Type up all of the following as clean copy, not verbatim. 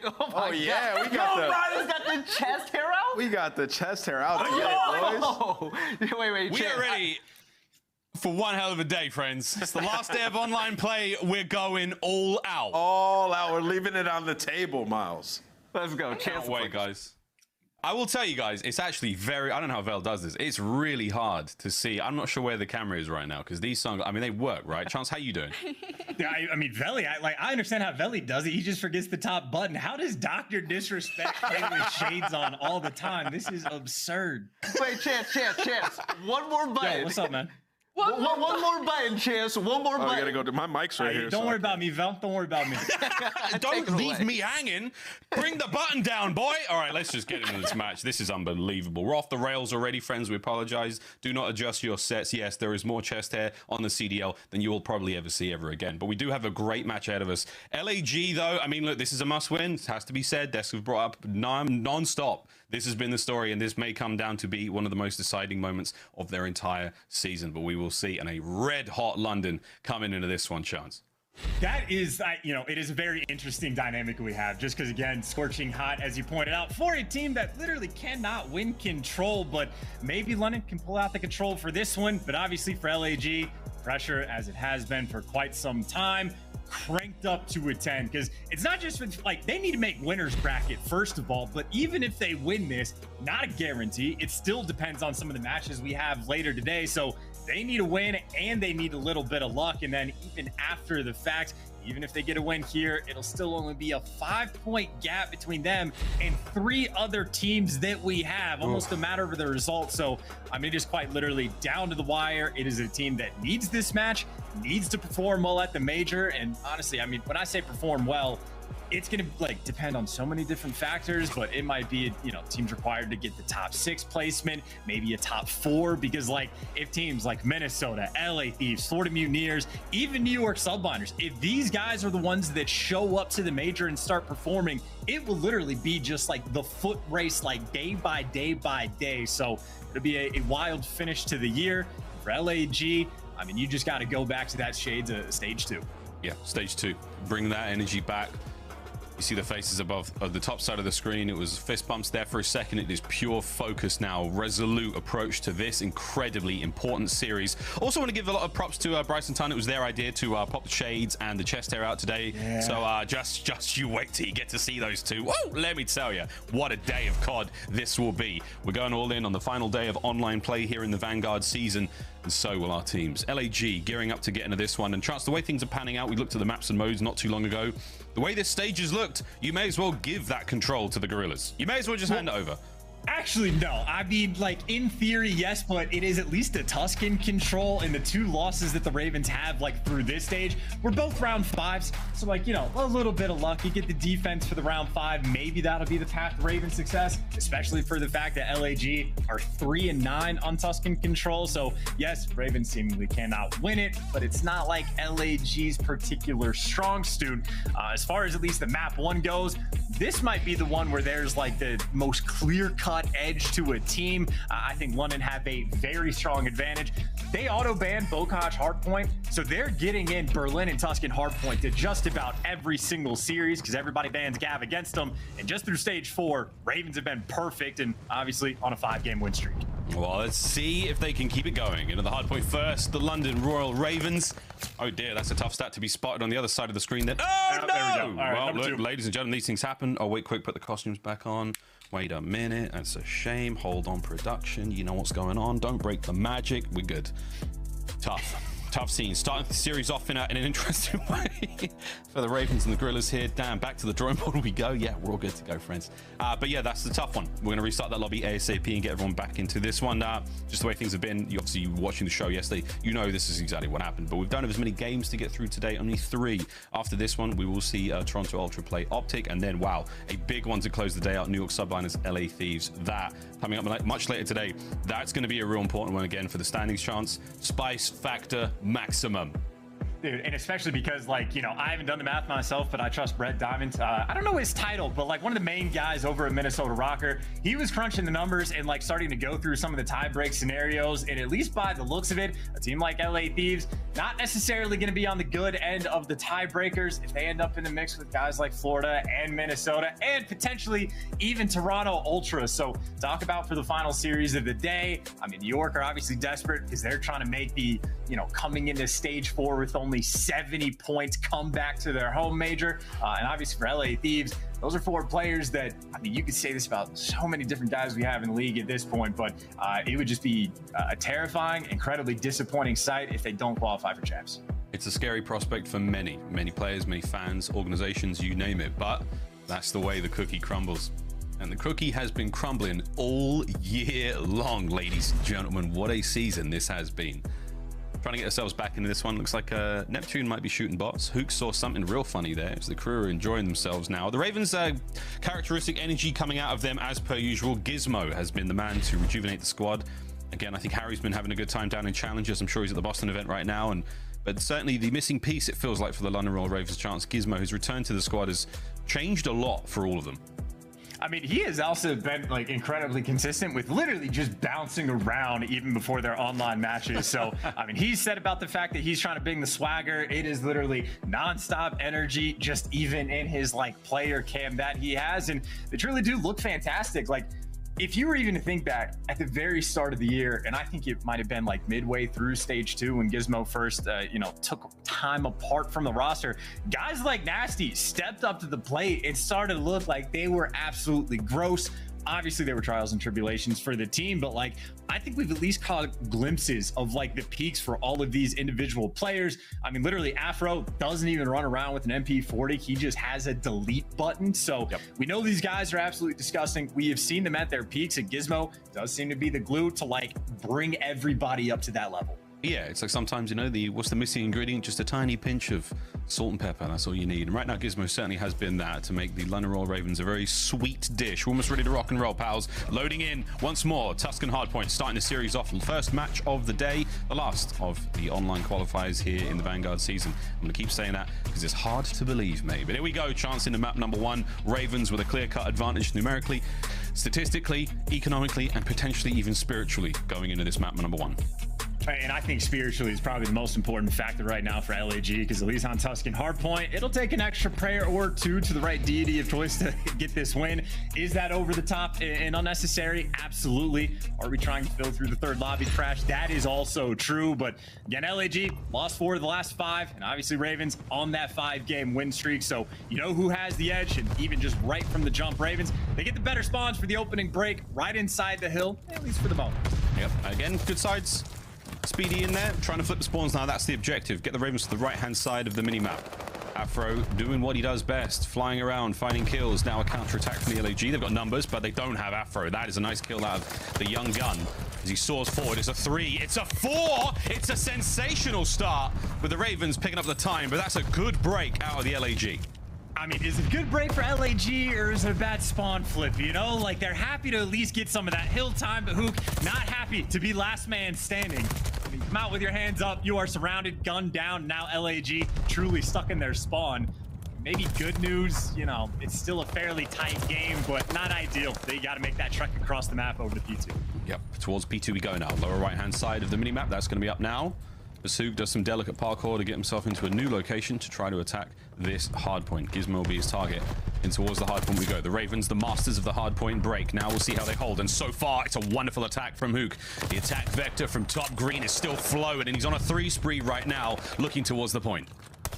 Oh yeah, God. we got Yo, Brian's got the chest hair out? We got the chest hair out today, boys. Wait, We are ready for one hell of a day, friends. It's the last day of online play. We're going all out. All out. We're leaving it on the table, Miles. Let's go. Can't wait, guys. I will tell you guys, it's actually very, I don't know how Vel does this. It's really hard to see. I'm not sure where the camera is right now because these songs, I mean, they work, right? Chance, how you doing? Yeah, I mean, Veli, I understand how Veli does it. He just forgets the top button. How does Dr. Disrespect play with shades on all the time? This is absurd. Wait, Chance. One more button. Yo, what's up, man? One more button, Chance. One more button. I gotta go to my mic's right here. Don't worry about me, Vel. Don't worry about me. Don't leave me hanging. Bring the button down, boy. All right, let's just get into this match. This is unbelievable. We're off the rails already, friends. We apologize. Do not adjust your sets. Yes, there is more chest hair on the CDL than you will probably ever see ever again. But we do have a great match ahead of us. LAG, though, I mean, look, this is a must-win. It has to be said. Desk have brought up non-stop. This has been the story, and this may come down to be one of the most deciding moments of their entire season. But we will see. And a red-hot London coming into this one, Chance. That is, it is a very interesting dynamic we have, just because, again, scorching hot, as you pointed out, for a team that literally cannot win control, but maybe London can pull out the control for this one. But obviously for LAG, pressure, as it has been for quite some time, cranked up to a 10, because it's not just like they need to make winners bracket first of all, but even if they win this, not a guarantee. It still depends on some of the matches we have later today, so they need a win and they need a little bit of luck. And then even after the fact, even if they get a win here, it'll still only be a 5-point gap between them and 3 other teams that we have, almost a matter of the result. So I mean, it is quite literally down to the wire. It is a team that needs this match, needs to perform well at the major. And honestly, I mean, when I say perform well, it's going to depend on so many different factors, but it might be, teams required to get the top 6 placement, maybe a top 4, because if teams like Minnesota, LA Thieves, Florida Mutineers, even New York Subliners, if these guys are the ones that show up to the major and start performing, it will literally be just the foot race, day by day by day. So it'll be a wild finish to the year for LAG. I mean, you just got to go back to that shades of stage 2. Yeah, stage 2. Bring that energy back. You see the faces above the top side of the screen. It was fist bumps there for a second. It is pure focus now, resolute approach to this incredibly important series. Also want to give a lot of props to Bryson Tunn. It was their idea to pop the shades and the chest hair out today. Yeah. So just you wait till you get to see those two. Whoa, let me tell you, what a day of COD this will be. We're going all in on the final day of online play here in the Vanguard season, and so will our teams. LAG gearing up to get into this one. And Chance, the way things are panning out, we looked at the maps and modes not too long ago. The way this stage has looked, you may as well give that control to the Guerrillas. You may as well just hand it over. Actually, no. I mean, in theory, yes, but it is at least a Tuscan control, and the 2 losses that the Ravens have, through this stage, were both round 5s. So, a little bit of luck. You get the defense for the round 5. Maybe that'll be the path to Raven success, especially for the fact that LAG are 3-9 on Tuscan control. So, yes, Ravens seemingly cannot win it, but it's not like LAG's particular strong suit. As far as at least the map 1 goes, this might be the one where there's, the most clear-cut edge to a team. I think London have a very strong advantage. They auto-banned Bocage Hardpoint, so they're getting in Berlin and Tuscan Hardpoint to just about every single series because everybody bans Gav against them. And just through stage 4, Ravens have been perfect and obviously on a 5-game win streak. Well, let's see if they can keep it going. Into the hardpoint first, the London Royal Ravens. Oh dear, that's a tough stat to be spotted on the other side of the screen then. Oh, no! There we go. All right, well, look, ladies and gentlemen, these things happen. Oh, wait, quick, put the costumes back on. Wait a minute, that's a shame. Hold on, production. You know what's going on. Don't break the magic. We're good. Tough scene. Starting the series off in an interesting way for the Ravens and the Guerrillas here. Damn, back to the drawing board we go. Yeah, we're all good to go, friends. But yeah, that's the tough one. We're going to restart that lobby ASAP and get everyone back into this one. Just the way things have been, you obviously watching the show yesterday, you know this is exactly what happened. But we've done as many games to get through today, only 3. After this one, we will see Toronto Ultra play OpTic, and then, wow, a big one to close the day out, New York Subliners, LA Thieves. That, coming up much later today, that's going to be a real important one again for the standings chance. Spice factor maximum. Dude, and especially because, like, you know, I haven't done the math myself, but I trust Brett Diamond. I don't know his title, but like one of the main guys over at Minnesota Røkkr, he was crunching the numbers and like starting to go through some of the tie break scenarios. And at least by the looks of it, a team like LA Thieves, not necessarily going to be on the good end of the tiebreakers if they end up in the mix with guys like Florida and Minnesota and potentially even Toronto Ultra. So talk about for the final series of the day. I mean, York are obviously desperate because they're trying to make the, you know, coming into stage 4 with only 70 points come back to their home major. And obviously for LA Thieves, those are 4 players that, I mean, you could say this about so many different guys we have in the league at this point, but it would just be a terrifying, incredibly disappointing sight if they don't qualify for champs. It's a scary prospect for many players, many fans, organizations, you name it, but that's the way the cookie crumbles. And the cookie has been crumbling all year long, ladies and gentlemen. What a season this has been. Trying to get ourselves back into this one. Looks like Neptune might be shooting bots. Huke saw something real funny there as the crew are enjoying themselves now. The Ravens' characteristic energy coming out of them as per usual. Gizmo has been the man to rejuvenate the squad. Again, I think Harry's been having a good time down in Challengers. I'm sure he's at the Boston event right now. But certainly the missing piece, it feels like, for the London Royal Ravens chance, Gizmo, whose return to the squad has changed a lot for all of them. I mean, he has also been like incredibly consistent with literally just bouncing around even before their online matches. So, I mean, he's said about the fact that he's trying to bring the swagger. It is literally nonstop energy, just even in his like player cam that he has. And they truly do look fantastic. Like, if you were even to think back at the very start of the year, and I think it might have been like midway through stage 2 when Gizmo first, you know, took time apart from the roster, guys like Nasty stepped up to the plate and started to look like they were absolutely gross. Obviously, there were trials and tribulations for the team, but like, I think we've at least caught glimpses of like the peaks for all of these individual players. I mean, literally, Afro doesn't even run around with an MP40. He just has a delete button. So we know these guys are absolutely disgusting. We have seen them at their peaks, and Gizmo does seem to be the glue to like bring everybody up to that level. Yeah, it's like sometimes, you know, what's the missing ingredient? Just a tiny pinch of salt and pepper. That's all you need. And right now, Gizmo certainly has been that to make the London Royal Ravens a very sweet dish. We're almost ready to rock and roll, pals. Loading in once more. Tuscan Hardpoint starting the series off. First match of the day, the last of the online qualifiers here in the Vanguard season. I'm going to keep saying that because it's hard to believe, mate. But here we go. Chance into map number 1. Ravens with a clear-cut advantage numerically, statistically, economically, and potentially even spiritually going into this map number 1. And I think spiritually is probably the most important factor right now for LAG, because at least on Tuscan Hardpoint, it'll take an extra prayer or 2 to the right deity of choice to get this win. Is that over the top and unnecessary? Absolutely. Are we trying to fill through the 3rd lobby crash? That is also true. But again, LAG lost 4 of the last 5, and obviously Ravens on that 5-game win streak. So you know who has the edge, and even just right from the jump, Ravens, they get the better spawns for the opening break right inside the hill, at least for the moment. Yep. Again, good sides. Speedy in there, trying to flip the spawns now. That's the objective. Get the Ravens to the right-hand side of the mini-map. Afro doing what he does best, flying around, finding kills. Now a counter-attack from the LAG. They've got numbers, but they don't have Afro. That is a nice kill out of the young gun. As he soars forward, it's a 3, it's a 4! It's a sensational start with the Ravens picking up the time, but that's a good break out of the LAG. I mean, is it a good break for LAG, or is it a bad spawn flip? You know, like, they're happy to at least get some of that hill time, but Huke not happy to be last man standing. I mean, come out with your hands up. You are surrounded, gunned down. Now LAG truly stuck in their spawn. Maybe good news, you know, it's still a fairly tight game, but not ideal. They got to make that trek across the map over to P2. Yep, towards P2 we go now. Lower right-hand side of the minimap. That's going to be up now. Huke does some delicate parkour to get himself into a new location to try to attack this hardpoint. Gizmo will be his target. And towards the hardpoint we go. The Ravens, the masters of the hardpoint break. Now we'll see how they hold. And so far, it's a wonderful attack from Huke. The attack vector from top green is still flowing, and he's on a 3 spree right now, looking towards the point.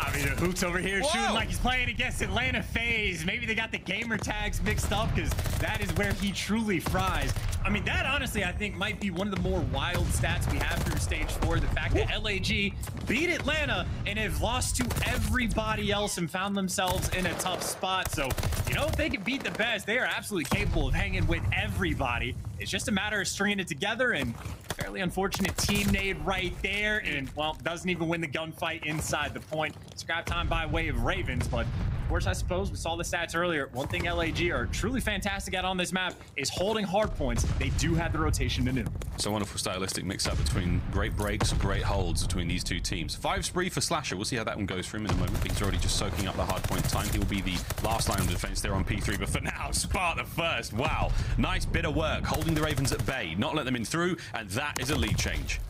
I mean, Huke's over here shooting like he's playing against Atlanta FaZe. Maybe they got the gamer tags mixed up, because that is where he truly fries. I mean, that honestly, I think, might be one of the more wild stats we have through stage 4. The fact that LAG beat Atlanta and have lost to everybody else and found themselves in a tough spot. So, you know, if they can beat the best, they are absolutely capable of hanging with everybody. It's just a matter of stringing it together, and fairly unfortunate team nade right there. And, well, doesn't even win the gunfight inside the point. Scrap time by way of Ravens, but of course, I suppose we saw the stats earlier. One thing LAG are truly fantastic at on this map is holding hard points. They do have the rotation to noodle. So wonderful stylistic mix-up between great breaks, great holds between these two teams. 5 spree for Slasher. We'll see how that one goes for him in a moment. He's already just soaking up the hard point time. He will be the last line of defense there on P3. But for now, Sparta first. Wow. Nice bit of work holding the Ravens at bay, not let them in through, and that is a lead change.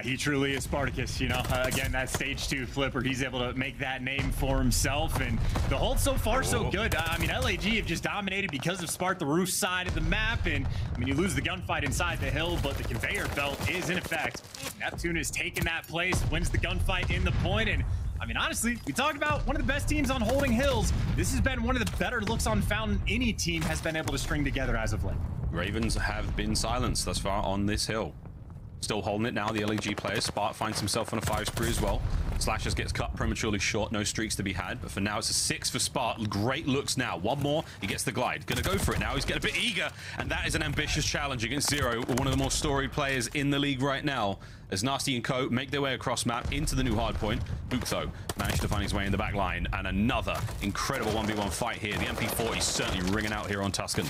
He truly is Spartacus, you know. Again, that stage 2 flipper, he's able to make that name for himself, and the hold so far so good. I mean, LAG have just dominated because of Spart, the roof side of the map, and I mean, you lose the gunfight inside the hill, but the conveyor belt is in effect. Neptune has taken that place, wins the gunfight in the point, and I mean, honestly, we talked about one of the best teams on holding hills. This has been one of the better looks on Fountain any team has been able to string together as of late. Ravens have been silenced thus far on this hill. Still holding it now, the LAG player. Spart finds himself on a 5 spree as well. Slashers gets cut prematurely short, no streaks to be had. But for now, it's a 6 for Spart. Great looks now. One more, he gets the glide. Gonna go for it now. He's getting a bit eager. And that is an ambitious challenge against Zero, one of the more storied players in the league right now. As Nasty and Co make their way across map into the new hardpoint. Huke, though, managed to find his way in the back line. And another incredible 1v1 fight here. The MP40 is certainly ringing out here on Tuscan.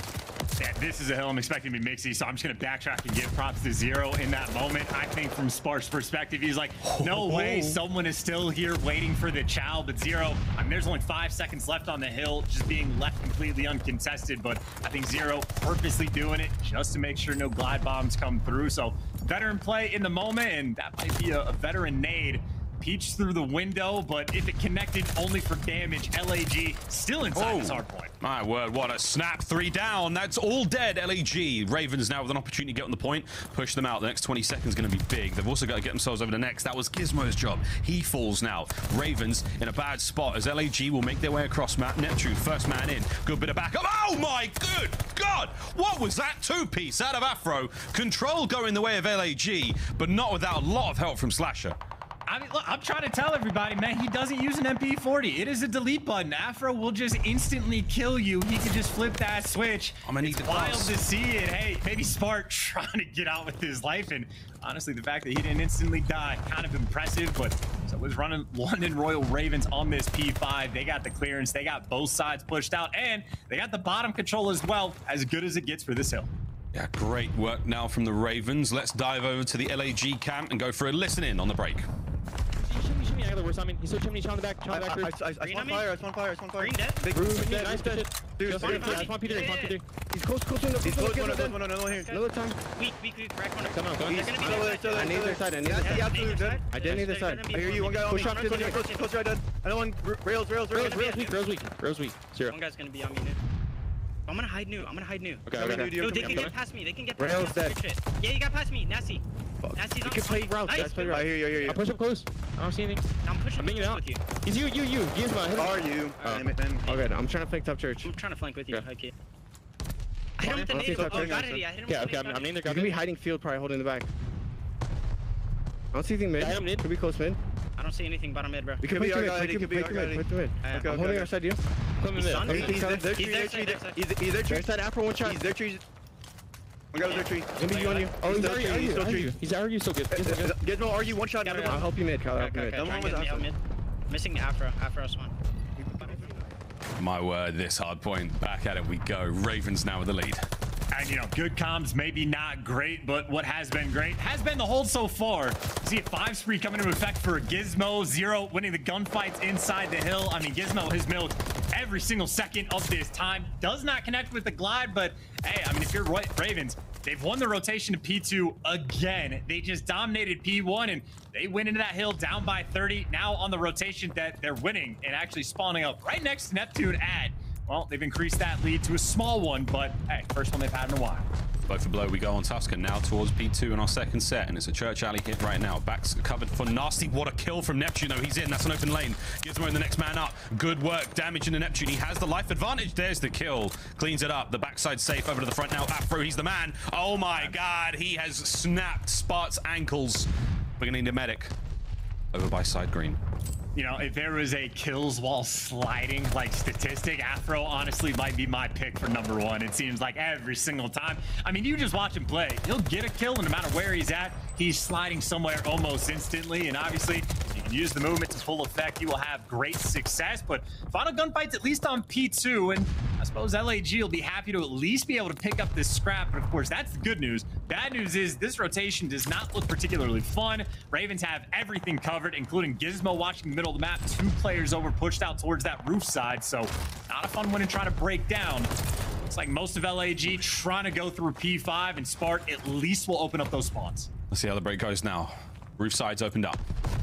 Yeah, this is a hill I'm expecting to be mixy, so I'm just going to backtrack and give props to Zero in that moment. I think from Spart's perspective, he's like, no way, someone is still here waiting for the chow. But Zero, I mean, there's only 5 seconds left on the hill, just being left completely uncontested. But I think Zero purposely doing it just to make sure no glide bombs come through. So veteran play in the moment, and that might be a veteran nade. Peach through the window, but if it connected only for damage, LAG still inside this hard point. My word, what a snap. 3 down. That's all dead. LAG. Ravens now with an opportunity to get on the point. Push them out. The next 20 seconds going to be big. They've also got to get themselves over the next. That was Gizmo's job. He falls now. Ravens in a bad spot as LAG will make their way across map. Neptune, first man in. Good bit of backup. Oh my good God. What was that 2-piece out of Afro? Control going the way of LAG, but not without a lot of help from Slasher. I mean, look, I'm trying to tell everybody, man, he doesn't use an MP40. It is a delete button. Afro will just instantly kill you. He can just flip that switch. I'm gonna need it's the wild cross. to see it. Hey, maybe Spart trying to get out with his life. And honestly, the fact that he didn't instantly die, kind of impressive. But so was running London Royal Ravens on this P5. They got the clearance. They got both sides pushed out. And they got the bottom control as well. As good as it gets for this hill. Yeah, great work now from the Ravens. Let's dive over to the LAG camp and go for a listen in on the break. Shimmy, I got the worst. I mean, he's so chimney, on the back, I spawn fire, I spawn fire. Green dead. Big Roof dead, nice dead. Dude, Just I spawn P3, spawn P3. he's close window. He's close window, no here. Another time. Weak, right corner. Come on, go. They're gonna be there. I need their side, I need their side. Absolutely dead. I did need the side. I hear you, one guy on me. Close right dead. Another one, rails. Rails weak. Zero. One guy's gonna be on me new. I'm gonna hide new. Okay. Dude, they can get past me. Rails dead. Yeah, you got past me. Nasty. Nasty's on You can play routes, nice. guys. Play routes. I hear you. I'll push up close. I don't see anything. I'm pushing. I'm bringing it out. with you. He's you. Gizmo, hit him. Are you? Damn it, man. Okay, I'm trying to flank top church. I'm trying to flank with you. Okay. Okay. I hit him with the nade. Oh, got it. I hit him with Yeah, the okay, nade. I'm in there. He's gonna be hiding field, probably holding the back. I don't see anything mid. Yeah, I'm mid. Could be close mid. I don't see anything bottom mid, bro. We could be our guy. Could be our guy. I'm holding our side, you. Come in there. He's Okay. He's their tree. There's that Afro one shot. He's their tree. One guy with their tree. Maybe you on you. Oh, he's still tree. He's still tree. He's RU so good. Gizmo, argue one shot. Got it. I'll help you mid, Kyle. I'll help you mid. Try and get me out mid. Missing the Afro. Afro's one. My word, this hard point. Back at it we go. Ravens now with the lead. And, you know, good comms, maybe not great, but what has been great has been the hold so far. See a 5 spree coming into effect for Gizmo. Zero winning the gunfights inside the hill. I mean, Gizmo has milked every single second of this time. Does not connect with the glide, but hey, I mean, if you're Ravens, they've won the rotation to P2 again. They just dominated P1 and they went into that hill down by 30. Now on the rotation that they're winning and actually spawning up right next to Neptune at. Well, they've increased that lead to a small one, but hey, first one they've had in a while. Blow for blow, we go on Tuscan now towards P2 in our second set, and it's a TJHaly hit right now. Back's covered for Nasty. What a kill from Neptune, though. He's in. That's an open lane. Gizmo in the next man up. Good work. Damage into Neptune. He has the life advantage. There's the kill. Cleans it up. The backside safe over to the front now. Afro, he's the man. Oh my God. He has snapped Spart's ankles. Beginning to medic. Over by side green. You know, if there was a kills while sliding like statistic, Afro honestly might be my pick for #1. It seems like every single time. I mean, you just watch him play. He'll get a kill, and no matter where he's at, he's sliding somewhere almost instantly. And obviously, you can and use the movement to full effect, you will have great success. But final gunfight's at least on P2, and I suppose LAG will be happy to at least be able to pick up this scrap. But of course, that's the good news. Bad news is this rotation does not look particularly fun. Ravens have everything covered, including Gizmo watching the middle of the map. 2 players over pushed out towards that roof side, so not a fun one to try to break down. Looks like most of LAG trying to go through P5, and Spark at least will open up those spawns. Let's see how the break goes now. Roof side's opened up.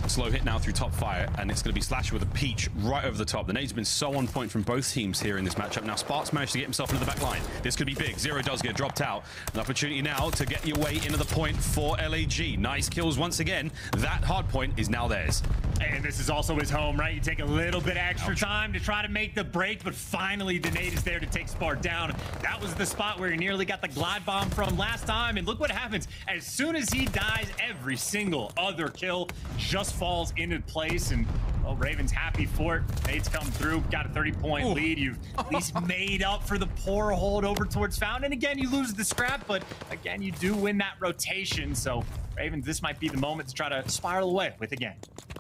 Slow hit now through top fire, and it's going to be Slasher with a peach right over the top. The nade's been so on point from both teams here in this matchup. Now Sparks managed to get himself into the back line. This could be big. Zero does get dropped out. An opportunity now to get your way into the point for LAG. Nice kills once again. That hard point is now theirs. And this is also his home, right? You take a little bit extra time to try to make the break, but finally the nade is there to take Spark down. That was the spot where he nearly got the glide bomb from last time, and look what happens. As soon as he dies, every single other kill just falls into place, and well, Ravens happy for it. Nade's come through, got a 30-point lead. You've at least made up for the poor hold over towards Fountain. Again, you lose the scrap, but again, you do win that rotation. So Ravens, this might be the moment to try to spiral away with a game.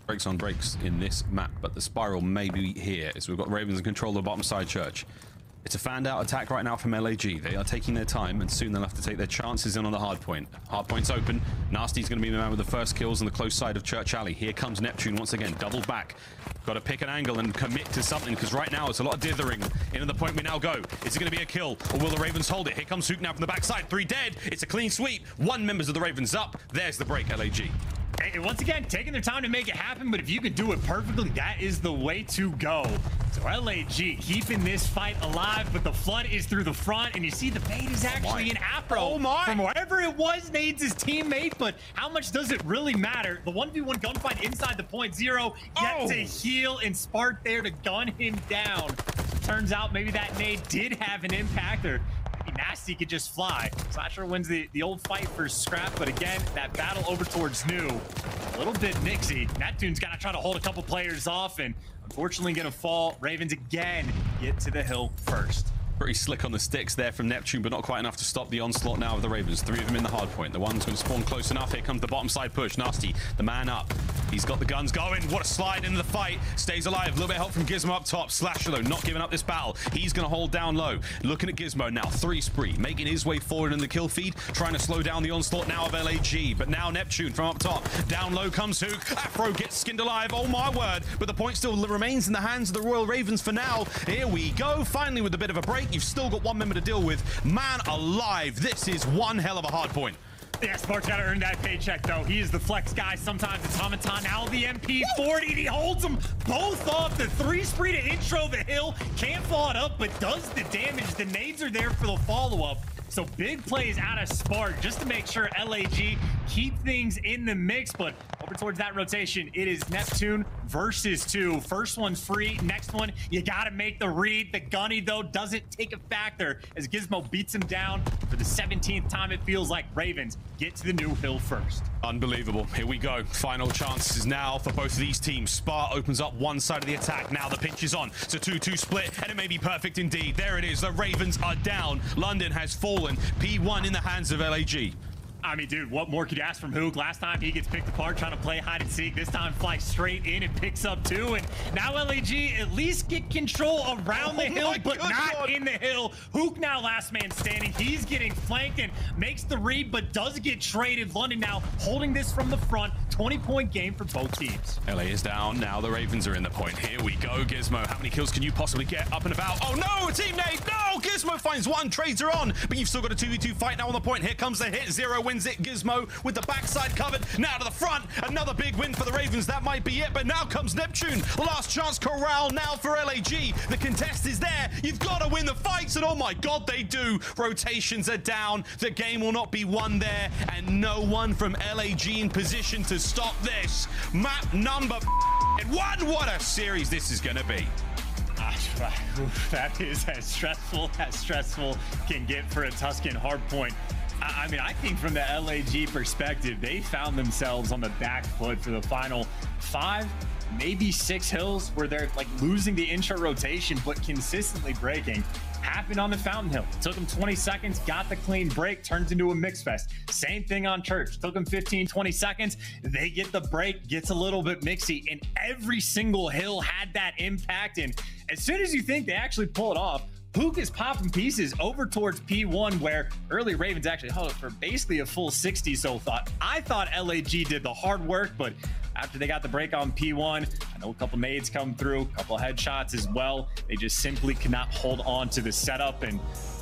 Breaks on breaks in this map, but the spiral may be here as we've got Ravens in control of the bottom side church. It's a fanned out attack right now from LAG. They are taking their time, and soon they'll have to take their chances in on the hard point. Hard point's open. Nasty's going to be the man with the first kills on the close side of TJHaly. Here comes Neptune once again, double back. Got to pick an angle and commit to something, because right now it's a lot of dithering. Into the point we now go. Is it going to be a kill, or will the Ravens hold it? Here comes Huke now from the backside. 3 dead. It's a clean sweep. 1 members of the Ravens up. There's the break, LAG. And once again, taking their time to make it happen, but if you can do it perfectly, that is the way to go. So LAG keeping this fight alive, but the flood is through the front, and you see the bait is actually an Afro from wherever it was. Nades his teammate, but how much does it really matter? The 1v1 gunfight inside the point. Zero yet to heal, and Spark there to gun him down. Turns out maybe that nade did have an impact, or Nasty could just fly. Slasher wins the old fight for scrap, but again, that battle over towards New, a little bit mixy. Neptune's got to try to hold a couple players off, and unfortunately gonna fall. Ravens again get to the hill first. Pretty slick on the sticks there from Neptune, but not quite enough to stop the onslaught now of the Ravens. 3 of them in the hard point. The one's going to spawn close enough. Here comes the bottom side push. Nasty, the man up. He's got the guns going. What a slide into the fight. Stays alive. A little bit of help from Gizmo up top. Slasher, though, not giving up this battle. He's going to hold down low. Looking at Gizmo now. 3 spree. Making his way forward in the kill feed. Trying to slow down the onslaught now of LAG. But now Neptune from up top. Down low comes Huke. Afro gets skinned alive. Oh, my word. But the point still remains in the hands of the Royal Ravens for now. Here we go. Finally, with a bit of a break. You've still got 1 member to deal with. Man alive. This is one hell of a hard point. Yeah, Spark's got to earn that paycheck, though. He is the flex guy. Sometimes it's Hamaton. Now the MP40, and he holds them both off. The 3 spree to intro the hill. Can't fall it up, but does the damage. The nades are there for the follow-up. So big plays out of Spark just to make sure LAG keep things in the mix. But over towards that rotation, it is Neptune versus 2. First one's free. Next one, you got to make the read. The gunny, though, doesn't take a factor as Gizmo beats him down for the 17th time. It feels like Ravens get to the new hill first. Unbelievable. Here we go. Final chances now for both of these teams. Spar opens up one side of the attack. Now the pitch is on. It's a 2-2 split, and it may be perfect indeed. There it is. The Ravens are down. London has fallen. P1 in the hands of LAG. I mean, dude, what more could you ask from Huke? Last time he gets picked apart trying to play hide and seek. This time flies straight in and picks up 2. And now LAG at least get control around the hill, but not in the hill. Huke now last man standing. He's getting flanked and makes the read, but does get traded. London now holding this from the front. 20-point game for both teams. LA is down. Now the Ravens are in the point. Here we go, Gizmo. How many kills can you possibly get up and about? Oh, no, a team nade. No, Gizmo finds 1. Trades are on, but you've still got a 2v2 fight now on the point. Here comes the hit. Zero wins it. Gizmo with the backside covered. Now to the front. Another big win for the Ravens. That might be it, but now comes Neptune. Last chance corral now for LAG. The contest is there. You've got to win the fights, and oh my God, they do. Rotations are down. The game will not be won there, and no one from LAG in position to stop this. Map number 1. What a series this is going to be. That is as stressful can get for a Tuscan hardpoint. I mean, I think from the LAG perspective, they found themselves on the back foot for the final 5, maybe 6 hills where they're like losing the intro rotation, but consistently breaking. happened on the Fountain Hill. Took them 20 seconds, got the clean break, turns into a mix fest. Same thing on Church. Took them 15, 20 seconds. They get the break, gets a little bit mixy, and every single hill had that impact. And as soon as you think they actually pull it off, Huke is popping pieces over towards P1, where early Ravens actually held it for basically a full 60. So I thought LAG did the hard work, but after they got the break on P1, I know a couple nades come through, a couple headshots as well. They just simply cannot hold on to the setup and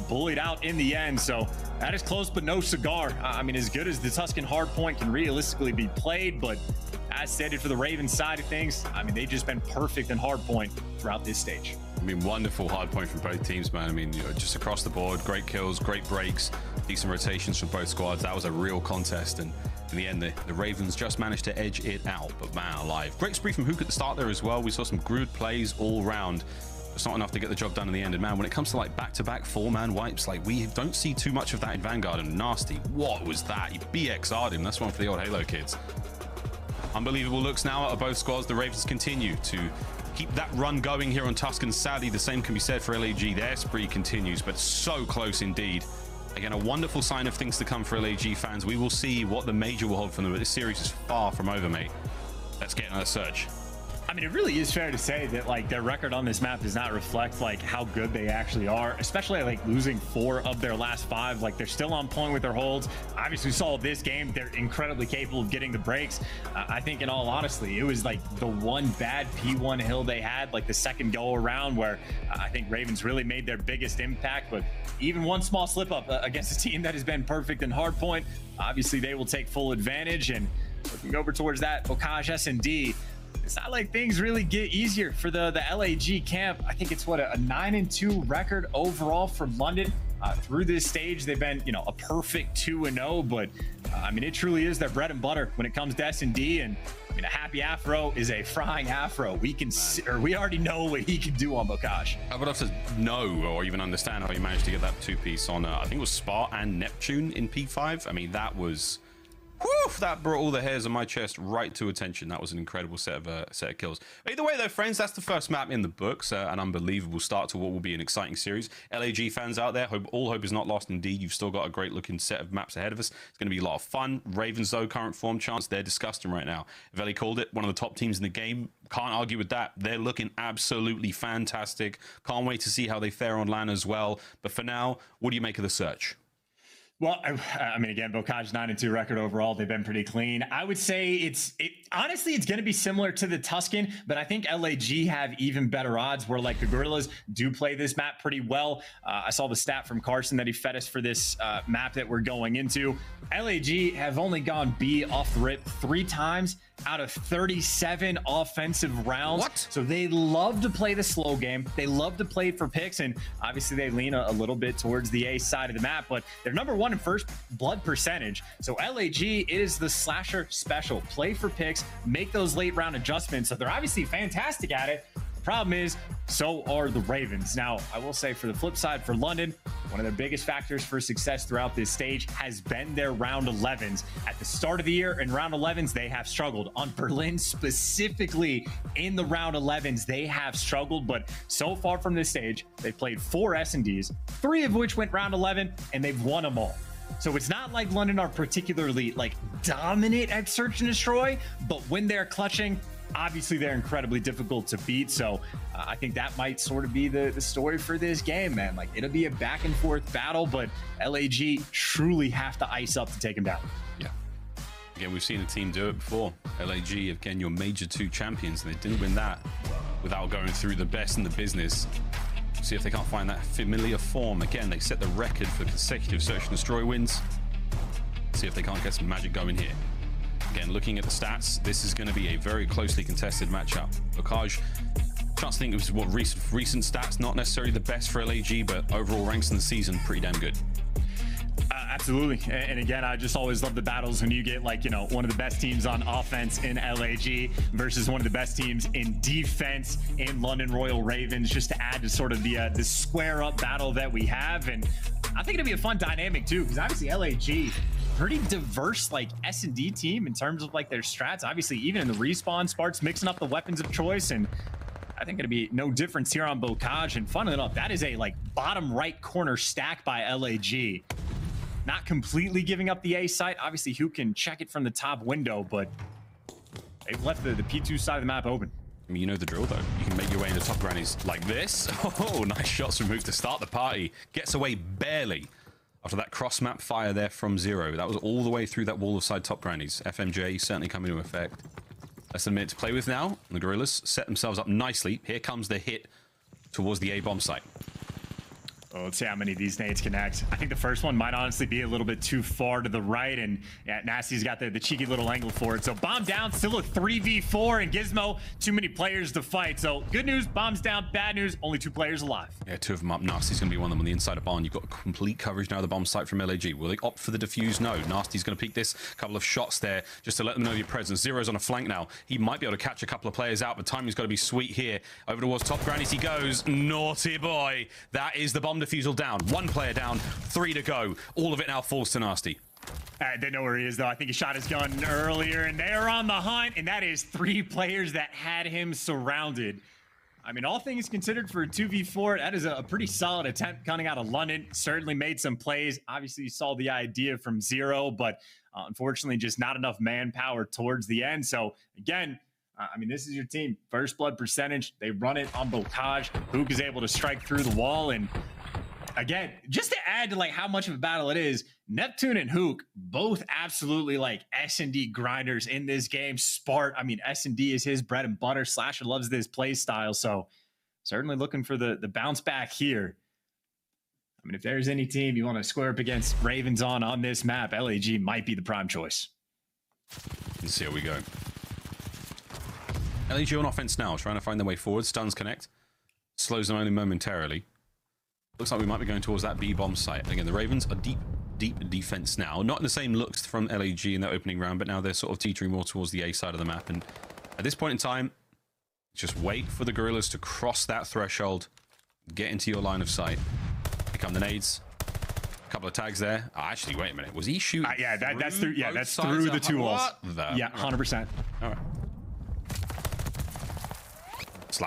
bullied out in the end. So that is close, but no cigar. I mean, as good as the Tuscan hardpoint can realistically be played, but as stated for the Ravens side of things, I mean, they've just been perfect in hardpoint throughout this stage. I mean, wonderful hardpoint from both teams, man. I mean, you know, just across the board, great kills, great breaks, decent rotations from both squads. That was a real contest, and in the end, the Ravens just managed to edge it out. But man alive, great spree from Huke at the start there as well. We saw some good plays all round. It's not enough to get the job done in the end. And man, when it comes to like back-to-back four-man wipes, like we don't see too much of that in Vanguard. And Nasty, what was that? He BXR'd him. That's one for the old Halo kids. Unbelievable looks now out of both squads. The Ravens continue to keep that run going here on Tuscan. Sadly, the same can be said for LAG. Their spree continues, but so close indeed. Again, a wonderful sign of things to come for LAG fans. We will see what the major will hold for them, but this series is far from over, mate. Let's get another search. I mean, it really is fair to say that like their record on this map does not reflect like how good they actually are, especially like losing 4 of their last 5. Like they're still on point with their holds. Obviously, we saw this game, they're incredibly capable of getting the breaks. I think in all honesty, it was like the one bad P1 hill they had, like the second go around, where I think Ravens really made their biggest impact. But even one small slip up against a team that has been perfect in hardpoint, obviously they will take full advantage. And looking over towards that Bocage S&D, it's not like things really get easier for the LAG camp. I think it's what, a 9-2 record overall for London. Through this stage, they've been, you know, a perfect 2-0, but I mean, it truly is their bread and butter when it comes to S&D. And I mean, a happy Afro is a frying Afro. We already know what he can do on Bocage. I would have to know or even understand how he managed to get that 2-piece on, I think it was Spa and Neptune in P5. I mean, that was... Whew, that brought all the hairs on my chest right to attention. That was an incredible set of kills. Either way, though, friends, that's the first map in the books. An unbelievable start to what will be an exciting series. LAG fans out there, all hope is not lost indeed. You've still got a great-looking set of maps ahead of us. It's going to be a lot of fun. Ravens, though, current form chance, they're disgusting right now. Veli called it, one of the top teams in the game. Can't argue with that. They're looking absolutely fantastic. Can't wait to see how they fare on LAN as well. But for now, what do you make of the search? Well, I mean, again, Bocage 9-2 record overall. They've been pretty clean. I would say honestly, it's going to be similar to the Tuscan, but I think LAG have even better odds where like the Guerrillas do play this map pretty well. I saw the stat from Carson that he fed us for this map that we're going into. LAG have only gone B off the rip 3 times out of 37 offensive rounds. What? So they love to play the slow game. They love to play for picks, and obviously they lean a little bit towards the A side of the map, but they're number 1 in first blood percentage. So LAG, it is the slasher special. Play for picks, make those late round adjustments. So they're obviously fantastic at it. Problem is, so are the Ravens. Now, I will say for the flip side, for London, one of their biggest factors for success throughout this stage has been their round 11s. At the start of the year in round 11s, they have struggled. On Berlin specifically, in the round 11s, they have struggled. But so far from this stage, they've played 4 S&Ds, 3 of which went round 11, and they've won them all. So it's not like London are particularly like dominant at search and destroy, but when they're clutching, obviously they're incredibly difficult to beat. So I think that might sort of be the story for this game, man. Like, it'll be a back and forth battle, but LAG truly have to ice up to take them down. Yeah. Again, we've seen a team do it before. LAG, again, your Major 2 champions, and they didn't win that without going through the best in the business. See if they can't find that familiar form. Again, they set the record for consecutive search and destroy wins. See if they can't get some magic going here. Again, looking at the stats, this is going to be a very closely contested matchup. Bocage, chance to think it was what recent stats, not necessarily the best for LAG, but overall ranks in the season, pretty damn good. Absolutely. And again, I just always love the battles when you get like, you know, one of the best teams on offense in LAG versus one of the best teams in defense in London Royal Ravens, just to add to sort of the square up battle that we have. And I think it'll be a fun dynamic too, because obviously LAG, pretty diverse like S&D team in terms of like their strats. Obviously, even in the respawn, Sparks mixing up the weapons of choice, and I think it'll be no difference here on Bocage. And funnily enough, that is a like bottom right corner stack by LAG. Not completely giving up the A site. Obviously, Huke can check it from the top window, but they've left the P2 side of the map open. I mean, you know the drill, though. You can make your way into top grannies like this. Oh, nice shots from Huke to start the party. Gets away barely after that cross-map fire there from Zero. That was all the way through that wall of side top grannies. FMJ certainly coming into effect. Less than a minute to play with now. And the Guerrillas set themselves up nicely. Here comes the hit towards the A bomb site. Well, let's see how many of these nades connect. I think the first one might honestly be a little bit too far to the right, and yeah, Nasty's got the cheeky little angle for it. So bomb down, still a 3v4, and Gizmo, too many players to fight. So good news, bombs down. Bad news, only 2 players alive. Yeah, 2 of them up. Nasty's going to be one of them on the inside of barn. You've got complete coverage now of the bomb site from LAG. Will they opt for the defuse? No. Nasty's going to peek this. Couple of shots there just to let them know your presence. Zero's on a flank now. He might be able to catch a couple of players out, but timing's got to be sweet here. Over towards top grannies he goes. Naughty boy. That is the bomb defusal down. 1 player down, 3 to go. All of it now falls to Nasty. They know where he is, though. I think he shot his gun earlier, and they're on the hunt, and that is 3 players that had him surrounded. I mean, all things considered for a 2v4, that is a pretty solid attempt coming out of London. Certainly made some plays. Obviously, you saw the idea from Zero, but unfortunately, just not enough manpower towards the end. So, again, I mean, this is your team. First blood percentage. They run it on Bocage. Huke is able to strike through the wall, and again, just to add to like how much of a battle it is, Neptune and Huke both absolutely like S&D grinders in this game. Spart, I mean, S&D is his bread and butter. Slasher loves this play style, so certainly looking for the bounce back here. I mean, if there's any team you want to square up against Ravens on this map, LAG might be the prime choice. Let's see how we go. LAG on offense now, trying to find their way forward. Stuns connect. Slows them only momentarily. Looks like we might be going towards that B bomb site. Again, the Ravens are deep defense now. Not in the same looks from LAG in their opening round, but now they're sort of teetering more towards the A side of the map. And at this point in time, just wait for the Guerrillas to cross that threshold, get into your line of sight. Here come the nades. A couple of tags there. Oh, actually, wait a minute. Was he shooting? Yeah, that's through. Yeah, that's sides through the of 2 walls. Yeah, 100%. All right.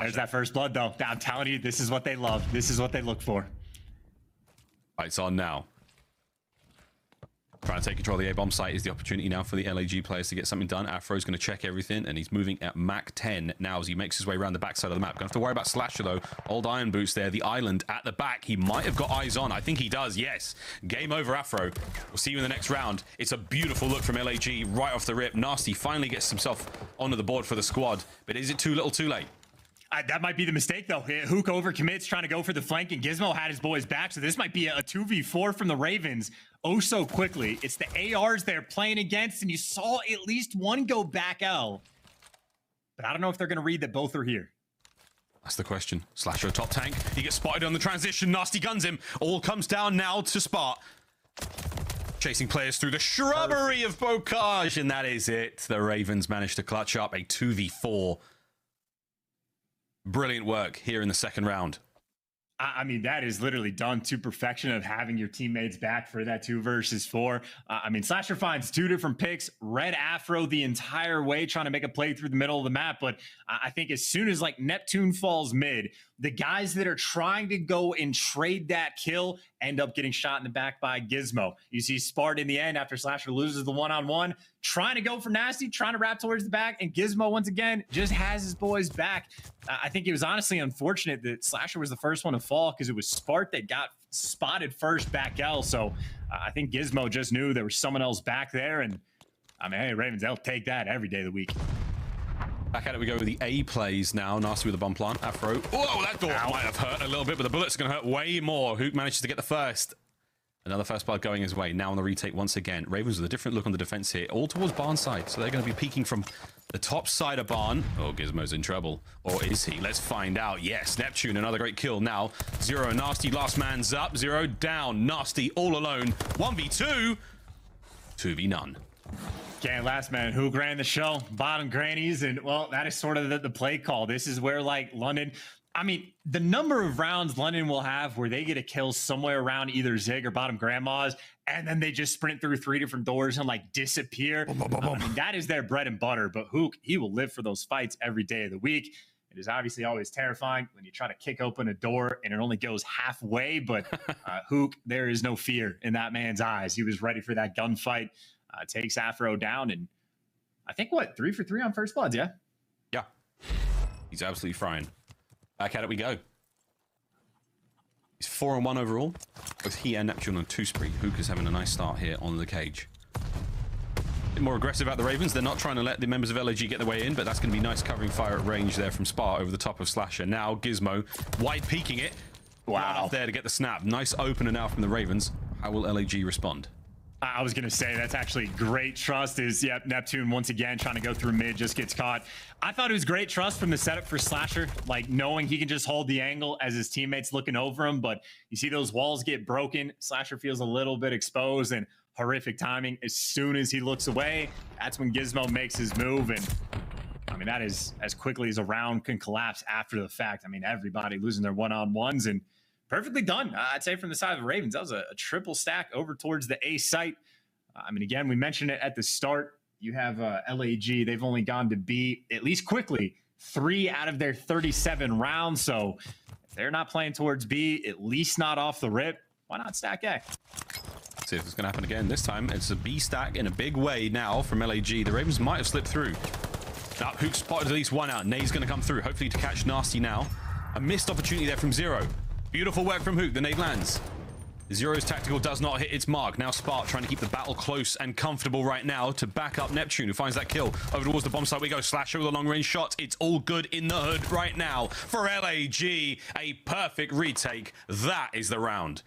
There's that first blood, though. I'm telling you, this is what they love. This is what they look for. Lights on now. Trying to take control of the A-bomb site is the opportunity now for the LAG players to get something done. Afro's going to check everything, and he's moving at Mack 10 now as he makes his way around the backside of the map. Going to have to worry about Slasher, though. Old Iron Boots there. The island at the back. He might have got eyes on. I think he does, yes. Game over, Afro. We'll see you in the next round. It's a beautiful look from LAG right off the rip. Nasty finally gets himself onto the board for the squad. But is it too little too late? That might be the mistake, though. Huke overcommits, trying to go for the flank, and Gizmo had his boys back, so this might be a 2v4 from the Ravens oh so quickly. It's the ARs they're playing against, and you saw at least one go back L. But I don't know if they're going to read that both are here. That's the question. Slasher top tank. He gets spotted on the transition. Nasty guns him. All comes down now to Spot. Chasing players through the shrubbery of Bocage, and that is it. The Ravens managed to clutch up a 2v4. Brilliant work here in the second round. I mean, that is literally done to perfection of having your teammates back for that 2 versus 4. I mean, Slasher finds 2 different picks, red Afro the entire way, trying to make a play through the middle of the map. But I think as soon as like Neptune falls mid, the guys that are trying to go and trade that kill end up getting shot in the back by Gizmo. You see Spart in the end after Slasher loses the one-on-one, trying to go for Nasty, trying to wrap towards the back, and Gizmo once again just has his boys back. I think it was honestly unfortunate that Slasher was the first one to fall because it was Spart that got spotted first back L. So I think Gizmo just knew there was someone else back there, and I mean, hey, Ravens, they'll take that every day of the week. Back at it we go with the A plays now. Nasty with the bomb plant. Afro. Oh, that door might have hurt a little bit, but the bullets are going to hurt way more. Huke manages to get the first. Another first blood going his way. Now on the retake once again. Ravens with a different look on the defense here. All towards barn side. So they're going to be peeking from the top side of barn. Oh, Gizmo's in trouble. Or is he? Let's find out. Yes, Neptune, another great kill. Now, Zero and Nasty, last man's up. Zero down. Nasty all alone. 1v2. 2v none. Okay, last man, Huke ran the show, bottom grannies, and well, that is sort of the play call. This is where like London, I mean, the number of rounds London will have where they get a kill somewhere around either Zig or bottom grandmas, and then they just sprint through 3 different doors and like disappear. I mean, that is their bread and butter, but Huke, he will live for those fights every day of the week. It is obviously always terrifying when you try to kick open a door and it only goes halfway, but Huke, there is no fear in that man's eyes. He was ready for that gunfight, takes Afro down, and I think, 3 for 3 on first bloods, yeah? Yeah. He's absolutely frying. Back at it we go. He's 4-1 overall. Both he and Neptune on 2 spree. Huke is having a nice start here on the cage. A bit more aggressive at the Ravens. They're not trying to let the members of LAG get their way in, but that's going to be nice covering fire at range there from Spar over the top of Slasher. Now Gizmo wide peeking it. Wow. Up there to get the snap. Nice opener now from the Ravens. How will LAG respond? I was going to say that's actually great trust yep, Neptune once again trying to go through mid, just gets caught. I thought it was great trust from the setup for Slasher, like knowing he can just hold the angle as his teammates looking over him. But you see those walls get broken. Slasher feels a little bit exposed and horrific timing. As soon as he looks away, that's when Gizmo makes his move. And I mean, that is as quickly as a round can collapse after the fact. I mean, everybody losing their one-on-ones and perfectly done. I'd say from the side of the Ravens, that was a triple stack over towards the A site. I mean, again, we mentioned it at the start. You have LAG. They've only gone to B, at least quickly, 3 out of their 37 rounds. So if they're not playing towards B, at least not off the rip, why not stack A? See if it's going to happen again. This time, it's a B stack in a big way now from LAG. The Ravens might have slipped through. Now, Huke spotted at least one out. Nay's going to come through, hopefully to catch Nasty now. A missed opportunity there from Zero. Beautiful work from Huke. The nade lands. Zero's tactical does not hit its mark. Now Spark trying to keep the battle close and comfortable right now to back up Neptune, who finds that kill. Over towards the bomb site we go. Slasher with a long-range shot. It's all good in the hood right now for LAG. A perfect retake. That is the round.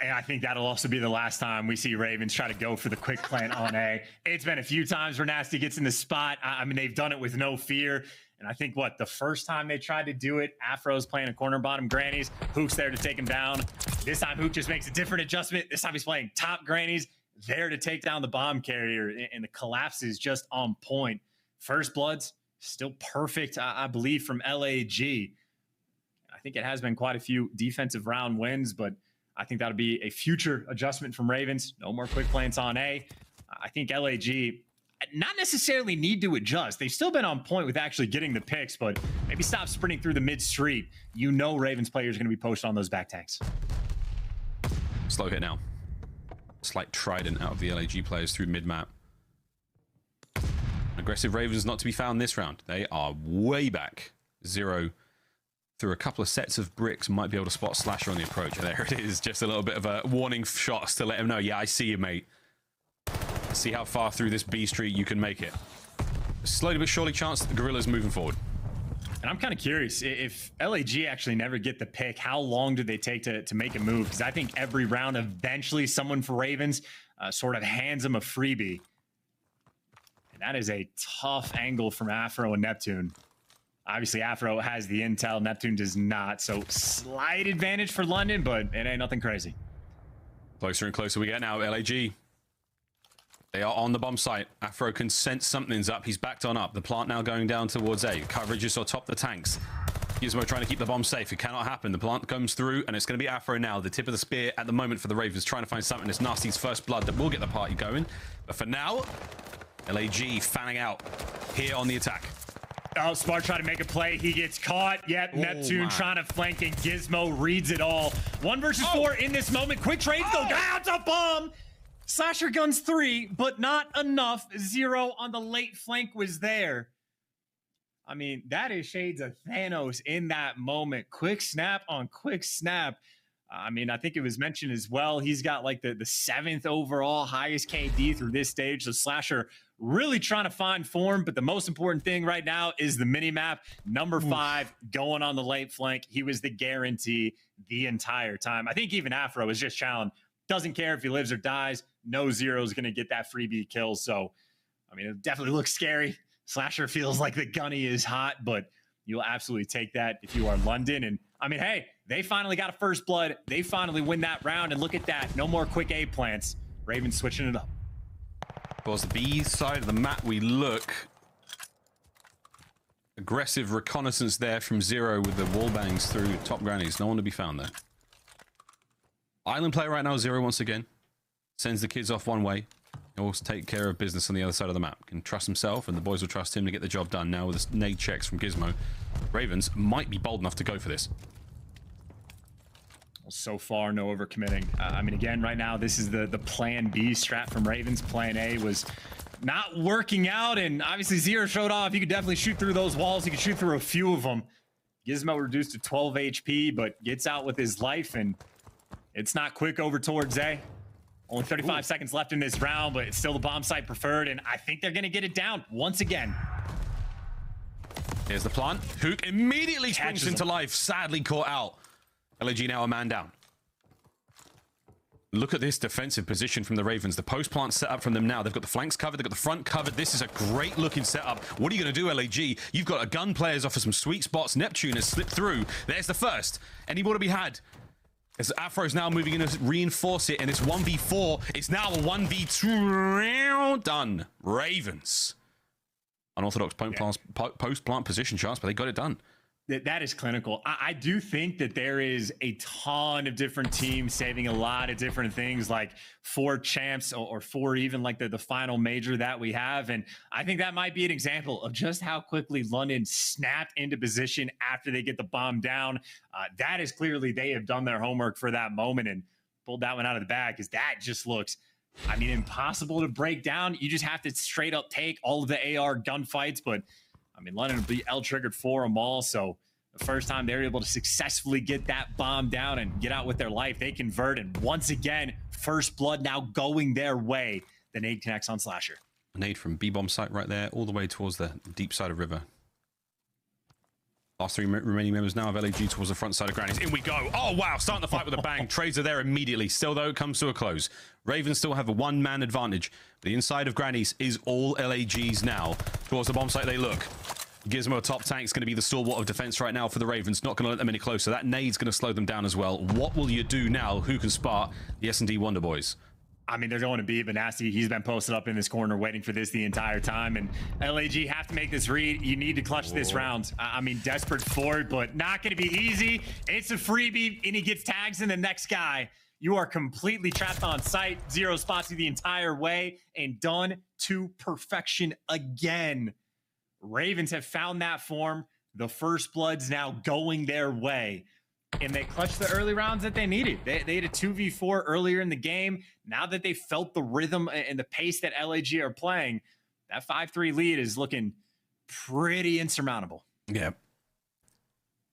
And I think that'll also be the last time we see Ravens try to go for the quick plant on A. It's been a few times where Nasty gets in the spot. I mean, they've done it with no fear. And I think, the first time they tried to do it, Afro's playing a corner bottom grannies. Huke's there to take him down. This time, Huke just makes a different adjustment. This time, he's playing top grannies, there to take down the bomb carrier. And the collapse is just on point. First bloods, still perfect, I believe, from LAG. I think it has been quite a few defensive round wins, but I think that'll be a future adjustment from Ravens. No more quick plants on A. I think LAG not necessarily need to adjust. They've still been on point with actually getting the picks, but maybe stop sprinting through the mid street. You know Ravens players are going to be posted on those back tanks. Slow hit now. Slight trident out of the LAG players through mid-map. Aggressive Ravens not to be found this round. They are way back. Zero through a couple of sets of bricks might be able to spot Slasher on the approach. There it is. Just a little bit of a warning shot to let him know, yeah, I see you, mate. See how far through this B street you can make it. Slowly but surely chance the Guerrillas moving forward. And I'm kind of curious, if LAG actually never get the pick, how long do they take to make a move? Because I think every round, eventually someone for Ravens sort of hands them a freebie. And that is a tough angle from Afro and Neptune. Obviously, Afro has the intel, Neptune does not. So slight advantage for London, but it ain't nothing crazy. Closer and closer we get now, LAG. They are on the bomb site. Afro can sense something's up. He's backed on up. The plant now going down towards A. Coverage is atop the tanks. Gizmo trying to keep the bomb safe. It cannot happen. The plant comes through, and it's going to be Afro now. The tip of the spear at the moment for the Ravens, trying to find something. It's Nasty's first blood that will get the party going. But for now, LAG fanning out here on the attack. Oh, Smart trying to make a play. He gets caught. Yep, Neptune trying to flank, and Gizmo reads it all. 1 versus 4 in this moment. Quick trades go down to bomb. Slasher guns 3, but not enough. 0 on the late flank was there. I mean, that is shades of Thanos in that moment. Quick snap on quick snap. I mean, I think it was mentioned as well. He's got like the 7th overall highest KD through this stage. So Slasher really trying to find form. But the most important thing right now is the mini map. Number 5 going on the late flank. He was the guarantee the entire time. I think even Afro is just challenged. Doesn't care if he lives or dies. No Zero is going to get that freebie kill. So, I mean, it definitely looks scary. Slasher feels like the gunny is hot, but you'll absolutely take that if you are London. And, I mean, hey, they finally got a first blood. They finally win that round. And look at that. No more quick A plants. Ravens switching it up. Towards the B side of the map we look. Aggressive reconnaissance there from Zero with the wall bangs through top grannies. No one to be found there. Island player right now, Zero once again. Sends the kids off one way. He'll take care of business on the other side of the map. Can trust himself, and the boys will trust him to get the job done. Now with the nade checks from Gizmo, Ravens might be bold enough to go for this. So far, no overcommitting. I mean, again, right now, this is the plan B strat from Ravens. Plan A was not working out, and obviously Zero showed off. He could definitely shoot through those walls. He could shoot through a few of them. Gizmo reduced to 12 HP, but gets out with his life, and it's not quick over towards A. Only 35 seconds left in this round, but it's still the bomb site preferred, and I think they're going to get it down once again. Here's the plant. Huke immediately springs Catches into him. life, sadly caught out. LAG now a man down. Look at this defensive position from the Ravens. The post plant set up from them now. They've got the flanks covered. They've got the front covered. This is a great looking setup. What are you going to do, LAG? You've got a gun players off of some sweet spots. Neptune has slipped through. There's the first. Any more to be had? As Afro's now moving in to reinforce it, and it's 1v4. It's now a 1v2. Done. Ravens. Unorthodox post plant position chance, but they got it done. That is clinical. I do think that there is a ton of different teams saving a lot of different things, like 4 champs or 4 even like the final major that we have. And I think that might be an example of just how quickly London snapped into position after they get the bomb down. That is clearly they have done their homework for that moment and pulled that one out of the bag, because that just looks, I mean, impossible to break down. You just have to straight up take all of the AR gunfights, but I mean, London will be L-triggered for them all, so the first time they're able to successfully get that bomb down and get out with their life, they convert, and once again, first blood now going their way. The nade connects on Slasher. A nade from B-bomb site right there, all the way towards the deep side of river. Last 3 remaining members now of LAG towards the front side of Granny's. In we go. Oh, wow. Starting the fight with a bang. Trades are there immediately. Still, though, it comes to a close. Ravens still have a 1-man advantage. The inside of Granny's is all LAGs now. Towards the bomb site they look. Gizmo top tank is going to be the stalwart of defense right now for the Ravens. Not going to let them any closer. That nade's going to slow them down as well. What will you do now? Who can spot the S&D Wonder Boys? I mean, they're going to be, but Nasty, he's been posted up in this corner waiting for this the entire time. And LAG have to make this read. You need to clutch this round. I mean, desperate for it, but not going to be easy. It's a freebie, and he gets tags in the next guy. You are completely trapped on site. Zero spots you the entire way, and done to perfection again. Ravens have found that form. The first blood's now going their way. And they clutched the early rounds that they needed. They had a 2v4 earlier in the game. Now that they felt the rhythm and the pace that LAG are playing, that 5-3 lead is looking pretty insurmountable. Yeah.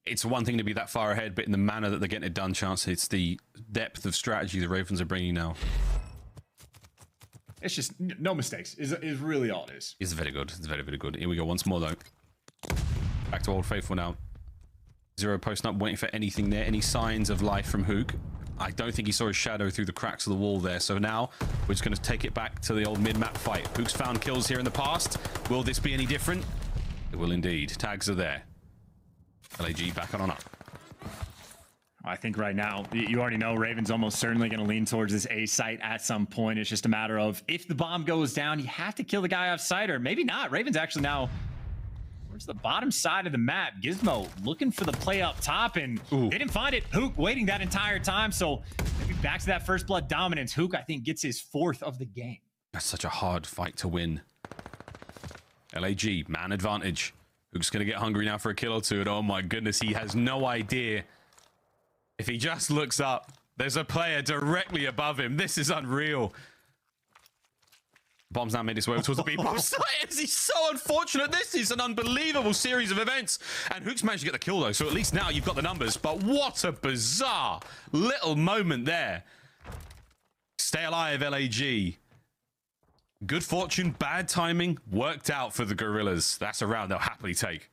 It's one thing to be that far ahead, but in the manner that they're getting it done, Chance, it's the depth of strategy the Ravens are bringing now. It's just no mistakes is really all it is. It's very good. It's very, very good. Here we go once more, though. Back to Old Faithful now. Zero posting up, waiting for anything there. Any signs of life from Huke? I don't think he saw his shadow through the cracks of the wall there. So now we're just going to take it back to the old mid-map fight. Huke's found kills here in the past. Will this be any different? It will indeed. Tags are there. LAG back on up. I think right now, you already know Raven's almost certainly going to lean towards this A site at some point. It's just a matter of if the bomb goes down, you have to kill the guy off site, or maybe not. Raven's actually now towards the bottom side of the map. Gizmo looking for the play up top, and they didn't find it. Huke waiting that entire time, so maybe back to that first blood dominance. Huke, I think, gets his 4th of the game. That's such a hard fight to win. LAG, man advantage. Huke's going to get hungry now for a kill or two, and oh my goodness, he has no idea. If he just looks up, there's a player directly above him. This is unreal. Bomb's now made his way towards the B-bomb site. He's so unfortunate. This is an unbelievable series of events. And Huke's managed to get the kill, though, so at least now you've got the numbers. But what a bizarre little moment there. Stay alive, LAG. Good fortune, bad timing, worked out for the Guerrillas. That's a round they'll happily take.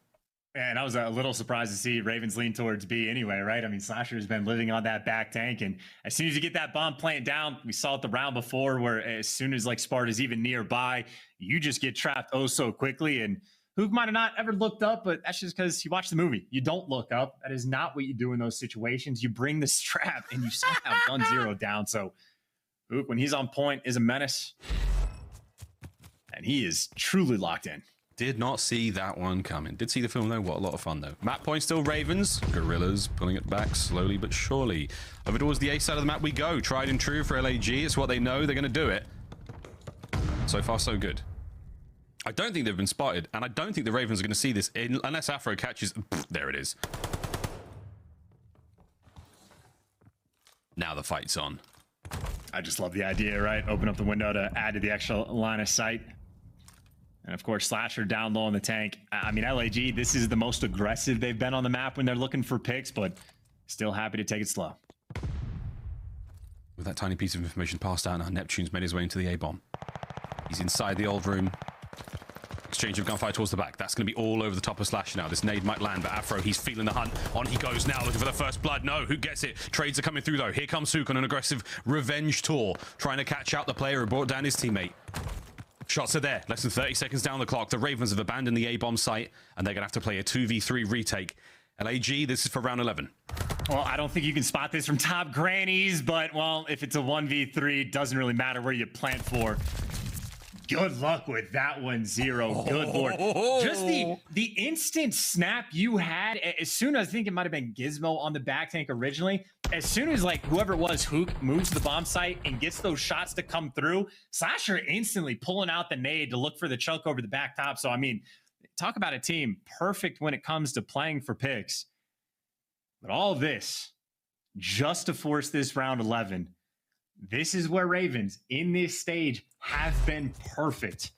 And I was a little surprised to see Ravens lean towards B anyway, right? I mean, Slasher has been living on that back tank, and as soon as you get that bomb plant down, we saw it the round before where as soon as like Sparta's even nearby, you just get trapped oh so quickly. And Huke might have not ever looked up, but that's just because you watch the movie. You don't look up. That is not what you do in those situations. You bring the strap, and you somehow gun zero down. So Huke, when he's on point, is a menace, and he is truly locked in. Did not see that one coming. Did see the film, though. What a lot of fun, though. Map point still Ravens. Guerrillas pulling it back slowly but surely. Over towards the A side of the map we go. Tried and true for LAG. It's what they know. They're going to do it. So far, so good. I don't think they've been spotted, and I don't think the Ravens are going to see this unless Afro catches... There it is. Now the fight's on. I just love the idea, right? Open up the window to add to the extra line of sight. And of course, Slasher down low in the tank. I mean, LAG, this is the most aggressive they've been on the map when they're looking for picks, but still happy to take it slow. With that tiny piece of information passed out, now Neptune's made his way into the A-bomb. He's inside the old room. Exchange of gunfire towards the back. That's going to be all over the top of Slasher now. This nade might land, but Afro, he's feeling the hunt. On he goes now, looking for the first blood. No, Huke gets it. Trades are coming through, though. Here comes Huke on an aggressive revenge tour, trying to catch out the player who brought down his teammate. Shots are there. Less than 30 seconds down the clock. The Ravens have abandoned the A-bomb site, and they're going to have to play a 2v3 retake. LAG, this is for round 11. Well, I don't think you can spot this from top grannies, but, well, if it's a 1v3, it doesn't really matter where you plant for. Good luck with that one, Zero. Good lord. Just the instant snap you had, as soon as I think it might have been Gizmo on the back tank originally, as soon as like whoever it was, Huke, moves to the bomb site and gets those shots to come through, Slasher instantly pulling out the nade to look for the chunk over the back top. So, I mean, talk about a team perfect when it comes to playing for picks. But all of this, just to force this round 11, this is where Ravens in this stage have been perfect.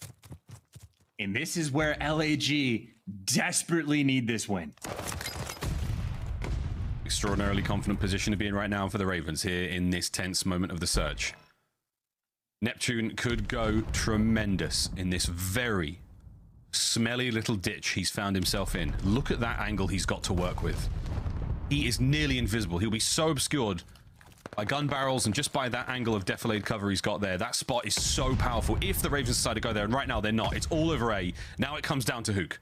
And this is where LAG desperately need this win. Extraordinarily confident position to be in right now for the Ravens here in this tense moment of the search. Neptune could go tremendous in this very smelly little ditch he's found himself in. Look at that angle he's got to work with. He is nearly invisible. He'll be so obscured by gun barrels and just by that angle of defilade cover he's got there. That spot is so powerful if the Ravens decide to go there, and right now they're not. It's all over A. Now it comes down to Huke.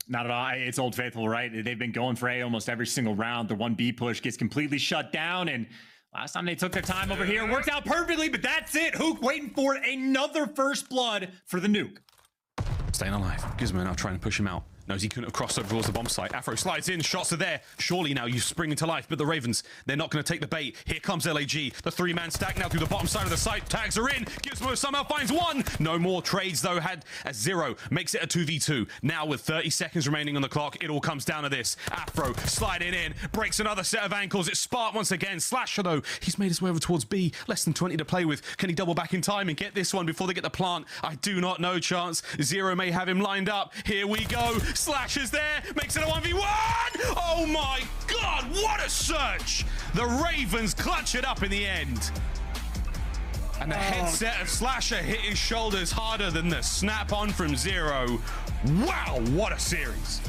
Not at all. It's Old Faithful, right? They've been going for A almost every single round. The 1B push gets completely shut down, and last time they took their time over here, worked out perfectly, but that's it. Huke waiting for another first blood for the nuke. Staying alive. Gizmo now trying to push him out. Knows he couldn't have crossed over towards the bomb site. Afro slides in, shots are there. Surely now you spring into life, but the Ravens, they're not going to take the bait. Here comes LAG. The three-man stack now through the bottom side of the site. Tags are in. Gizmo somehow finds one. No more trades, though, had a 0. Makes it a 2v2. Now with 30 seconds remaining on the clock, it all comes down to this. Afro sliding in, breaks another set of ankles. It's Spark once again. Slasher, though, he's made his way over towards B. Less than 20 to play with. Can he double back in time and get this one before they get the plant? I do not know. Chance. 0 may have him lined up. Here we go. Slasher's there. Makes it a 1v1. Oh my god, what a search. The Ravens clutch it up in the end. And the headset of Slasher hit his shoulders harder than the snap on from 0. Wow, what a series.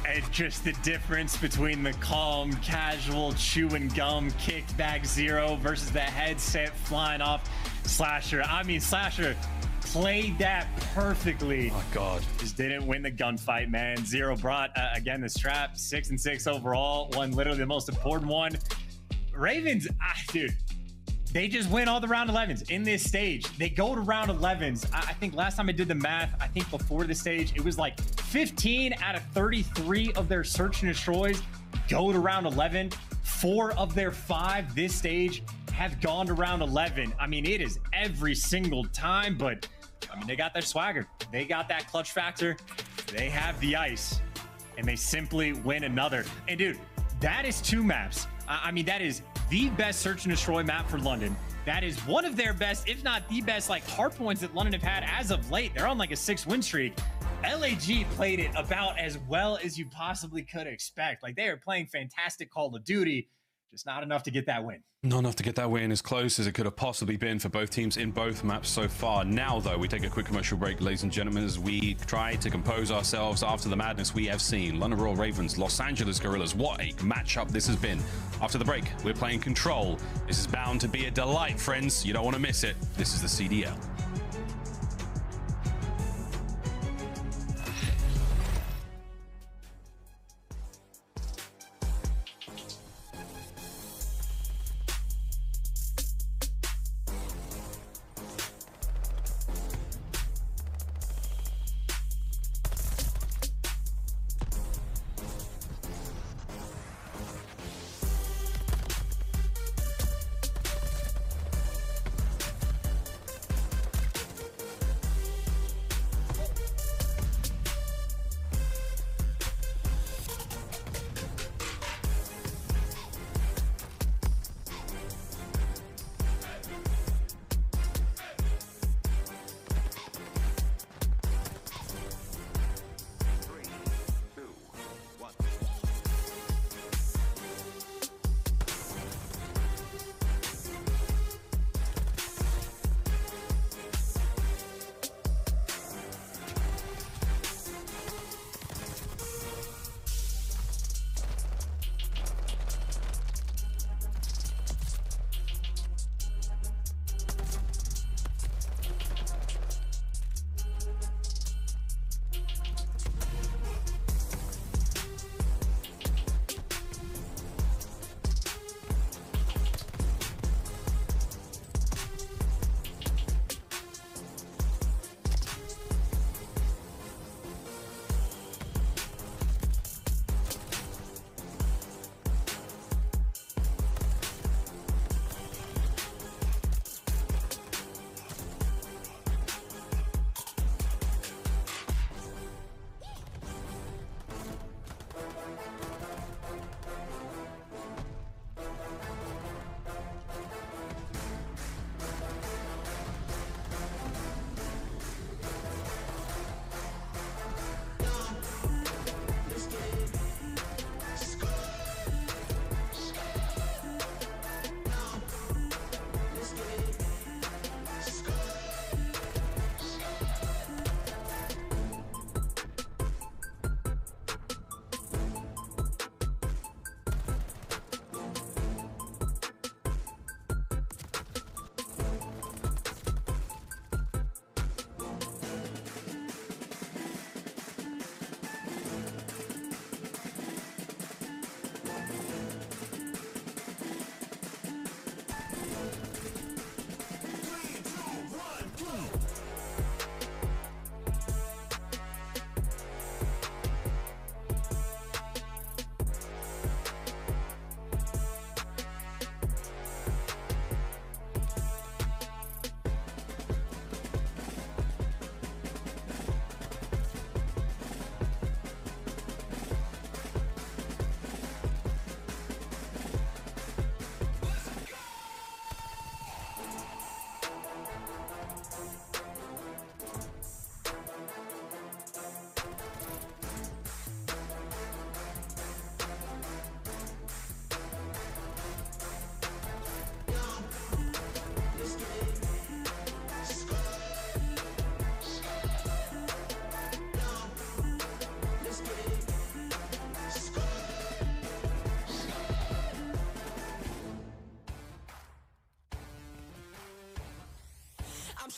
And just the difference between the calm, casual, chewing gum, kickback 0 versus the headset flying off Slasher. I mean, Slasher played that perfectly. Oh god, just didn't win the gunfight, man. 0 brought again the strap. 6-6 overall. Won literally the most important one. Ravens, dude, they just win all the round 11s in this stage. They go to round 11s. I think last time I did the math, I think before this stage, it was like 15 out of 33 of their search and destroys go to round 11. 4 of their 5 this stage have gone to round 11. I mean, it is every single time, but I mean, they got their swagger. They got that clutch factor. They have the ice, and they simply win another. And dude, that is 2 maps. I mean, that is the best search and destroy map for London. That is one of their best, if not the best, like hard points that London have had as of late. They're on like a 6-win streak. LAG played it about as well as you possibly could expect. Like, they are playing fantastic Call of Duty, just not enough to get that win. Not enough to get that win as close as it could have possibly been for both teams in both maps so far. Now, though, we take a quick commercial break, ladies and gentlemen, as we try to compose ourselves after the madness we have seen. London Royal Ravens, Los Angeles Guerrillas. What a matchup this has been. After the break, we're playing Control. This is bound to be a delight, friends. You don't want to miss it. This is the CDL.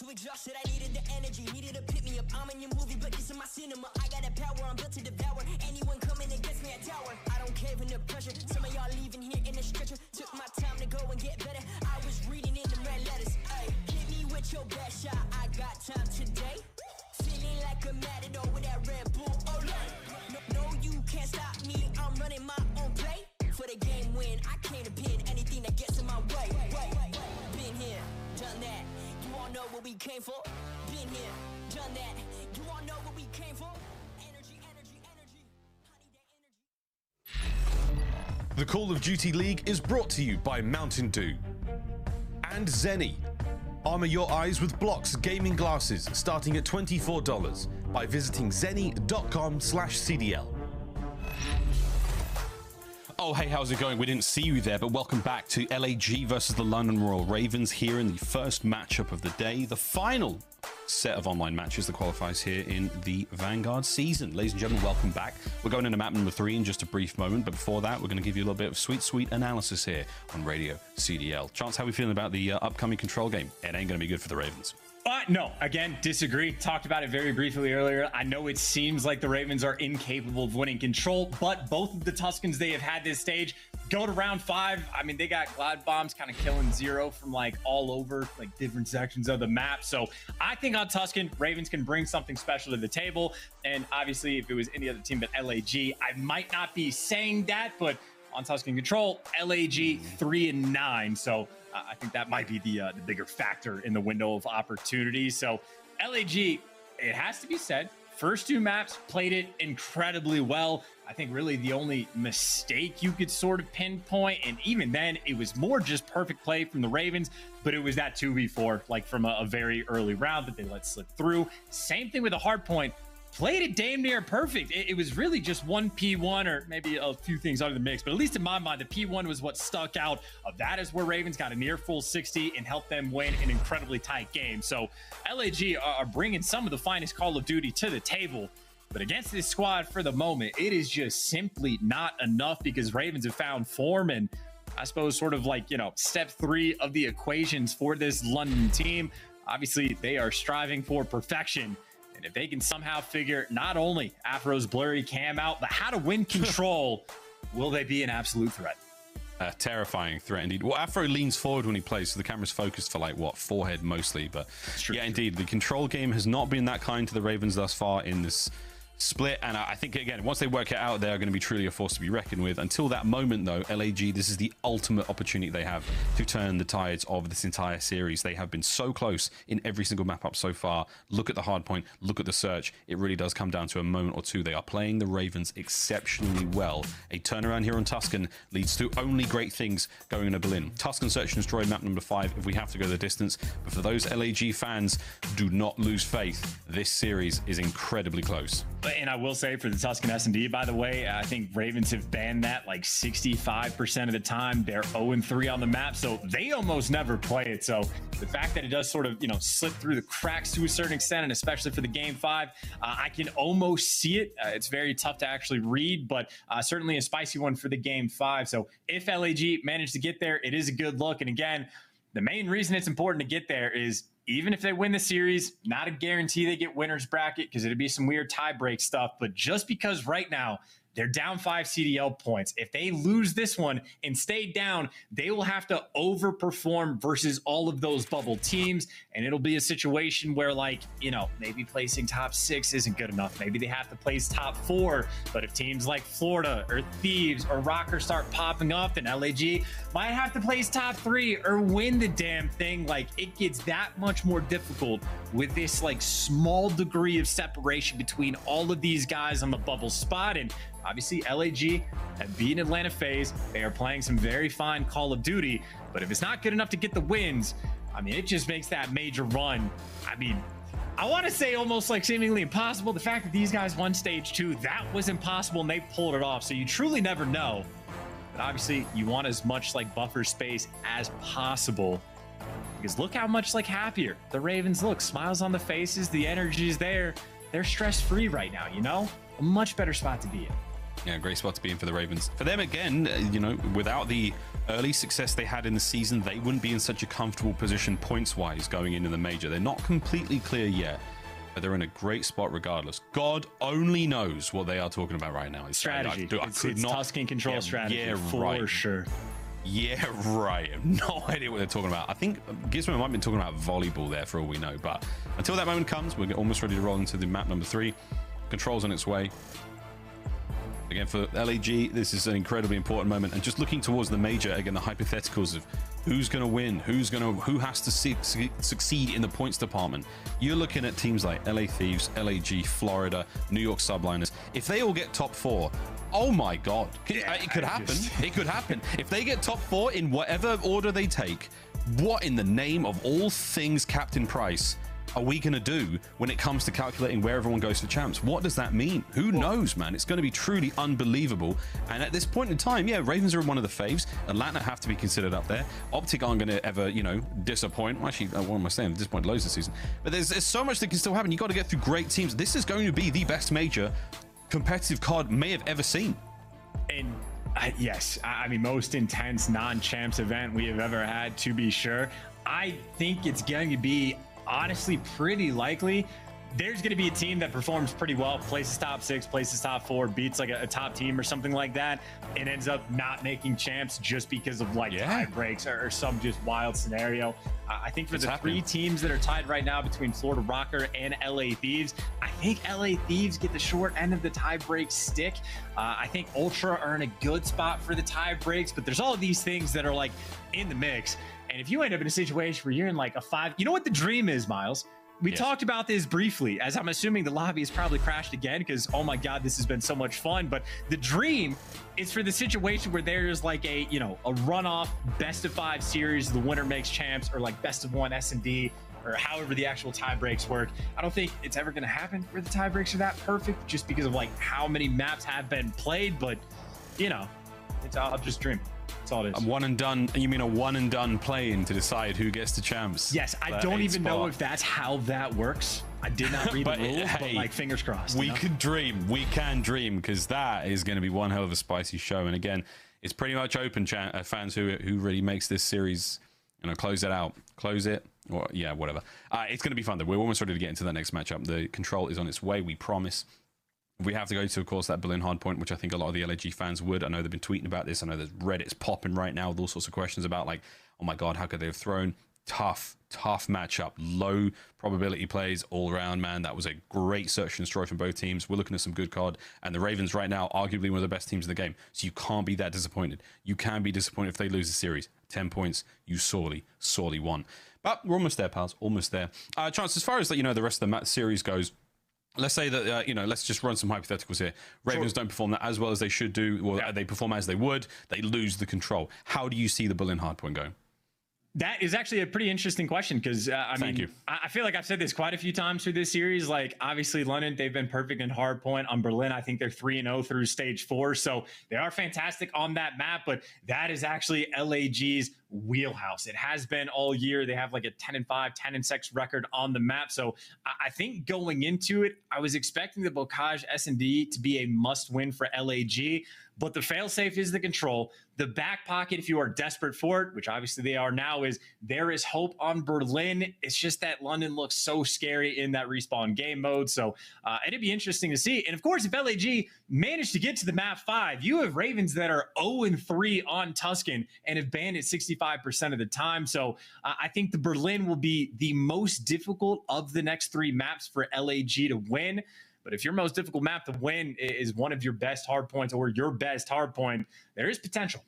too exhausted, I needed the energy, needed to pick me up. I'm in your movie, but this is my cinema. I got a power, I'm built to devour. Anyone coming against me, a tower. I don't cave under pressure. Some of y'all leaving here in a stretcher. Took my time to go and get better. I was reading in the red letters. Ay, hit me with your best shot. I got time today. Feeling like a matador with that Red Bull. Oh no, you can't stop me. I'm running my own play. For the game win, I came to pin anything that gets in my way. Been here, done that. You all know what we came for. Been here, done that. You all know what we came for. Energy, energy, energy. Honey, that energy. The Call of Duty League is brought to you by Mountain Dew and Zenny. Armor your eyes with Blocks gaming glasses starting at $24 by visiting zenny.com/CDL. Oh, hey, how's it going? We didn't see you there, but welcome back to LAG versus the London Royal Ravens here in the first matchup of the day, the final set of online matches, the qualifiers here in the Vanguard season. Ladies and gentlemen, welcome back. We're going into map number 3 in just a brief moment, but before that, we're going to give you a little bit of sweet analysis here on Radio CDL. Chance, how are we feeling about the upcoming control game? It ain't going to be good for the Ravens. No, again, disagree. Talked about it very briefly earlier. I know it seems like the Ravens are incapable of winning control, but both of the Tuskens they have had this stage go to round 5. I mean, they got glide bombs kind of killing Zero from like all over like different sections of the map. So I think on Tusken, Ravens can bring something special to the table. And obviously, if it was any other team but LAG, I might not be saying that, but on Tusken control, LAG 3-9. So I think that might be the bigger factor in the window of opportunity. So LAG, it has to be said, first 2 maps played it incredibly well. I think really the only mistake you could sort of pinpoint, and even then it was more just perfect play from the Ravens, but it was that 2v4 like from a very early round that they let slip through. Same thing with the hard point. Played it damn near perfect. It was really just one P1 or maybe a few things out of the mix, but at least in my mind, the P1 was what stuck out. That is where Ravens got a near full 60 and helped them win an incredibly tight game. So LAG are bringing some of the finest Call of Duty to the table, but against this squad for the moment, it is just simply not enough because Ravens have found form and I suppose sort of like, you know, step 3 of the equations for this London team. Obviously, they are striving for perfection. And if they can somehow figure not only Afro's blurry cam out, but how to win control, will they be an absolute threat? A terrifying threat indeed. Well, Afro leans forward when he plays, so the camera's focused for like what, forehead mostly. But yeah, indeed, the control game has not been that kind to the Ravens thus far in this split, and I think again once they work it out, they're going to be truly a force to be reckoned with. Until that moment though, LAG, this is the ultimate opportunity they have to turn the tides of this entire series. They have been so close in every single map up so far. Look at the hard point, look at the search. It really does come down to a moment or two. They are playing the Ravens exceptionally well. A turnaround here on Tusken leads to only great things going into Berlin. Tusken search and destroy map number 5 if we have to go the distance, but for those LAG fans, do not lose faith. This series is incredibly close. And I will say for the Tusken S&D, by the way, I think Ravens have banned that like 65% of the time. They're 0-3 on the map, so they almost never play it. So the fact that it does sort of, you know, slip through the cracks to a certain extent, and especially for the game 5, I can almost see it. It's very tough to actually read, but certainly a spicy one for the game 5. So if LAG managed to get there, it is a good look. And again, the main reason it's important to get there is even if they win the series, not a guarantee they get winner's bracket because it'd be some weird tie break stuff. But just because right now they're down 5 CDL points, if they lose this one and stay down, they will have to overperform versus all of those bubble teams. And it'll be a situation where, like, you know, maybe placing top 6 isn't good enough. Maybe they have to place top 4. But if teams like Florida or Thieves or Røkkr start popping up, then LAG might have to place top 3 or win the damn thing. Like, it gets that much more difficult with this like small degree of separation between all of these guys on the bubble spot. And obviously LAG have beaten Atlanta FaZe. They are playing some very fine Call of Duty, but if it's not good enough to get the wins, I mean, it just makes that major run, I mean, I want to say almost like seemingly impossible. The fact that these guys won stage 2, that was impossible and they pulled it off. So you truly never know. But obviously you want as much like buffer space as possible, because look how much like happier the Ravens look. Smiles on the faces, the energy is there. They're stress-free right now, you know? A much better spot to be in. Yeah, great spot to be in for the Ravens. For them, again, you know, without the early success they had in the season, they wouldn't be in such a comfortable position points-wise going into the major. They're not completely clear yet, but they're in a great spot regardless. God only knows what they are talking about right now. It's Strategy. It's Tuscan control strategy. Yeah, for right. sure. Yeah, right. I have no idea what they're talking about. I think Gizmo might have been talking about volleyball there for all we know. But until that moment comes, we're almost ready to roll into the map number 3. Control's on its way. Again, for LAG, this is an incredibly important moment. And just looking towards the major, again, the hypotheticals of who's going to win, who has to succeed in the points department. You're looking at teams like LA Thieves, LAG, Florida, New York Subliners. If they all get top 4, oh my God, it could happen. It could happen. If they get top 4 in whatever order they take, what in the name of all things Captain Price are we going to do when it comes to calculating where everyone goes for champs? What does that mean? Who knows, man? It's going to be truly unbelievable. And at this point in time, yeah, Ravens are one of the faves. Atlanta have to be considered up there. OpTic aren't going to ever, you know, disappoint. Well, actually, what am I saying? Disappoint loads this season. But there's so much that can still happen. You got to get through great teams. This is going to be the best major competitive COD may have ever seen. And yes, I mean, most intense non-champs event we have ever had, to be sure. I think it's going to be honestly pretty likely there's going to be a team that performs pretty well, places top 6, places top 4, beats like a top team or something like that, and ends up not making champs just because of like tie breaks or some just wild scenario. I think for the 3 teams that are tied right now between Florida Røkkr and LA Thieves, I think LA Thieves get the short end of the tie break stick. I think Ultra are in a good spot for the tie breaks, but there's all of these things that are like in the mix. And if you end up in a situation where you're in like a 5, you know what the dream is, Miles? We talked about this briefly, as I'm assuming the lobby has probably crashed again because, oh my God, this has been so much fun. But the dream is for the situation where there's like a, you know, a runoff best of 5 series, the winner makes champs, or like best of 1 S&D, or however the actual tie breaks work. I don't think it's ever going to happen where the tie breaks are that perfect just because of like how many maps have been played. But, you know, it's all just dream. That's all it is. A one and done. You mean a one and done play-in to decide who gets the champs? Yes, I don't even know if that's how that works. I did not read the rules, but like fingers crossed. We could dream. We can dream, because that is going to be one hell of a spicy show. And again, it's pretty much open fans who really makes this series, you know, close it out, close it, or yeah, whatever. It's going to be fun though. We're almost ready to get into the next matchup. The control is on its way. We promise. We have to go to, of course, that Berlin hardpoint, which I think a lot of the LAG fans would. I know they've been tweeting about this. I know there's Reddit's popping right now with all sorts of questions about, like, oh my God, how could they have thrown? Tough matchup. Low probability plays all around, man. That was a great search and destroy from both teams. We're looking at some good COD. And the Ravens right now, arguably one of the best teams in the game. So you can't be that disappointed. You can be disappointed if they lose the series. 10 points, you sorely won. But we're almost there, pals. Almost there. Chance, as far as, you know, the rest of the series goes, let's say that, you know, let's just run some hypotheticals here. Ravens don't perform that as well as they should do, or they perform as they would. They lose the control. How do you see the Berlin hardpoint going? That is actually a pretty interesting question because, I mean, I feel like I've said this quite a few times through this series. Like, obviously, London, they've been perfect in hardpoint. On Berlin, I think they're 3-0 through stage 4. So they are fantastic on that map, but that is actually LAG's wheelhouse. It has been all year. They have like a 10-5, 10-6 record on the map. So I think going into it, I was expecting the Bocage S&D to be a must-win for LAG. But the failsafe is the control. The back pocket, if you are desperate for it, which obviously they are now, is there is hope on Berlin. It's just that London looks so scary in that respawn game mode. So it'd be interesting to see. And of course, if LAG managed to get to the map 5, you have Ravens that are 0-3 on Tuscan and have banned it 65% of the time. So I think the Berlin will be the most difficult of the next 3 maps for LAG to win. But if your most difficult map to win is one of your best hard points or your best hard point, there is potential.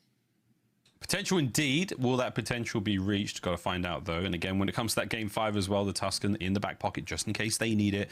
Potential indeed. Will that potential be reached? Got to find out, though. And again, when it comes to that game 5 as well, the Tuscan in the back pocket, just in case they need it.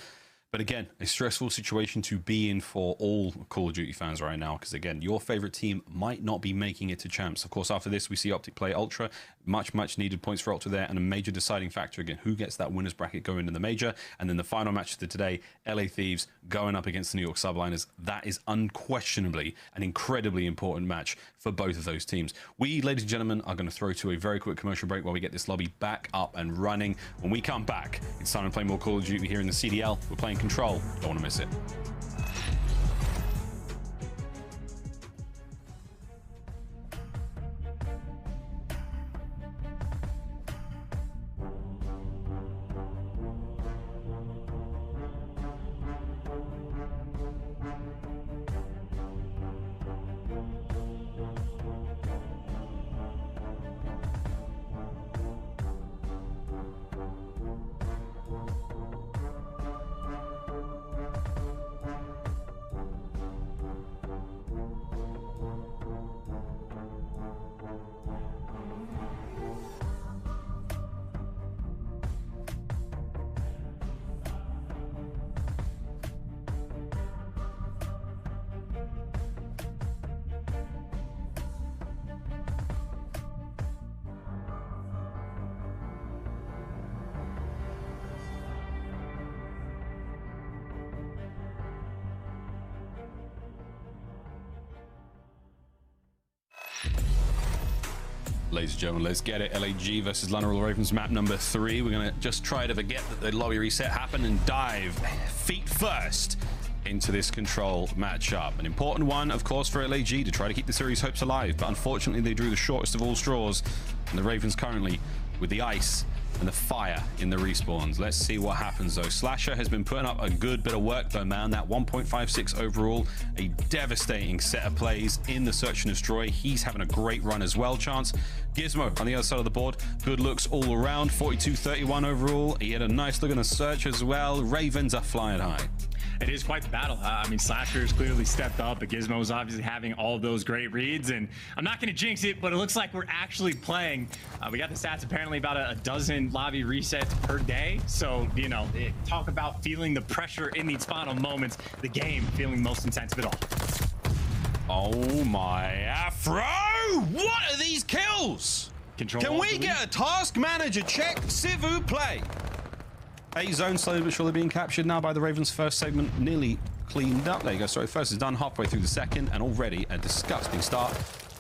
But again, a stressful situation to be in for all Call of Duty fans right now, because again, your favorite team might not be making it to champs. Of course, after this, we see OpTic play Ultra. Much needed points for Ultra there, and a major deciding factor again, who gets that winners bracket going in the major. And then the final match of today, LA Thieves going up against the New York Subliners. That is unquestionably an incredibly important match for both of those teams. We, ladies and gentlemen, are going to throw to a very quick commercial break while we get this lobby back up and running. When we come back, it's time to play more Call of Duty here in the CDL. We're playing Control. Don't want to miss it. Ladies and gentlemen, let's get it. LAG versus London Ravens, map number 3. We're going to just try to forget that the lobby reset happened and dive feet first into this control matchup. An important one, of course, for LAG to try to keep the series hopes alive, but unfortunately they drew the shortest of all straws, and the Ravens currently with the ice and the fire in the respawns. Let's see what happens though. Slasher has been putting up a good bit of work though, man. That 1.56 overall, a devastating set of plays in the search and destroy. He's having a great run as well. Chance Gizmo on the other side of the board, good looks all around. 42-31 overall. He had a nice look in the search as well. Ravens are flying high. It is quite the battle. I mean, Slasher has clearly stepped up, but Gizmo's obviously having all of those great reads, and I'm not going to jinx it, but it looks like we're actually playing. We got the stats apparently about a dozen lobby resets per day, so, you know, talk about feeling the pressure in these final moments, the game feeling most intense of it all. Oh my Afro! What are these kills? Control. Can we get a task manager check? Sivu play. A zone slowly but surely being captured now by the Ravens. First segment nearly cleaned up. There you go. Sorry, first is done halfway through the second, and already a disgusting start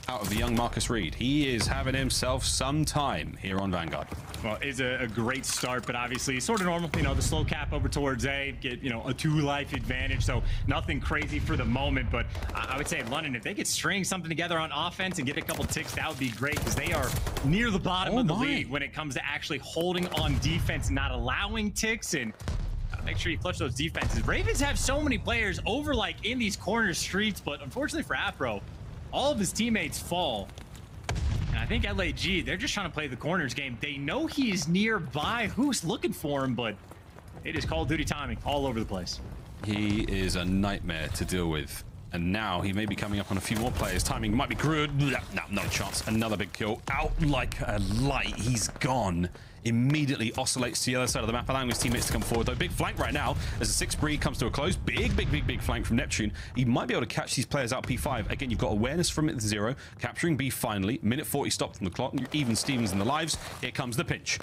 out of the young Marcus Reed. He is having himself some time here on Vanguard. Well, it's a great start, but obviously sort of normal, you know, the slow cap over towards A, get, you know, a 2-life advantage, so nothing crazy for the moment, but I would say London, if they could string something together on offense and get a couple ticks, that would be great, because they are near the bottom of the league when it comes to actually holding on defense, not allowing ticks, and gotta make sure you clutch those defenses. Ravens have so many players over, like, in these corner streets, but unfortunately for Afro, all of his teammates fall. And I think LAG, they're just trying to play the corners game. They know he's nearby. Who's looking for him? But it is Call of Duty timing all over the place. He is a nightmare to deal with. And now he may be coming up on a few more players. Timing might be good. No, no chance. Another big kill. Out like a light. He's gone. Immediately oscillates to the other side of the map, allowing his teammates to come forward. Though big flank right now as the 6th breed comes to a close. Big flank from Neptune. He might be able to catch these players out P5. Again, you've got awareness from it at 0. Capturing B finally. Minute 40 stopped from the clock. Even Stevens in the lives. Here comes the pinch.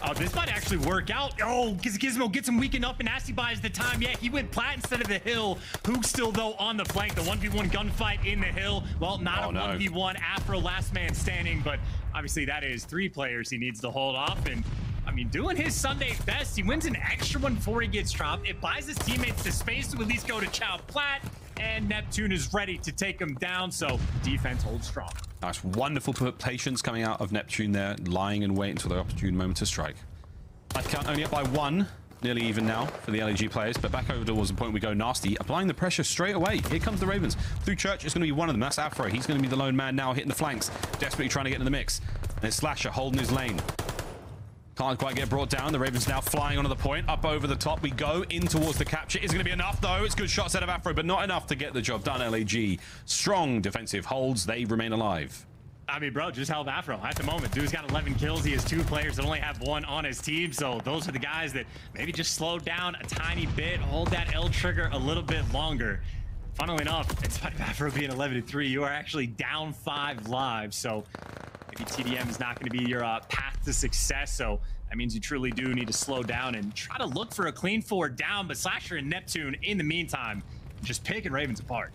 Oh, this might actually work out. Oh, Gizmo gets him weakened up, and Nasty buys the time. Yeah, he went plat instead of the hill. Huke still, though, on the flank. The 1v1 gunfight in the hill. Well, not a 1v1. Afro last man standing, but obviously that is 3 players he needs to hold off, and I mean, doing his Sunday best. He wins an extra one before he gets dropped. It buys his teammates the space to at least go to Chow Plat, and Neptune is ready to take him down, so defense holds strong. Nice, wonderful patience coming out of Neptune there, lying in wait until the opportune moment to strike. Life count only up by 1, nearly even now for the LAG players, but back over towards the point we go. Nasty, applying the pressure straight away. Here comes the Ravens. Through Church, it's going to be one of them. That's Afro. He's going to be the lone man now, hitting the flanks, desperately trying to get in the mix. And there's Slasher holding his lane. Can't quite get brought down. The Ravens now flying onto the point. Up over the top we go. In towards the capture. Is going to be enough, though. It's good shots out of Afro, but not enough to get the job done. LAG. Strong defensive holds. They remain alive. I mean, bro, just held Afro at the moment. Dude's got 11 kills. He has 2 players that only have 1 on his team. So those are the guys that maybe just slow down a tiny bit, hold that L trigger a little bit longer. Funnily enough, in spite of Afro being 11-3, you are actually down 5 lives. So maybe TDM is not going to be your path to success. So that means you truly do need to slow down and try to look for a clean 4 down. But Slasher and Neptune, in the meantime, just picking Ravens apart.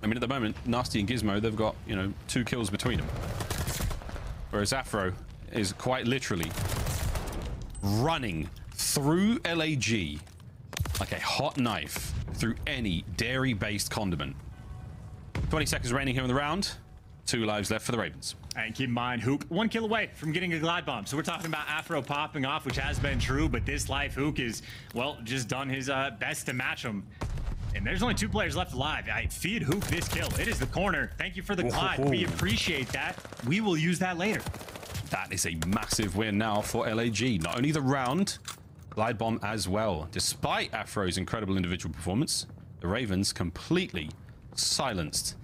I mean, at the moment, Nasty and Gizmo, they've got, you know, 2 kills between them. Whereas Afro is quite literally running through LAG like a hot knife through any dairy-based condiment. 20 seconds remaining here in the round. 2 lives left for the Ravens. And keep in mind, Huke 1 kill away from getting a glide bomb. So we're talking about Afro popping off, which has been true, but this life Huke is, well, just done his best to match him. And there's only 2 players left alive. I feed Huke this kill. It is the corner. Thank you for the glide. We appreciate that. We will use that later. That is a massive win now for LAG. Not only the round, glide bomb as well. Despite Afro's incredible individual performance, the Ravens completely silenced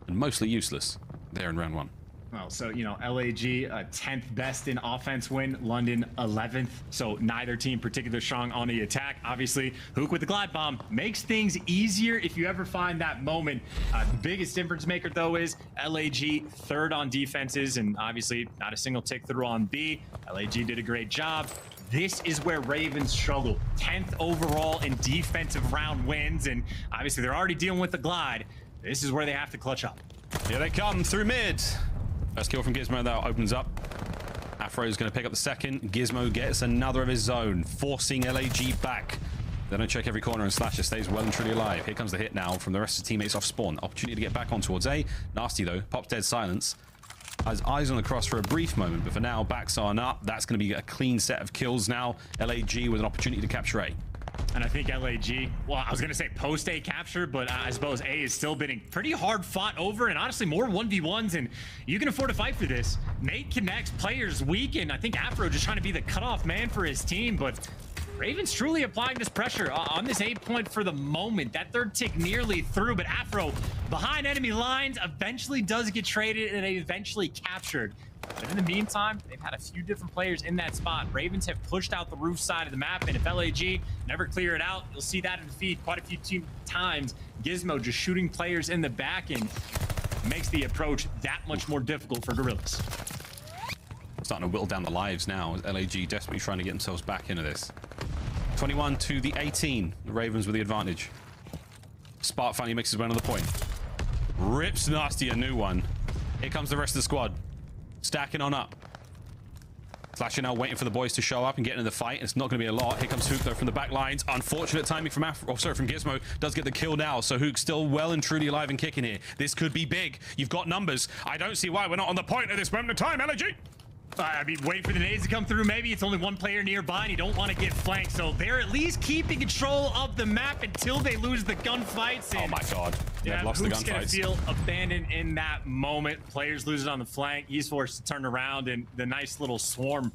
and mostly useless there in round 1. Well, so, you know, LAG 10th best in offense win, London 11th. So neither team particularly strong on the attack. Obviously, Huke with the glide bomb makes things easier if you ever find that moment. The biggest difference maker, though, is LAG 3rd on defenses, and obviously not a single tick through on B. LAG did a great job. This is where Ravens struggle. 10th overall in defensive round wins, and obviously they're already dealing with the glide. This is where they have to clutch up. Here they come through mid. First kill from Gizmo, though, opens up. Afro is going to pick up the second. Gizmo gets another of his own, forcing LAG back. They don't check every corner, and Slasher stays well and truly alive. Here comes the hit now from the rest of the teammates off spawn. Opportunity to get back on towards A. Nasty, though, pops dead silence. Has eyes on the cross for a brief moment, but for now, backs on up. That's going to be a clean set of kills now. LAG with an opportunity to capture A. And I think LAG, well, I was going to say post-A capture, but I suppose A is still being pretty hard fought over, and honestly, more 1v1s, and you can afford to fight for this. Nate connects, players weak, and I think Afro just trying to be the cutoff man for his team, but Ravens truly applying this pressure on this 8 point for the moment. That third tick nearly through, but Afro behind enemy lines eventually does get traded and eventually captured. But in the meantime, they've had a few different players in that spot. Ravens have pushed out the roof side of the map, and if LAG never clear it out, you'll see that in the feed quite a few times. Gizmo just shooting players in the back and makes the approach that much more difficult for Guerrillas. Starting to whittle down the lives now. LAG desperately trying to get themselves back into this. 21 to the 18. The Ravens with the advantage. Spark finally makes his way on the point. Rips Nasty a new one. Here comes the rest of the squad. Stacking on up. Slasher now waiting for the boys to show up and get into the fight. It's not going to be a lot. Here comes Huke, though, from the back lines. Unfortunate timing from from Gizmo. Does get the kill now. So Huke's still well and truly alive and kicking here. This could be big. You've got numbers. I don't see why we're not on the point at this moment in time, LAG. I mean, wait for the nades to come through. Maybe it's only one player nearby and you don't want to get flanked. So they're at least keeping control of the map until they lose the gunfights. Oh my God. Yeah, They've lost the Huke's gonna gunfights. feel abandoned in that moment. Players lose it on the flank. He's forced to turn around and the nice little swarm.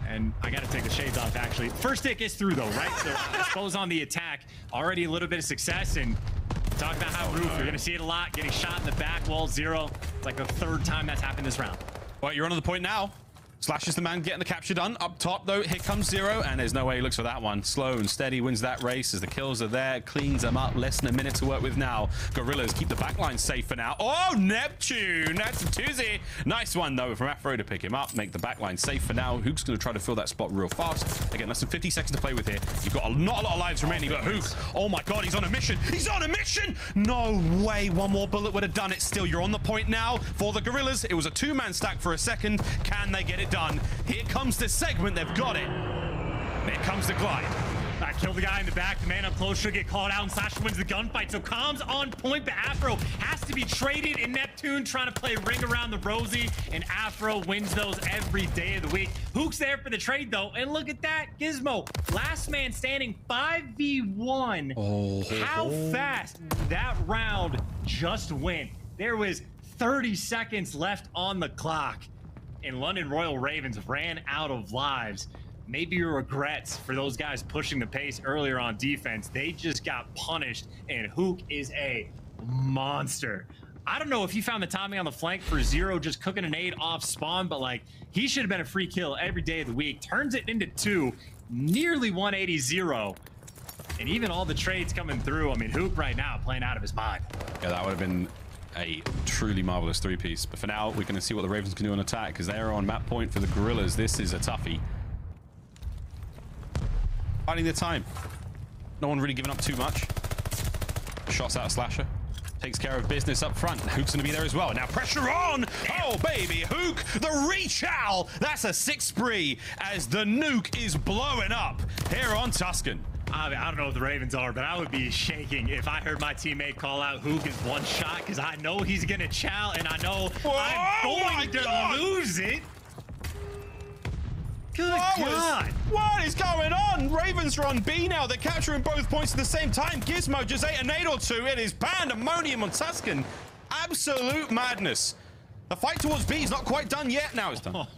And I got to take the shades off, actually. First tick is through, though, right? So I suppose on the attack, already a little bit of success. And talk about how roof, you're going to see it a lot. Getting shot in the back wall, 0. It's like the third time that's happened this round. Well, you're on the point now. Slash is the man getting the capture done. Up top, though, here comes 0, and there's no way he looks for that one. Slow and steady wins that race as the kills are there. Cleans them up. Less than a minute to work with now. Guerrillas keep the backline safe for now. Oh, Neptune! That's a toozy. Nice one, though, from Afro to pick him up. Make the backline safe for now. Huke's going to try to fill that spot real fast. Again, less than 50 seconds to play with here. You've got not a lot of lives remaining, but Huke, oh my God, he's on a mission. He's on a mission! No way one more bullet would have done it. Still, you're on the point now for the Guerrillas. It was a two-man stack for a second. Can they get it done? Here comes the segment. They've got it. There comes the glide. I killed the guy in the back. The man up close should get called out, and Slasher wins the gunfight. So Com's on point, but Afro has to be traded in Neptune, trying to play ring around the rosy, and Afro wins those every day of the week. Huke's there for the trade, though, and look at that. Gizmo, last man standing, 5v1. Oh. How fast that round just went. There was 30 seconds left on the clock, and London Royal Ravens ran out of lives. Maybe your regrets for those guys pushing the pace earlier on defense. They just got punished, and Huke is a monster. I don't know if he found the timing on the flank for 0, just cooking a nade off spawn, but like, he should have been a free kill every day of the week. Turns it into 2, nearly 180-0. And even all the trades coming through, I mean, Huke right now playing out of his mind. Yeah, that would have been a truly marvelous 3-piece. But for now, we're going to see what the Ravens can do on attack, because they're on map point for the Guerrillas. This is a toughie. Finding the time. No one really giving up too much. Shots out of Slasher. Takes care of business up front. Huke's going to be there as well. Now pressure on. Oh, baby. Huke, the reach-owl. That's a 6 spree as the nuke is blowing up here on Tuscan. I mean, I don't know what the Ravens are, but I would be shaking if I heard my teammate call out Huke is one shot, because I know he's going to chow, and I know I'm going to lose it. Good God. What is going on? Ravens are on B now. They're capturing both points at the same time. Gizmo just ate a nade or 2. It is pandemonium on Tuscan. Absolute madness. The fight towards B is not quite done yet. Now it's done.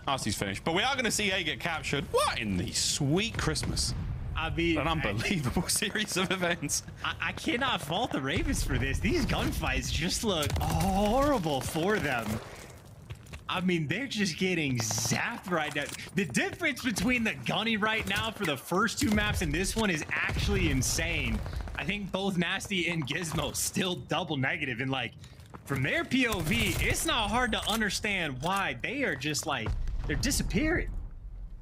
Arcity's finished. But we are going to see A get captured. What in the sweet Christmas? I mean, an unbelievable series of events. I cannot fault the Ravens for this. These gunfights just look horrible for them. I mean, they're just getting zapped right now. The difference between the gunny right now for the first 2 maps and this one is actually insane. I think both Nasty and Gizmo still double negative, and like, from their POV, it's not hard to understand why they are just like, they're disappearing.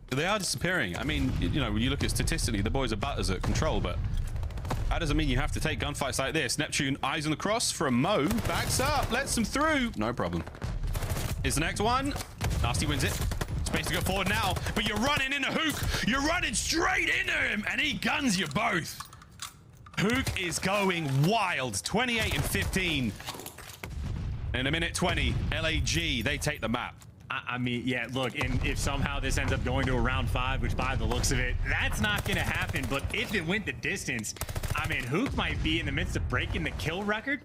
They are disappearing. I mean, you know, when you look at statistically, the boys are butters at control, but that doesn't mean you have to take gunfights like this. Neptune, eyes on the cross from Mo, backs up, lets them through. No problem. is the next one. Nasty wins it. Space to go forward now, but you're running into Huke. You're running straight into him, and he guns you both. Huke is going wild. 28 and 15. In a minute 20, LAG, they take the map. I mean, yeah, look, and if somehow this ends up going to a round 5, which by the looks of it, that's not going to happen. But if it went the distance, I mean, Huke might be in the midst of breaking the kill record.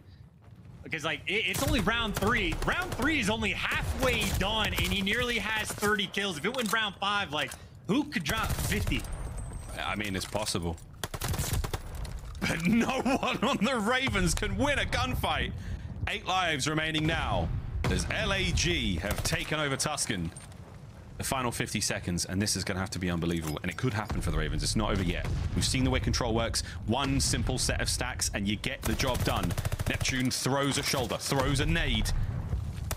Because, like, it's only round 3. Round 3 is only halfway done, and he nearly has 30 kills. If it went round 5, like, Huke could drop 50. I mean, it's possible. But no one on the Ravens can win a gunfight. 8 lives remaining now as LAG have taken over Tuscan. The final 50 seconds, and this is going to have to be unbelievable. And it could happen for the Ravens. It's not over yet. We've seen the way control works. One simple set of stacks, and you get the job done. Neptune throws a shoulder, throws a nade.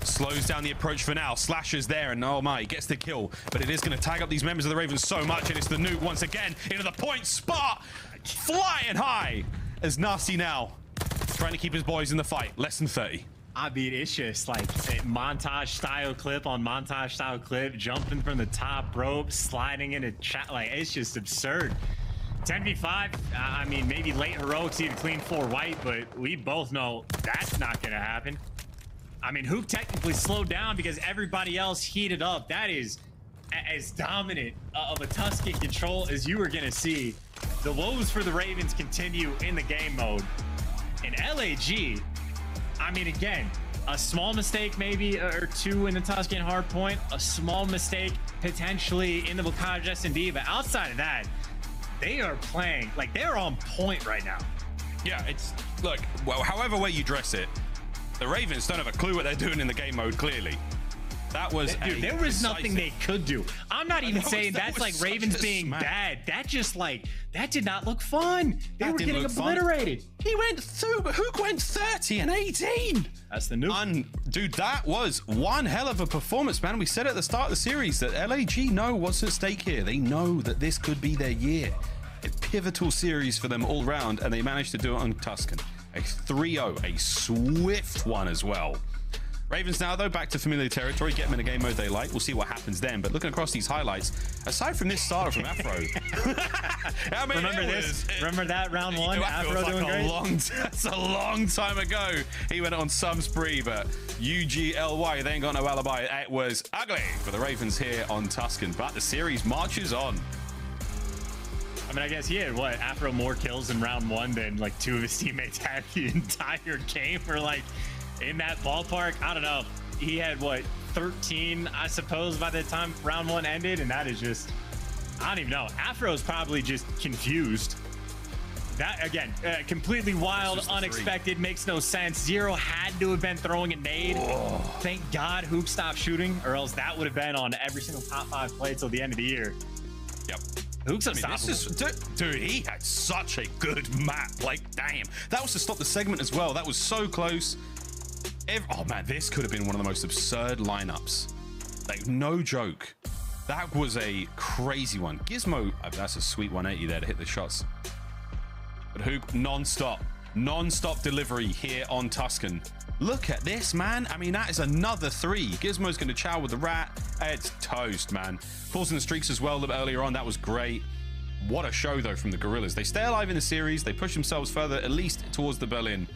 Slows down the approach for now. Slashes there, and oh my, gets the kill. But it is going to tag up these members of the Ravens so much, and it's the nuke once again into the point spot. Flying high as Nasty now trying to keep his boys in the fight. Less than 30. I mean, it's just like a montage style clip on montage style clip, jumping from the top rope, sliding into chat. Like, it's just absurd. 10v5, I mean, maybe late heroics even clean 4 white, but we both know that's not going to happen. I mean, Huke technically slowed down because everybody else heated up. That is as dominant of a Tuscan control as you are going to see. The woes for the Ravens continue in the game mode. And LAG, I mean, again, a small mistake maybe or 2 in the Tuscan hardpoint, a small mistake potentially in the Bocage S&D, but outside of that, they are playing, like, they're on point right now. Yeah, it's, look, well, however way you dress it, the Ravens don't have a clue what they're doing in the game mode, clearly. That was Dude, there was nothing they could do. I'm not even saying that's like Ravens being smack. bad. That just like, that did not look fun. They were getting obliterated. He went through, but Huke went 30 and 18. That's the new. Dude, that was one hell of a performance, man. We said at the start of the series that LAG know what's at stake here. They know that this could be their year. A pivotal series for them all round, and they managed to do it on Tuscan. A 3-0, a swift one as well. Ravens now, though, back to familiar territory. Get them in a game mode they like. We'll see what happens then. But looking across these highlights, aside from this starter from Afro, I mean, Remember this? Remember that round 1? Afro like doing great? That's a long time ago. He went on some spree, but UGLY, they ain't got no alibi. It was ugly for the Ravens here on Tuscan. But the series marches on. I mean, I guess he had, what, Afro more kills in round 1 than like 2 of his teammates had the entire game, or like in that ballpark. I don't know. He had, what, 13, I suppose, by the time round 1 ended, and that is just, I don't even know. Afro's probably just confused. That, again, completely wild, unexpected, makes no sense. Zero had to have been throwing a nade. Whoa. Thank God Huke stopped shooting, or else that would have been on every single top 5 play till the end of the year. Yep. Huke's unstoppable. Dude, he had such a good map. Like, damn. That was to stop the segment as well. That was so close. Oh, man, this could have been one of the most absurd lineups. Like, no joke. That was a crazy one. Gizmo, that's a sweet 180 there to hit the shots. But Huke, non-stop delivery here on Tuscan. Look at this, man. I mean, that is another 3. Gizmo's going to chow with the rat. It's toast, man. Pulls in the streaks as well a little bit earlier on. That was great. What a show, though, from the Guerrillas. They stay alive in the series. They push themselves further, at least towards the Berlin.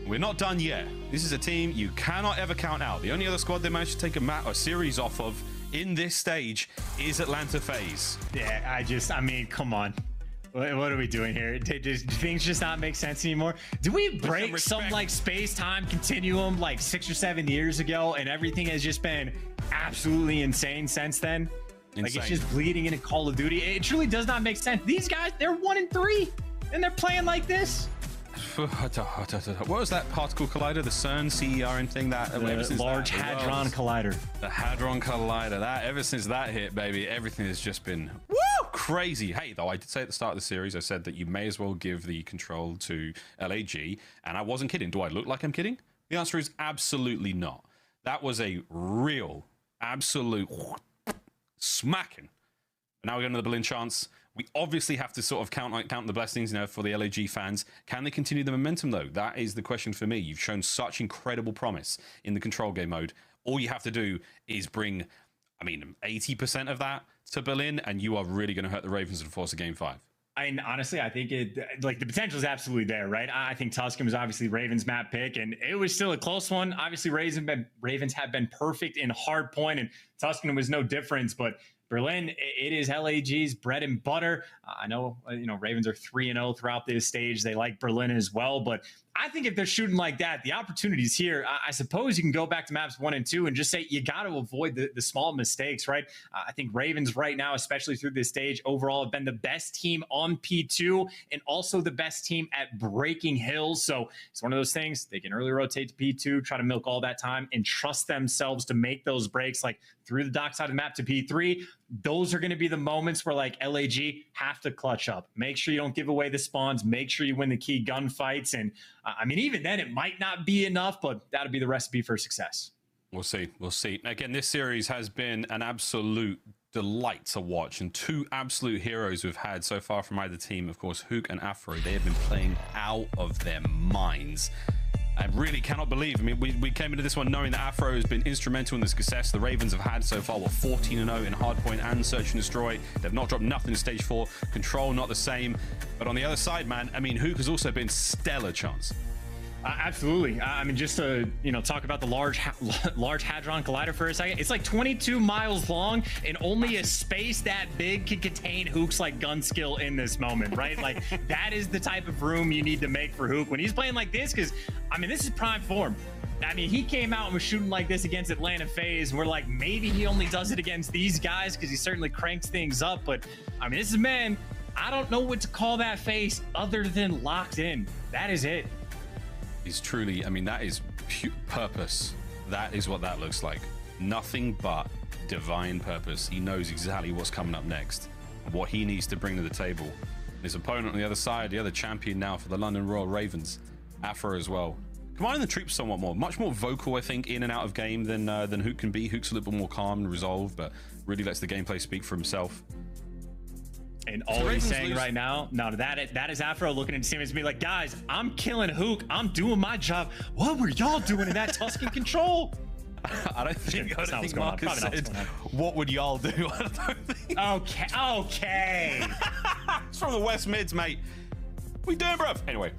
We're not done yet. This is a team you cannot ever count out. The only other squad they managed to take a series off of in this stage is Atlanta FaZe. Yeah, I mean, come on. What are we doing here? Do things just not make sense anymore? Do we break some like space-time continuum like 6 or 7 years ago, and everything has just been absolutely insane since then? Like, it's just bleeding into Call of Duty. It truly does not make sense. These guys, they're 1-3, and they're playing like this. What was that particle collider? The CERN CERN thing that the Large Hadron Collider. The Hadron Collider. That ever since that hit, baby, everything has just been woo crazy. Hey, though, I did say at the start of the series, I said that you may as well give the control to LAG, and I wasn't kidding. Do I look like I'm kidding? The answer is absolutely not. That was a real, absolute smacking. But now we're going to the Berlin chance. We obviously have to sort of count the blessings, you know, for the LAG fans. Can they continue the momentum, though? That is the question for me. You've shown such incredible promise in the control game mode. All you have to do is bring, I mean, 80% of that to Berlin, and you are really going to hurt the Ravens and force a game 5. And honestly, I think the potential is absolutely there, right? I think Tuscan was obviously Ravens' map pick, and it was still a close one. Obviously, Ravens have been perfect in hard point, and Tuscan was no difference. But Berlin, it is LAG's bread and butter. I know, Ravens are 3-0 throughout this stage. They like Berlin as well, but I think if they're shooting like that, the opportunities here, I suppose you can go back to maps 1 and 2 and just say you got to avoid the small mistakes, right? I think Ravens right now, especially through this stage, overall have been the best team on P2 and also the best team at breaking hills. So it's one of those things. They can early rotate to P2, try to milk all that time and trust themselves to make those breaks, like through the dock side of the map to P3. Those are going to be the moments where like LAG have to clutch up. Make sure you don't give away the spawns. Make sure you win the key gunfights. And I mean, even then it might not be enough, but that'll be the recipe for success. We'll see. We'll see. Again, this series has been an absolute delight to watch, and 2 absolute heroes we've had so far from either team. Of course, Huke and Afro, they have been playing out of their minds. I really cannot believe. I mean, we came into this one knowing that Afro has been instrumental in the success the Ravens have had so far. 14-0 in Hardpoint and Search and Destroy. They've not dropped nothing in Stage 4. Control, not the same. But on the other side, man, I mean, Huke has also been stellar chance. Absolutely. I mean, just to talk about the large hadron collider for a second. It's like 22 miles long, and only a space that big can contain Huke's like gun skill in this moment, right? Like that is the type of room you need to make for Huke when he's playing like this. Because I mean, this is prime form. I mean, he came out and was shooting like this against Atlanta FaZe, and we're like, maybe he only does it against these guys because he certainly cranks things up. But I mean, this is man. I don't know what to call that face other than locked in. That is it. Is truly, I mean, that is pure purpose. That is what that looks like. Nothing but divine purpose. He knows exactly what's coming up next, what he needs to bring to the table. His opponent on the other side, the other champion now for the London Royal Ravens, Afro as well. Commanding the troops somewhat more, much more vocal, I think, in and out of game than Huke can be. Huke's a little bit more calm and resolved, but really lets the gameplay speak for himself. And all he's saying right now, that is Afro looking at his team and be like, guys, I'm killing Huke. I'm doing my job. What were y'all doing in that Tuscan control? I don't think Marcus said, what would y'all do? I don't think. Okay. It's from the West Mids, mate. What you doing, bruv? Anyway,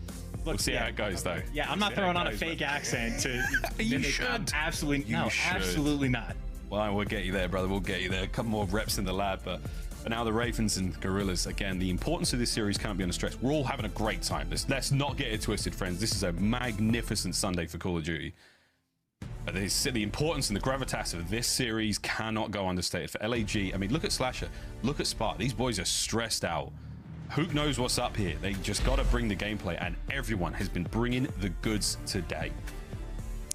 we'll see how it goes, though. Yeah, I'm not throwing on a fake accent to you should. Absolutely not. Well, we'll get you there, brother. We'll get you there. A couple more reps in the lab, but now the Ravens and Guerrillas, again, the importance of this series can't be understressed. We're all having a great time. Let's not get it twisted, friends. This is a magnificent Sunday for Call of Duty. But the importance and the gravitas of this series cannot go understated. For LAG, I mean, look at Slasher, look at Spark. These boys are stressed out. Huke knows what's up here. They just got to bring the gameplay, and everyone has been bringing the goods today.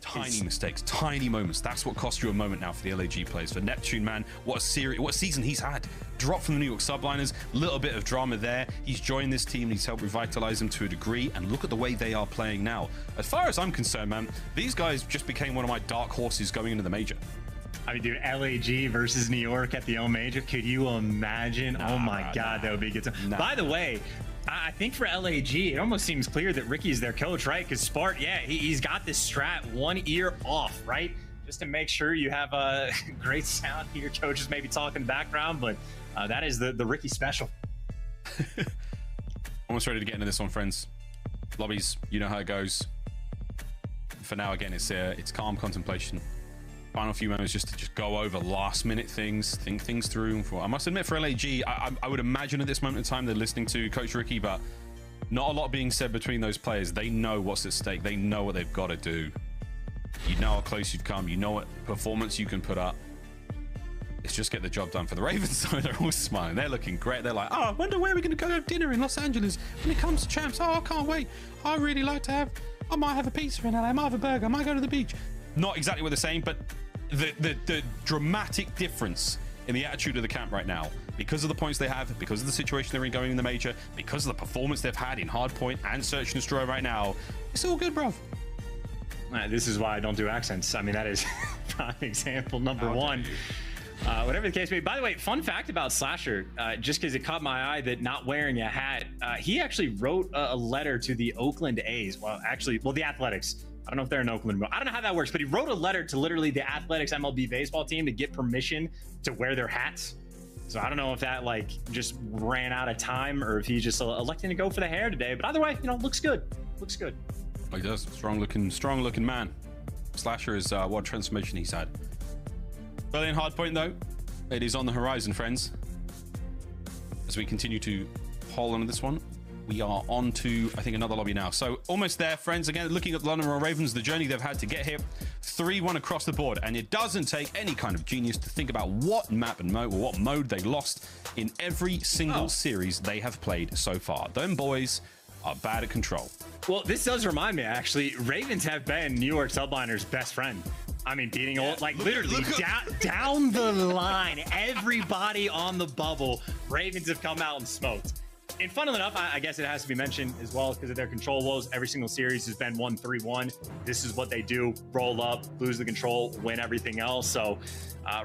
Tiny mistakes, tiny moments. That's what cost you a moment now for the LAG players. For Neptune, man, what a season he's had. Drop from the New York Subliners, little bit of drama there. He's joined this team and he's helped revitalize them to a degree. And look at the way they are playing now. As far as I'm concerned, man, these guys just became one of my dark horses going into the major. I mean, dude, LAG versus New York at the O Major. Could you imagine? Oh my God, that would be good. By the way, I think for LAG, it almost seems clear that Ricky's their coach, right? Because Spart, yeah, he's got this strat 1 ear off, right? Just to make sure you have a great sound. Your coach is maybe talking in the background, but that is the Ricky special. Almost ready to get into this one, friends. Lobbies, you know how it goes. For now, again, it's calm contemplation. Final few moments just to go over last minute things, think things through. I must admit, for LAG, I would imagine at this moment in time they're listening to Coach Ricky, but not a lot being said between those players. They know what's at stake. They know what they've got to do. You know how close you've come. You know what performance you can put up. Let's just get the job done for the Ravens. So they're all smiling. They're looking great. They're like, oh, I wonder where we're going to go have dinner in Los Angeles when it comes to champs. Oh, I can't wait. I really like to have, I might have a pizza in LA. I might have a burger. I might go to the beach. Not exactly what they're saying, but the dramatic difference in the attitude of the camp right now, because of the points they have, because of the situation they're in going in the major, because of the performance they've had in Hardpoint and Search and Destroy right now, it's all good, bruv. This is why I don't do accents. I mean, that is prime example number one. Whatever the case may be. By the way, fun fact about Slasher, just because it caught my eye that not wearing a hat, he actually wrote a letter to the Oakland A's. Well, the Athletics. I don't know if they're in Oakland. I don't know how that works, but he wrote a letter to literally the Athletics MLB baseball team to get permission to wear their hats. So I don't know if that like just ran out of time or if he's just electing to go for the hair today. But either way, you know, looks good. Looks good. Oh, he does. Strong looking man. Slasher is what transformation he's had. Brilliant hardpoint though. It is on the horizon, friends. As we continue to hold on to this one, we are on to, I think, another lobby now. So almost there, friends. Again, looking at the London Royal Ravens, the journey they've had to get here, 3-1 across the board. And it doesn't take any kind of genius to think about what map and mode, or what mode they lost in every single series they have played so far. Them boys are bad at control. Well, this does remind me, actually, Ravens have been New York Subliners' best friend. I mean, beating literally down the line, everybody on the bubble, Ravens have come out and smoked. And funnily enough, I guess it has to be mentioned as well because of their control woes. Every single series has been 1-3-1. This is what they do: roll up, lose the control, win everything else. So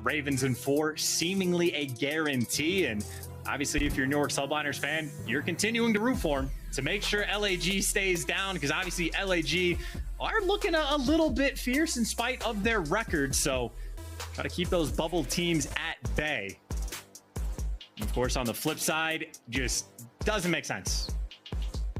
Ravens in 4, seemingly a guarantee. And obviously, if you're a New York Subliners fan, you're continuing to root for them to make sure LAG stays down, because obviously LAG are looking a little bit fierce in spite of their record. So try to keep those bubble teams at bay. And of course, on the flip side, just doesn't make sense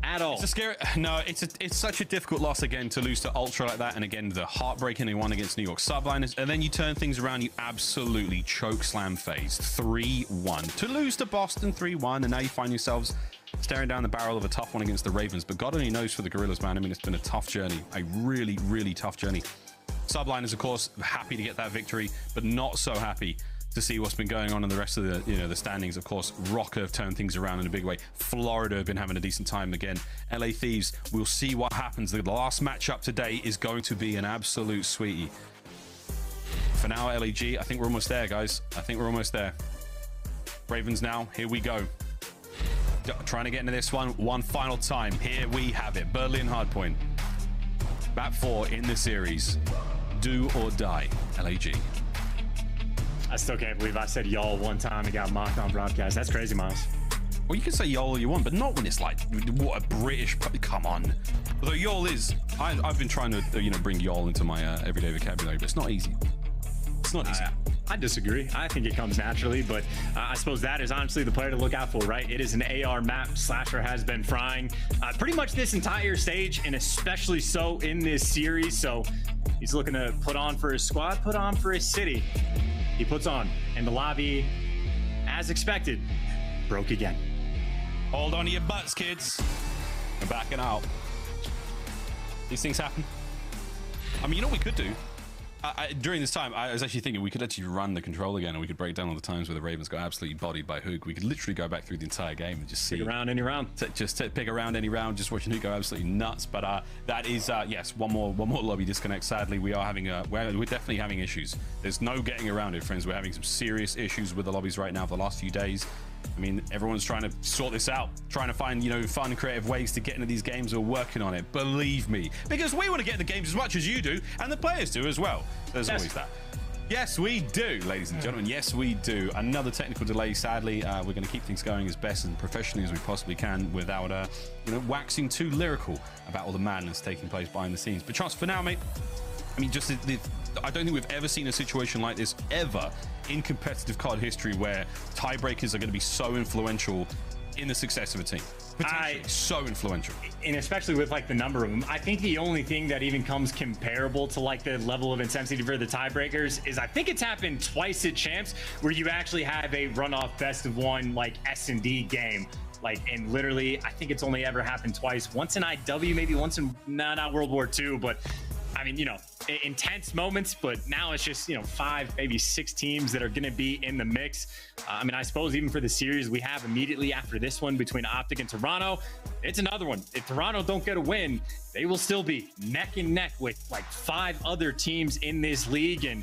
at all. It's a scary. No, it's such a difficult loss again to lose to Ultra like that, and again the heartbreaking one against New York Subliners, and then you turn things around, you absolutely choke slam FaZe 3-1 to lose to Boston 3-1, and now you find yourselves staring down the barrel of a tough one against the Ravens. But God only knows for the Guerrillas, man. I mean, it's been a tough journey, a really, really tough journey. Subliners, of course, happy to get that victory, but not so happy to see what's been going on in the rest of the, you know, the standings. Of course, Røkkr have turned things around in a big way. Florida have been having a decent time again. LA Thieves, we'll see what happens. The last matchup today is going to be an absolute sweetie. For now, LAG, I think we're almost there, guys. I think we're almost there. Ravens now, here we go. Trying to get into this one final time. Here we have it. Berlin hardpoint. Map 4 in the series. Do or die, LAG. I still can't believe I said y'all one time and got mocked on broadcast. That's crazy, Miles. Well, you can say y'all all you want, but not when it's like, what a British... Come on. Although y'all is... I've been trying to, you know, bring y'all into my everyday vocabulary, but it's not easy. It's not easy. I disagree. I think it comes naturally, but I suppose that is honestly the player to look out for, right? It is an AR map. Slasher has been frying pretty much this entire stage, and especially so in this series. So he's looking to put on for his squad, put on for his city. He puts on, and the lobby, as expected, broke again. Hold on to your butts, kids. We're backing out. These things happen. I mean, you know what we could do? During this time, I was actually thinking we could actually run the control again, and we could break down all the times where the Ravens got absolutely bodied by Huke. We could literally go back through the entire game and just see. Pick around any round. Just pick around any round, just watching Huke go absolutely nuts. But that is, yes, one more lobby disconnect. Sadly, we are having, we're definitely having issues. There's no getting around it, friends. We're having some serious issues with the lobbies right now for the last few days. I mean, everyone's trying to sort this out, trying to find, you know, fun, creative ways to get into these games. We're working on it, believe me, because we want to get in the games as much as you do, and the players do as well. There's always that. Yes, we do, ladies and gentlemen. Yes, we do. Another technical delay, sadly. We're going to keep things going as best and professionally as we possibly can without, you know, waxing too lyrical about all the madness taking place behind the scenes. But Chance, for now, mate, I mean, just I don't think we've ever seen a situation like this ever in competitive COD history where tiebreakers are going to be so influential in the success of a team. Potentially so influential. And especially with like the number of them. I think the only thing that even comes comparable to like the level of intensity for the tiebreakers is I think it's happened twice at Champs where you actually have a runoff best of one like S&D game. Like, and literally, I think it's only ever happened twice. Once in IW, maybe once in, not World War II, but I mean, you know, intense moments, but now it's just, you know, 5, maybe 6 teams that are going to be in the mix. I mean, I suppose even for the series we have immediately after this one between OpTic and Toronto, it's another one. If Toronto don't get a win, they will still be neck and neck with like 5 other teams in this league and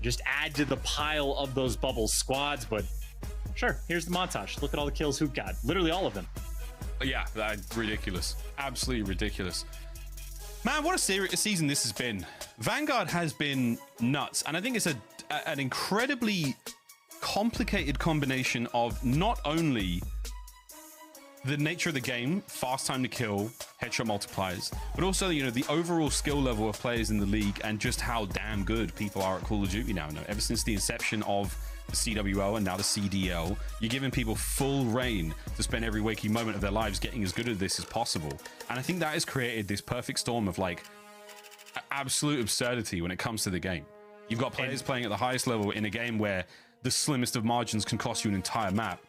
just add to the pile of those bubble squads. But sure, here's the montage. Look at all the kills Huke got. Literally all of them. Yeah, that's ridiculous. Absolutely ridiculous. Man, what a season this has been. Vanguard has been nuts, and I think it's an incredibly complicated combination of not only the nature of the game, fast time to kill, headshot multipliers, but also, you know, the overall skill level of players in the league and just how damn good people are at Call of Duty now. Ever since the inception of the CWL and now the CDL, you're giving people full reign to spend every waking moment of their lives getting as good at this as possible. And I think that has created this perfect storm of like absolute absurdity when it comes to the game. You've got players playing at the highest level in a game where the slimmest of margins can cost you an entire map.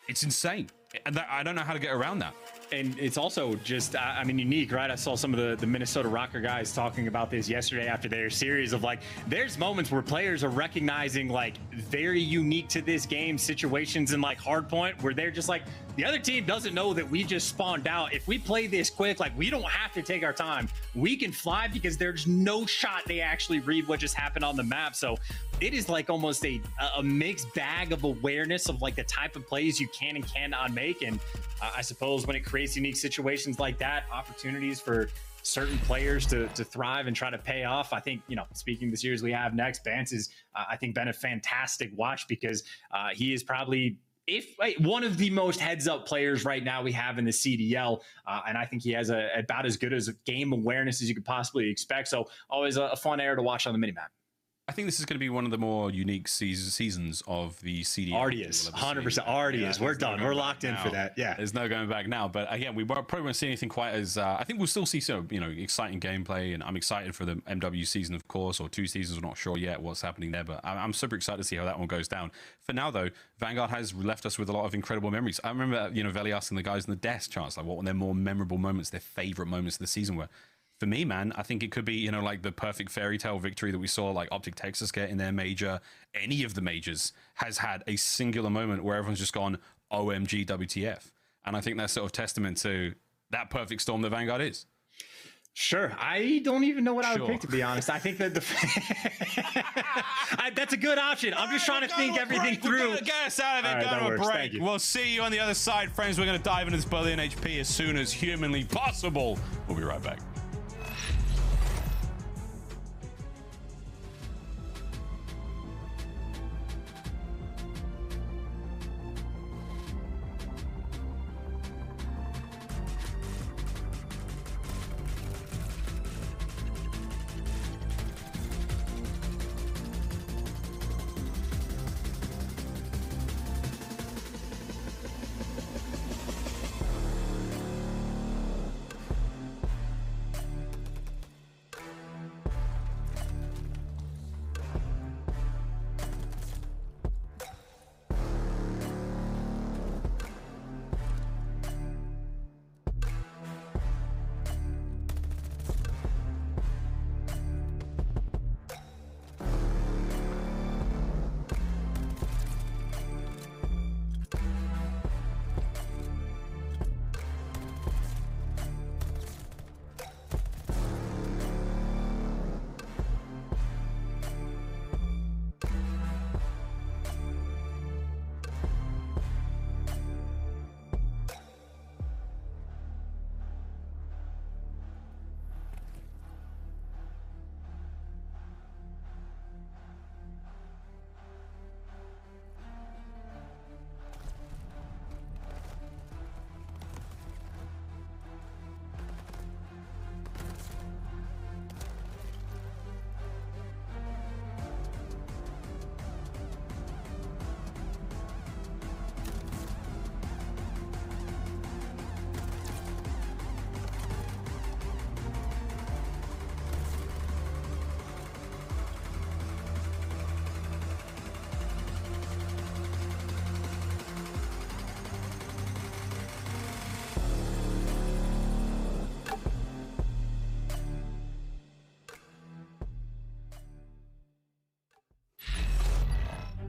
It's insane. And I don't know how to get around that. And it's also just, I mean, unique, right? I saw some of the Minnesota Røkkr guys talking about this yesterday after their series of like, there's moments where players are recognizing like very unique to this game situations in like Hardpoint where they're just like, the other team doesn't know that we just spawned out. If we play this quick, like we don't have to take our time. We can fly because there's no shot they actually read what just happened on the map. So it is like almost a mixed bag of awareness of like the type of plays you can and cannot make. And I suppose when it creates unique situations like that, opportunities for certain players to thrive and try to pay off. I think, you know, speaking of the series we have next, Bance is, I think, been a fantastic watch because he is probably one of the most heads-up players right now we have in the CDL, and I think he has about as good as a game awareness as you could possibly expect. So always a fun era to watch on the minimap. I think this is going to be one of the more unique seasons of the CDL. Already is, 100% already is. We're done. We're locked in for that. Yeah. There's no going back now. But again, we probably won't see anything quite as, I think we'll still see some, you know, exciting gameplay. And I'm excited for the MW season, of course, or 2 seasons. We're not sure yet what's happening there. But I'm super excited to see how that one goes down. For now, though, Vanguard has left us with a lot of incredible memories. I remember, you know, Veli asking the guys in the desk chance, like, what were their more memorable moments, their favorite moments of the season were. For me, man, I think it could be, you know, like the perfect fairy tale victory that we saw, like OpTic Texas get in their major. Any of the majors has had a singular moment where everyone's just gone, OMG, WTF. And I think that's sort of testament to that perfect storm that Vanguard is. Sure. I don't even know what I would pick, to be honest. I think that that's a good option. I'm just trying to think everything through. Get us out of it. Go to a break. We'll see you on the other side, friends. We're going to dive into this billion HP as soon as humanly possible. We'll be right back.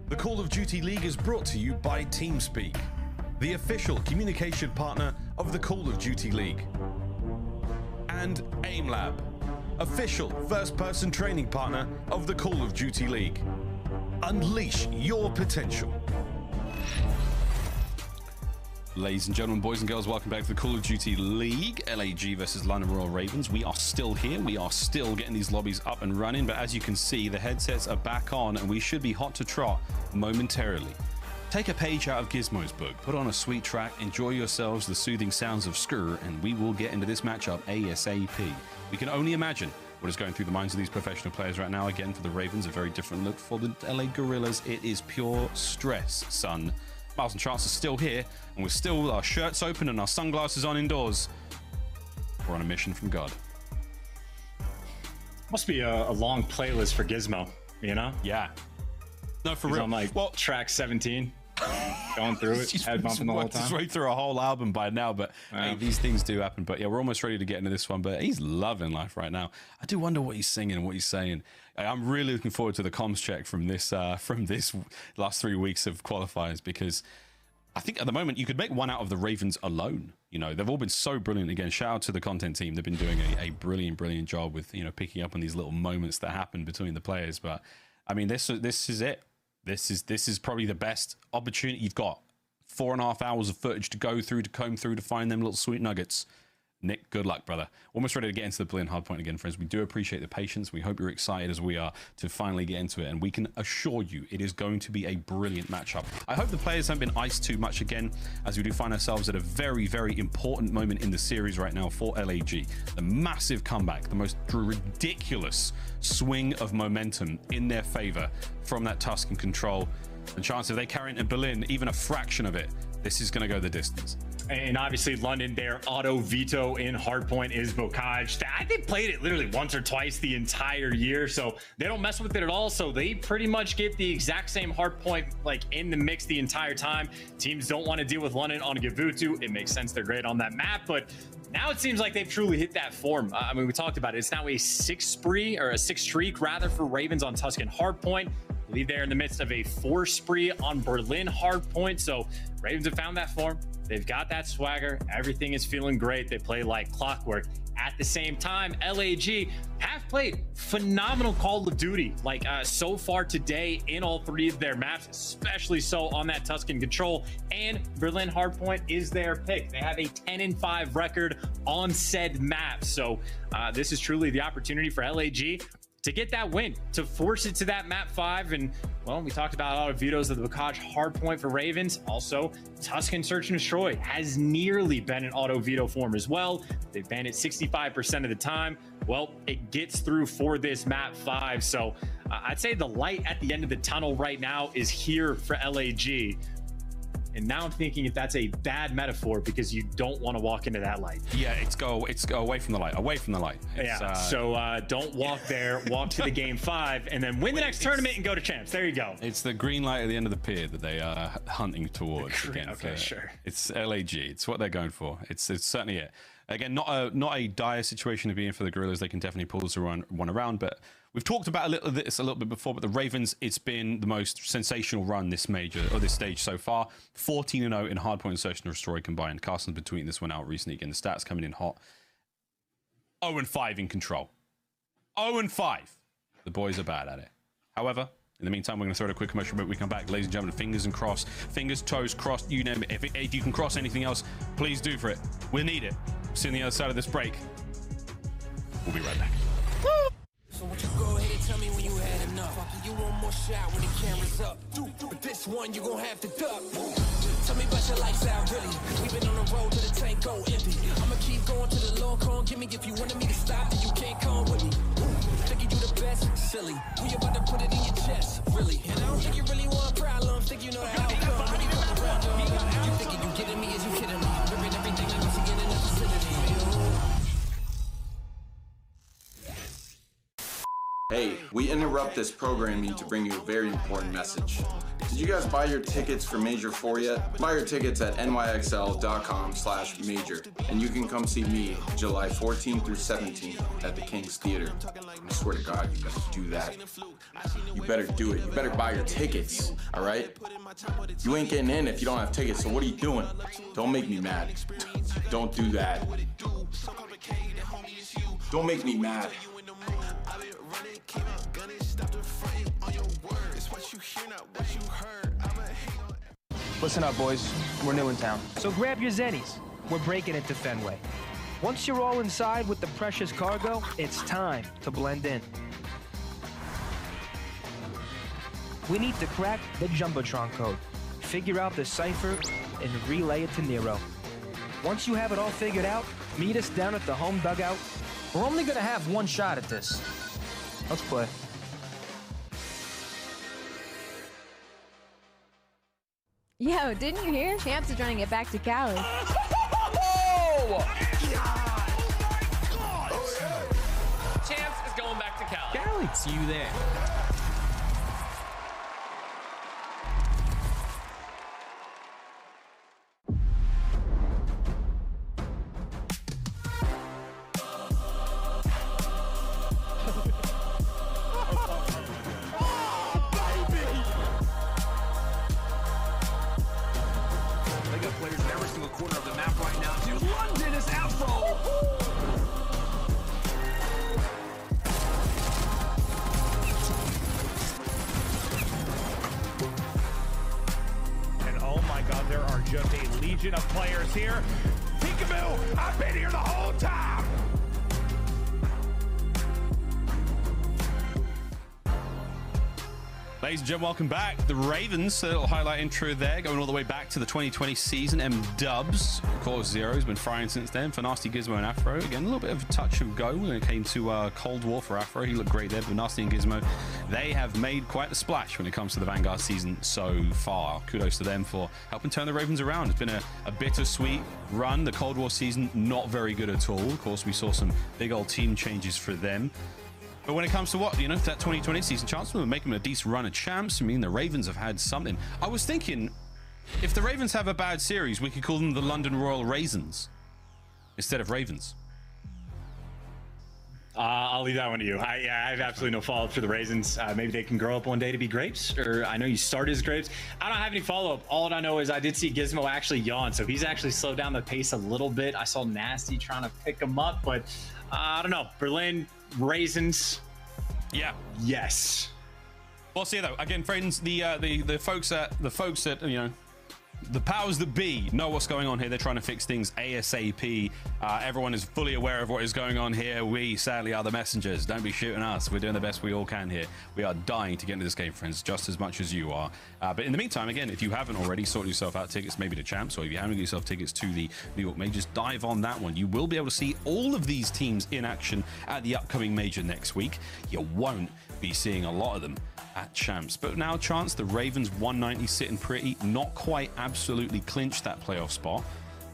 The Call of Duty League is brought to you by TeamSpeak, the official communication partner of the Call of Duty League. And AimLab, official first-person training partner of the Call of Duty League. Unleash your potential. Ladies and gentlemen, boys and girls, welcome back to the Call of Duty League. LAG versus London Royal Ravens. We are still here. We are still getting these lobbies up and running. But as you can see, the headsets are back on and we should be hot to trot momentarily. Take a page out of Gizmo's book, put on a sweet track, enjoy yourselves the soothing sounds of Røkkr, and we will get into this matchup ASAP. We can only imagine what is going through the minds of these professional players right now. Again, for the Ravens, a very different look. For the LA Guerrillas, it is pure stress, son. Miles and Chance are still here, and we're still with our shirts open and our sunglasses on indoors. We're on a mission from God. Must be a long playlist for Gizmo, you know? Yeah. No, for He's real. on like track 17. Going through it, head bumping the whole time. He's way through a whole album by now, but hey, these things do happen. But yeah, we're almost ready to get into this one. But he's loving life right now. I do wonder what he's singing and what he's saying. I'm really looking forward to the comms check from this last 3 weeks of qualifiers, because I think at the moment you could make one out of the Ravens alone. You know, they've all been so brilliant. Again, shout out to the content team. They've been doing a brilliant job with, you know, picking up on these little moments that happen between the players. But I mean, this is it. This is probably the best opportunity you've got. 4.5 hours of footage to go through, to comb through, to find them little sweet nuggets. Nick, good luck, brother. Almost ready to get into the Berlin hardpoint again, friends. We do appreciate the patience. We hope you're excited as we are to finally get into it. And we can assure you it is going to be a brilliant matchup. I hope the players haven't been iced too much again, as we do find ourselves at a very important moment in the series right now for LAG. The massive comeback, the most ridiculous swing of momentum in their favor from that Tuscan control. The chance if they carry into Berlin even a fraction of it, this is going to go the distance. And obviously London, their auto veto in hardpoint is Bocage. They played it literally once or twice the entire year, so they don't mess with it at all. So they pretty much get the exact same hardpoint like in the mix the entire time. Teams don't want to deal with London on Gavutu. It makes sense, they're great on that map, but now it seems like they've truly hit that form. I mean, we talked about it. It's now a 6 streak rather for Ravens on Tuscan hardpoint. I believe they're in the midst of a 4 spree on Berlin hardpoint. So Ravens have found that form. They've got that swagger. Everything is feeling great. They play like clockwork. At the same time, LAG have played phenomenal Call of Duty, like so far today in all 3 of their maps, especially so on that Tuscan control, and Berlin hardpoint is their pick. They have a 10-5 record on said map. So this is truly the opportunity for LAG to get that win, to force it to that map 5. And well, we talked about a lot of vetoes of the Bocage hardpoint for Ravens. Also, Tuscan Search and Destroy has nearly been in auto veto form as well. They've banned it 65% of the time. Well, it gets through for this map 5. So I'd say the light at the end of the tunnel right now is here for LAG. And now I'm thinking if that's a bad metaphor, because you don't want to walk into that light. Yeah, it's go away from the light, away from the light. Yeah, so don't walk there, walk to the game 5, and then win the next tournament and go to champs. There you go. It's the green light at the end of the pier that they are hunting towards. Again, okay, sure. It's LAG. It's what they're going for. It's certainly it. Again, not a dire situation to be in for the Guerrillas. They can definitely pull this one around, but we've talked about this a little bit before, but the Ravens, it's been the most sensational run this stage so far. 14-0 in hardpoint, search and destroy combined. Carson's been tweeting this one out recently. Again, the stats coming in hot. 0-5 in control. 0-5. The boys are bad at it. However, in the meantime, we're going to throw it a quick commercial break. We come back, ladies and gentlemen, fingers and cross, fingers, toes, crossed, you name it. If you can cross anything else, please do for it. We need it. See you on the other side of this break. We'll be right back. So won't you go ahead and tell me when you had enough? Fuck you want more shot when the camera's up. But this one you gon' have to duck. Tell me about your lifestyle, really. We've been on the road to the tank go empty. I'ma keep going to the long con. Give me if you wanted me to stop, then you can't come with me. Thinking you the best, silly. We about to put it in your chest, really. And I don't think you really want problems. Think you know the outcome. When you come around, you thinking you getting me? Is you kidding me? Ripping everything like you get in the facility. Hey, we interrupt this programming to bring you a very important message. Did you guys buy your tickets for Major IV yet? Buy your tickets at nyxl.com/major, and you can come see me July 14th through 17th at the King's Theater. I swear to God, you better do that. You better do it. You better buy your tickets, all right? You ain't getting in if you don't have tickets, so what are you doing? Don't make me mad. Don't do that. Don't make me mad. Listen up, boys. We're new in town. So grab your zennies. We're breaking into Fenway. Once you're all inside with the precious cargo, it's time to blend in. We need to crack the Jumbotron code. figure out the cipher and relay it to Nero. Once you have it all figured out, meet us down at the home dugout. We're only gonna have one shot at this. Let's play. Yo, didn't you hear? Champs are trying to get back to Cali. Champs is going back to Cali. Cali. See you there. Of players here. Peekaboo, I've been here the whole time. Ladies and gentlemen, welcome back. The Ravens, a little highlight intro there, going all the way back to the 2020 season. M-Dubs, of course, Zero's been firing since then for Nasty, Gizmo, and Afro. Again, a little bit of a touch and go when it came to Cold War for Afro. He looked great there, but Nasty and Gizmo, they have made quite the splash when it comes to the Vanguard season so far. Kudos to them for helping turn the Ravens around. It's been a bittersweet run. The Cold War season, not very good at all. Of course, we saw some big old team changes for them. But when it comes to what, you know, that 2020 season, chances of making a decent run of champs. I mean, the Ravens have had something. I was thinking, if the Ravens have a bad series, we could call them the London Royal Raisins instead of Ravens. I'll leave that one to you. I have absolutely no follow-up for the Raisins. Maybe they can grow up one day to be grapes, or I know you started as grapes. I don't have any follow-up. All I know is I did see Gizmo actually yawn, so he's actually slowed down the pace a little bit. I saw Nasty trying to pick him up, but I don't know. Berlin, Raisins. Yeah. Yes. Well, see though. Again, friends, the folks at you know, the powers that be know what's going on here. They're trying to fix things ASAP. Everyone is fully aware of what is going on here. We sadly are the messengers. Don't be shooting us. We're doing the best we all can here. We are dying to get into this game, friends, just as much as you are. But in the meantime, again, if you haven't already sorted yourself out tickets, maybe to champs, or if you haven't got yourself tickets to the New York Majors, dive on that one. You will be able to see all of these teams in action at the upcoming major next week. You won't be seeing a lot of them at champs. But now chance the Ravens 190 sitting pretty, not quite absolutely clinched that playoff spot.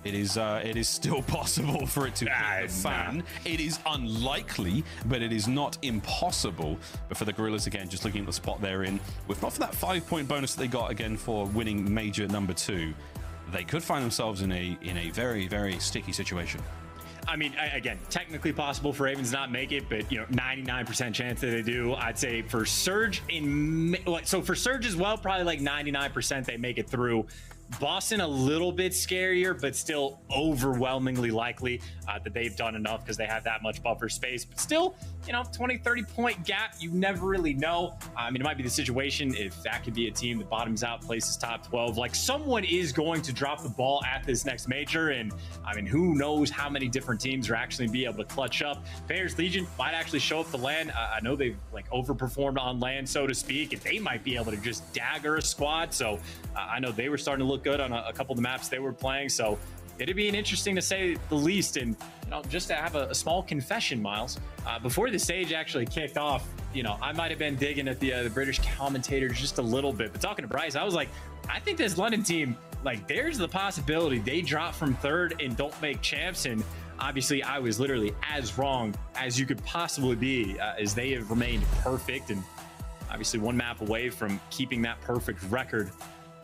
It is still possible for it to hit the fan. It is unlikely, but it is not impossible. But for the Guerrillas, again, just looking at the spot they're in, with not for that 5-point bonus that they got again for winning major number 2, they could find themselves in a very, very sticky situation. I mean, again, technically possible for Ravens not make it, but, you know, 99% chance that they do. I'd say for Surge, for Surge as well, probably like 99% they make it through. Boston a little bit scarier, but still overwhelmingly likely that they've done enough because they have that much buffer space. But still, you know, 20-30 point gap, you never really know. I mean, it might be the situation if that could be a team that bottoms out, places top 12. Like, someone is going to drop the ball at this next major, and I mean, who knows how many different teams are actually be able to clutch up. Bears Legion might actually show up to land. I know they've like overperformed on land, so to speak, and they might be able to just dagger a squad. So I know they were starting to look good on a couple of the maps they were playing. So it'd be an interesting to say the least. And, you know, just to have a small confession, Miles, before the stage actually kicked off, you know, I might have been digging at the British commentators just a little bit, but talking to Bryce, I was like, I think this London team, like, there's the possibility they drop from third and don't make champs. And obviously I was literally as wrong as you could possibly be, as they have remained perfect and obviously one map away from keeping that perfect record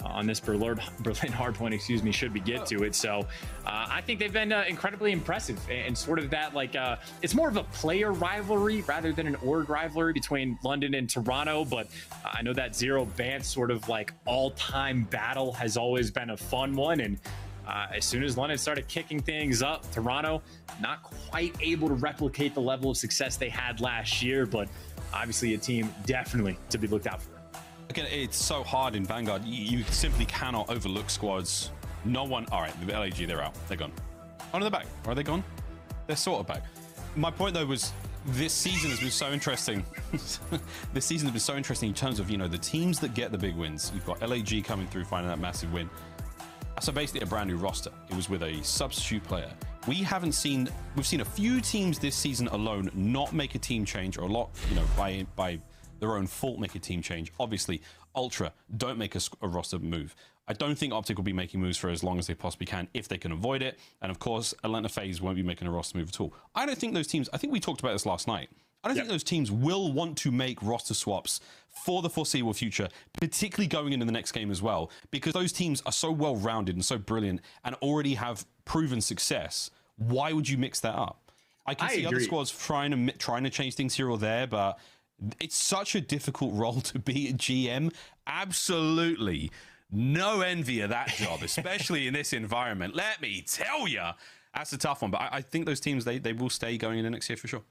on this Berlin hardpoint, excuse me, should we get to it. So I think they've been incredibly impressive, and sort of that, like, it's more of a player rivalry rather than an org rivalry between London and Toronto. But I know that Zero Vance sort of like all-time battle has always been a fun one. And as soon as London started kicking things up, Toronto not quite able to replicate the level of success they had last year, but obviously a team definitely to be looked out for. Again, it's so hard in Vanguard. You simply cannot overlook squads. No one. All right, the LAG, they're out. They're gone. Oh, no, they're back. Or are they gone? They're sort of back. My point, though, was this season has been so interesting. This season has been so interesting in terms of, you know, the teams that get the big wins. You've got LAG coming through, finding that massive win. So basically a brand new roster. It was with a substitute player. We've seen a few teams this season alone not make a team change, or a lot, you know, by their own fault make a team change. Obviously, Ultra don't make a roster move. I don't think OpTic will be making moves for as long as they possibly can if they can avoid it. And of course, Atlanta FaZe won't be making a roster move at all. I don't think those teams, I think we talked about this last night. I don't think those teams will want to make roster swaps for the foreseeable future, particularly going into the next game as well, because those teams are so well-rounded and so brilliant and already have proven success. Why would you mix that up? I can see other squads trying to change things here or there, but it's such a difficult role to be a GM. Absolutely no envy of that job, especially in this environment. Let me tell you, that's a tough one. But I think those teams, they will stay going into next year for sure.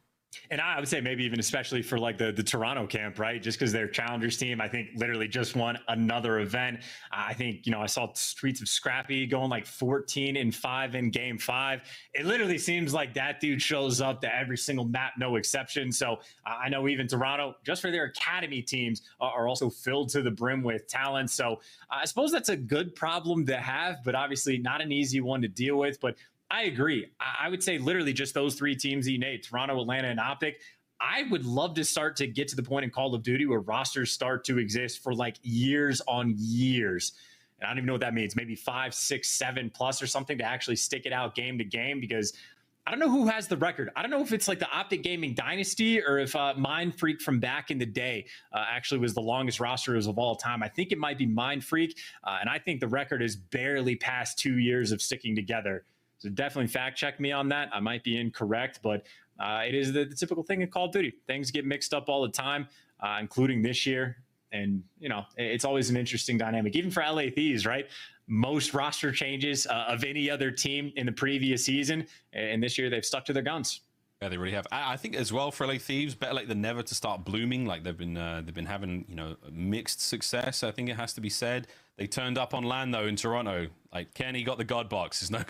And I would say maybe even especially for like the Toronto camp, right? Just because their challengers team, I think literally just won another event. I think, you know, I saw tweets of Scrappy going like 14-5 in game 5. It literally seems like that dude shows up to every single map, no exception. So I know even Toronto, just for their academy teams, are also filled to the brim with talent. So I suppose that's a good problem to have, but obviously not an easy one to deal with. But I agree. I would say literally just those 3 teams you named, Toronto, Atlanta, and OpTic. I would love to start to get to the point in Call of Duty where rosters start to exist for like years on years. And I don't even know what that means. Maybe 5, 6, 7 plus or something to actually stick it out game to game, because I don't know who has the record. I don't know if it's like the OpTic Gaming Dynasty or if Mind Freak from back in the day actually was the longest rosters of all time. I think it might be Mind Freak. And I think the record is barely past 2 years of sticking together. So definitely fact check me on that. I might be incorrect, but it is the typical thing in Call of Duty. Things get mixed up all the time, including this year. And, you know, it's always an interesting dynamic, even for LA Thieves, right? Most roster changes of any other team in the previous season. And this year they've stuck to their guns. Yeah, they really have. I think as well for LA Thieves, better late than never to start blooming. Like they've been having, you know, mixed success. I think it has to be said. They turned up on land though in Toronto. Like Kenny got the God box. There's no...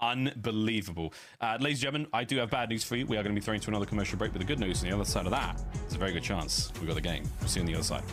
Unbelievable. Ladies and gentlemen, I do have bad news for you. We are going to be throwing to another commercial break, but the good news on the other side of that, there's a very good chance we've got the game. We'll see you on the other side.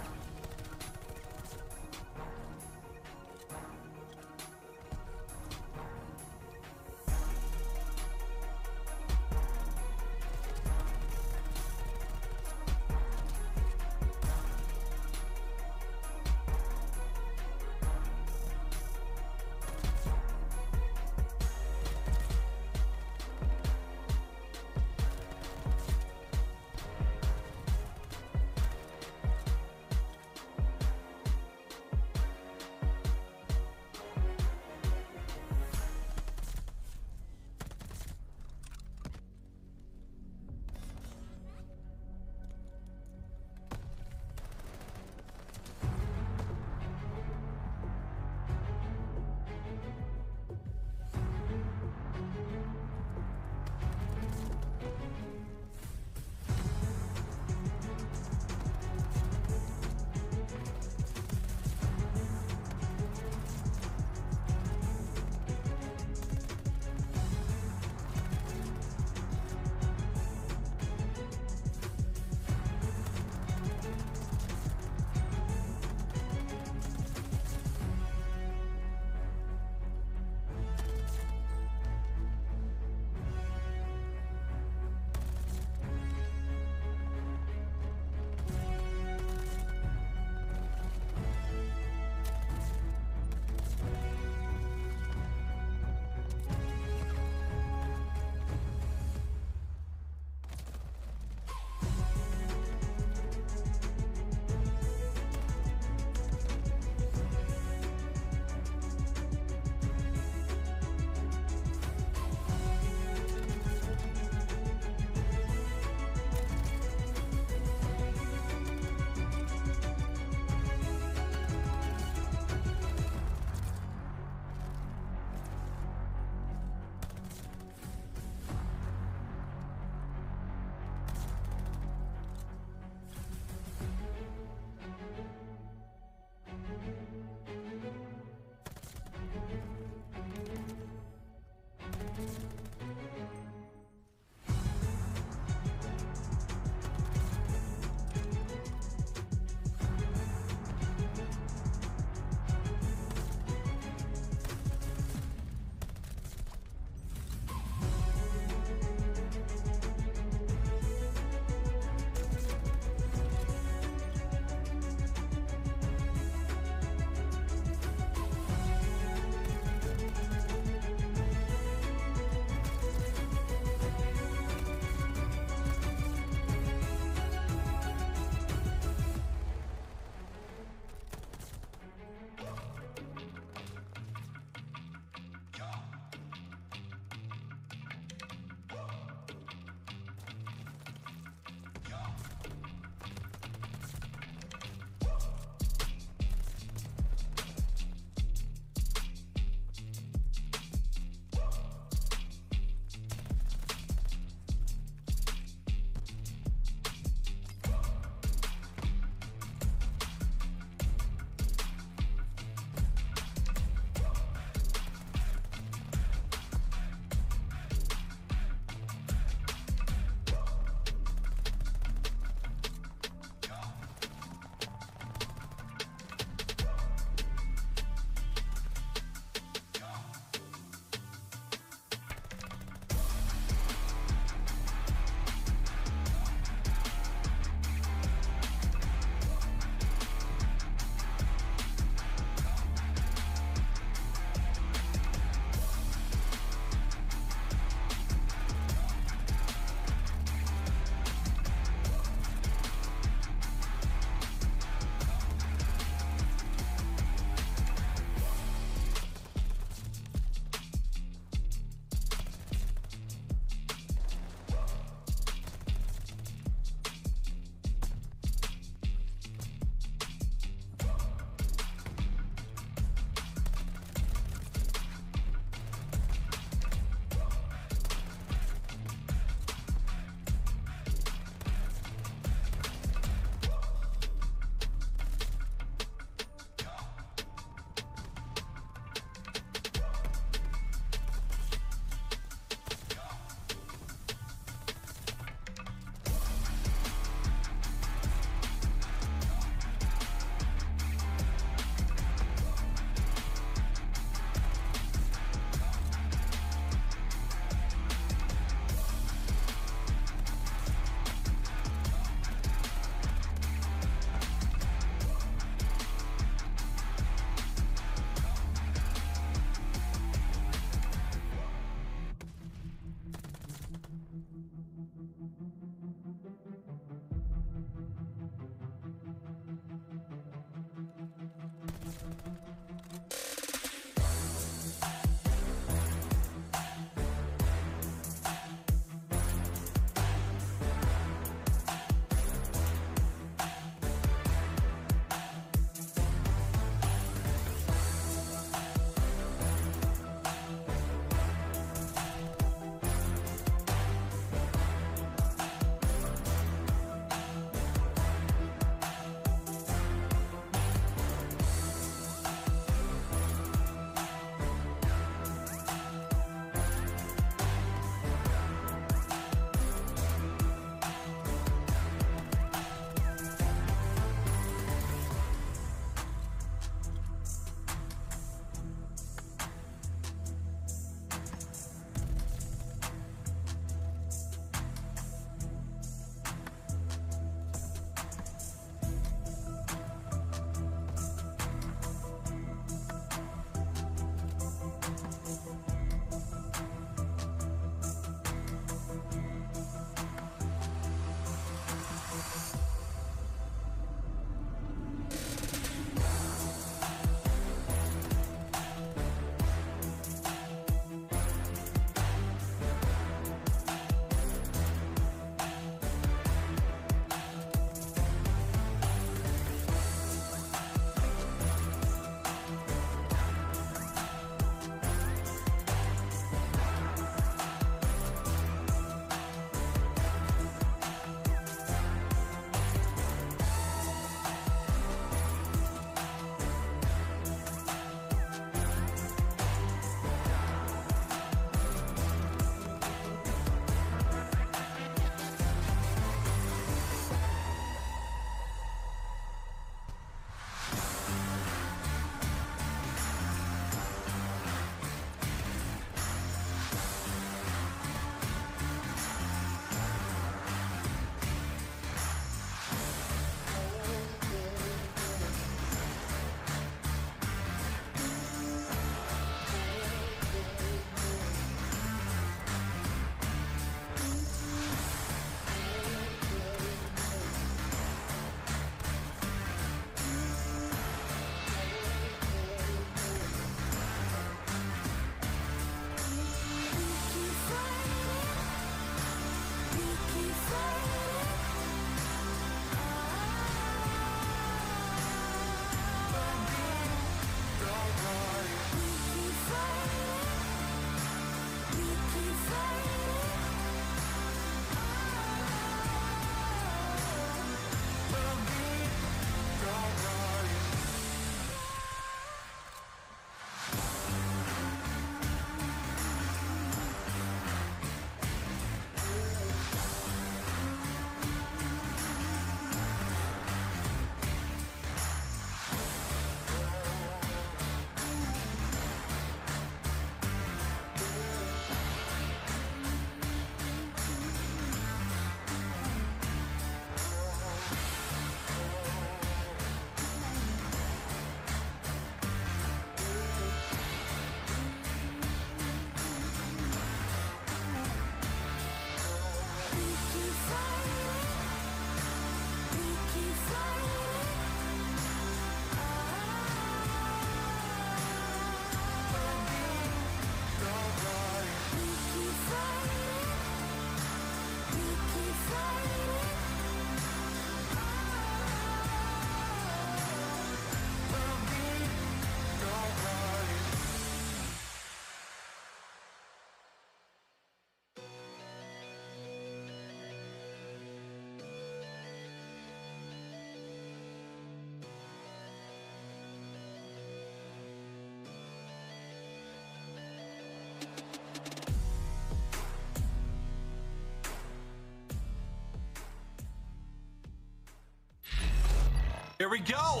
Here we go.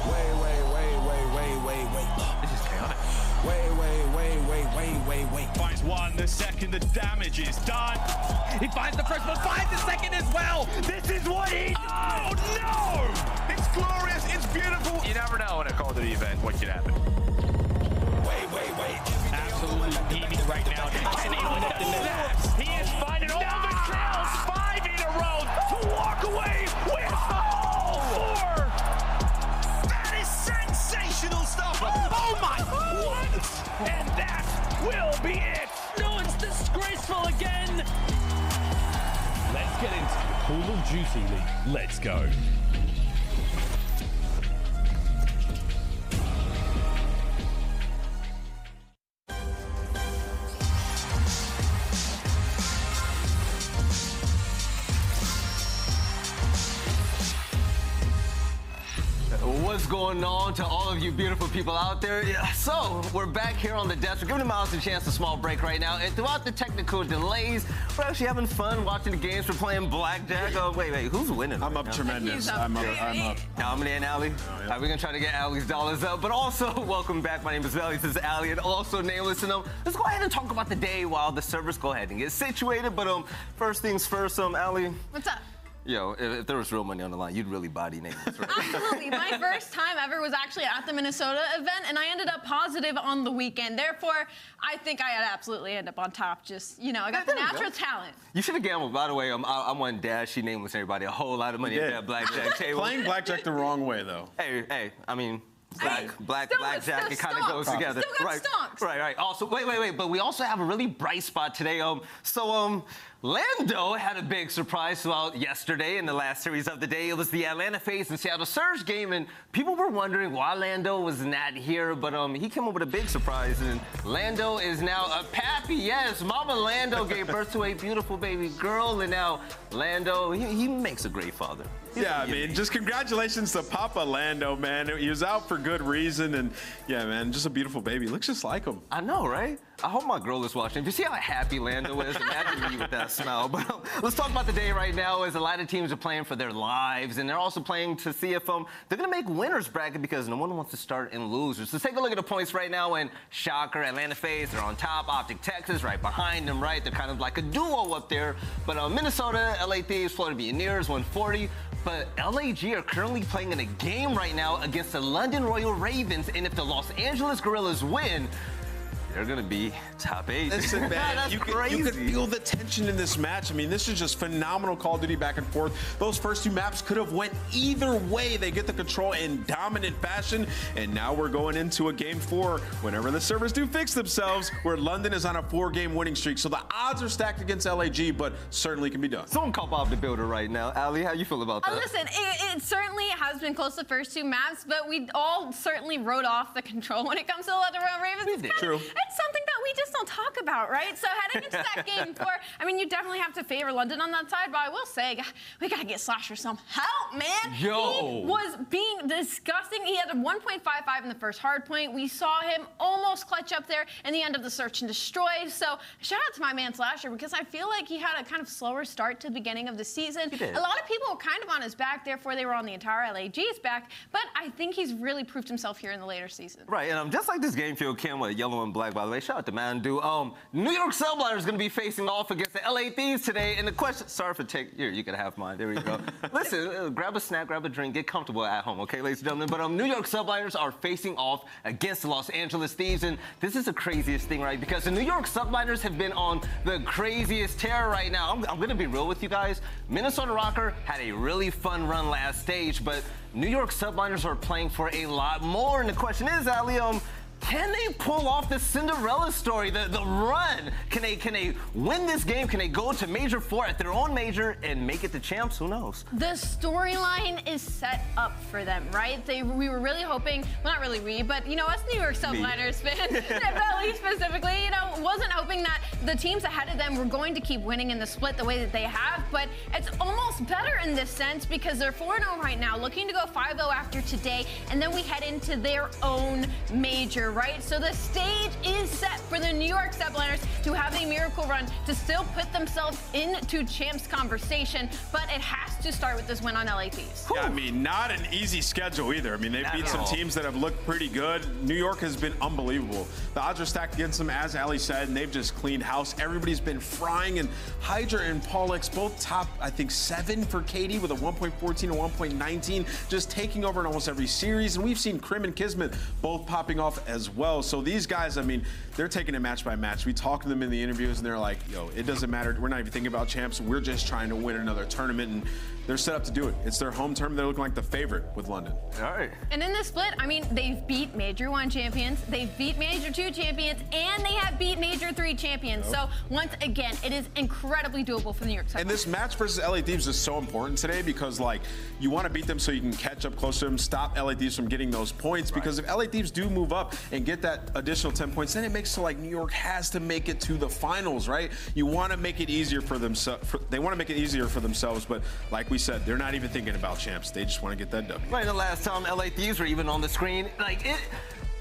Wait. This is chaotic. Wait. Finds one, the second, the damage is done. He finds the first one, finds the second as well. This is what he... Oh, no! It's glorious, it's beautiful. You never know in a Call of Duty event what could happen. Wait. Absolutely beaming right now. Can he win that? He is finding all the kills. 5 in a row to walk away with the whole 4. That is sensational stuff. Oh my, what? And that will be it. No, it's disgraceful again. Let's get into the Cool and Juicy League. Let's go. What's going on to all of you beautiful people out there? Yeah, so, we're back here on the desk. We're giving the Miles a chance, a small break right now. And throughout the technical delays, we're actually having fun watching the games. We're playing blackjack. Oh, wait, who's winning? I'm up tremendous. I'm up. Dominating Allie. All right, we're going to try to get Allie's dollars up. But also, welcome back. My name is Belly. This is Allie, and also Nameless. And let's go ahead and talk about the day while the servers go ahead and get situated. But first things first, Allie. What's up? Yo, if there was real money on the line, you'd really body Nameless, right? Absolutely. My first time ever was actually at the Minnesota event, and I ended up positive on the weekend. Therefore, I think I'd absolutely end up on top. Just, I got the natural talent. You should have gambled. By the way, I won Dashy, Nameless, everybody. A whole lot of money at that blackjack table. Playing blackjack the wrong way, though. Hey, I mean... Blackjack, it kind of goes together. Still got stonks. Right. Also, wait. But we also have a really bright spot today. Lando had a big surprise throughout yesterday in the last series of the day. It was the Atlanta FaZe and Seattle Surge game, and people were wondering why Lando was not here. But he came up with a big surprise, and Lando is now a pappy. Yes, Mama Lando gave birth to a beautiful baby girl, and now Lando, he makes a great father. Yeah, I mean, just congratulations to Papa Lando, man. He was out for good reason, and yeah, man, just a beautiful baby. Looks just like him. I know, right? I hope my girl is watching. Do you see how happy Lando is? Imagine me with that smile. But let's talk about the day right now, as a lot of teams are playing for their lives, and they're also playing to see if they're going to make winners bracket, because no one wants to start in losers. So take a look at the points right now, and shocker, Atlanta FaZe, they're on top. OpTic Texas right behind them, right? They're kind of like a duo up there. But Minnesota, LA Thieves, Florida Mutineers, 140. But LAG are currently playing in a game right now against the London Royal Ravens, and if the Los Angeles Guerrillas win, they're going to be top 8. Listen, man, you could feel the tension in this match. I mean, this is just phenomenal Call of Duty back and forth. Those first 2 maps could have went either way. They get the control in dominant fashion, and now we're going into a game 4 whenever the servers do fix themselves, where London is on a 4-game winning streak. So the odds are stacked against LAG, but certainly can be done. Someone call Bob the Builder right now. Allie, how you feel about that? Listen, it certainly has been close the first 2 maps, but we all certainly wrote off the control when it comes to the London Royal Ravens. True. It's something that we just don't talk about, right? So heading into that game 4, I mean, you definitely have to favor London on that side, but I will say, we got to get Slasher some help, man. Yo. He was being disgusting. He had a 1.55 in the first hard point. We saw him almost clutch up there in the end of the search and destroy. So shout out to my man Slasher, because I feel like he had a kind of slower start to the beginning of the season. A lot of people were kind of on his back, therefore they were on the entire LAG's back, but I think he's really proved himself here in the later season. Right, and just like this game field came with yellow and black, by the way, shout out to Mandu. New York Subliners is going to be facing off against the LA Thieves today, and the question, sorry for here, you can have mine, there we go. Listen, grab a snack, grab a drink, get comfortable at home, okay, ladies and gentlemen, but New York Subliners are facing off against the Los Angeles Thieves, and this is the craziest thing, right, because the New York Subliners have been on the craziest tear right now. I'm going to be real with you guys. Minnesota Røkkr had a really fun run last stage, but New York Subliners are playing for a lot more, and the question is, Ali, can they pull off the Cinderella story, the run? Can they win this game? Can they go to Major IV at their own major and make it the champs? Who knows? The storyline is set up for them, right? We were really hoping, well, not really we, but, us New York Subliners fans, Belly specifically, wasn't hoping that the teams ahead of them were going to keep winning in the split the way that they have, but it's almost better in this sense because they're 4-0 right now, looking to go 5-0 after today, and then we head into their own major, right? So the stage is set for the New York Subliners to have a miracle run to still put themselves into champs conversation, but it has to start with this win on LA Thieves. Yeah, I mean, not an easy schedule either. I mean, they beat some teams that have looked pretty good. New York has been unbelievable. The odds are stacked against them, as Ali said, and they've just cleaned house. Everybody's been frying, and Hydra and Paulehx both top, I think, 7 for KD with a 1.14 and 1.19, just taking over in almost every series. And we've seen Crim and Kismet both popping off as well. So these guys, I mean, they're taking it match by match. We talk to them in the interviews, and they're like, yo, it doesn't matter. We're not even thinking about champs. We're just trying to win another tournament, and they're set up to do it. It's their home tournament. They're looking like the favorite with London. All right. And in this split, I mean, they've beat Major 1 champions, they've beat Major 2 champions, and they have beat Major 3 champions. So once again, it is incredibly doable for the New York Subliners. And this match versus LA Thieves is so important today because, like, you want to beat them so you can catch up close to them, stop LA Thieves from getting those points. Because if LA Thieves do move up and get that additional 10 points, then it makes it so, like, New York has to make it to the finals, right? You want to make it easier for themselves. They want to make it easier for themselves, but like we said, they're not even thinking about champs. They just want to get that W. Right, the last time LA Thieves were even on the screen, like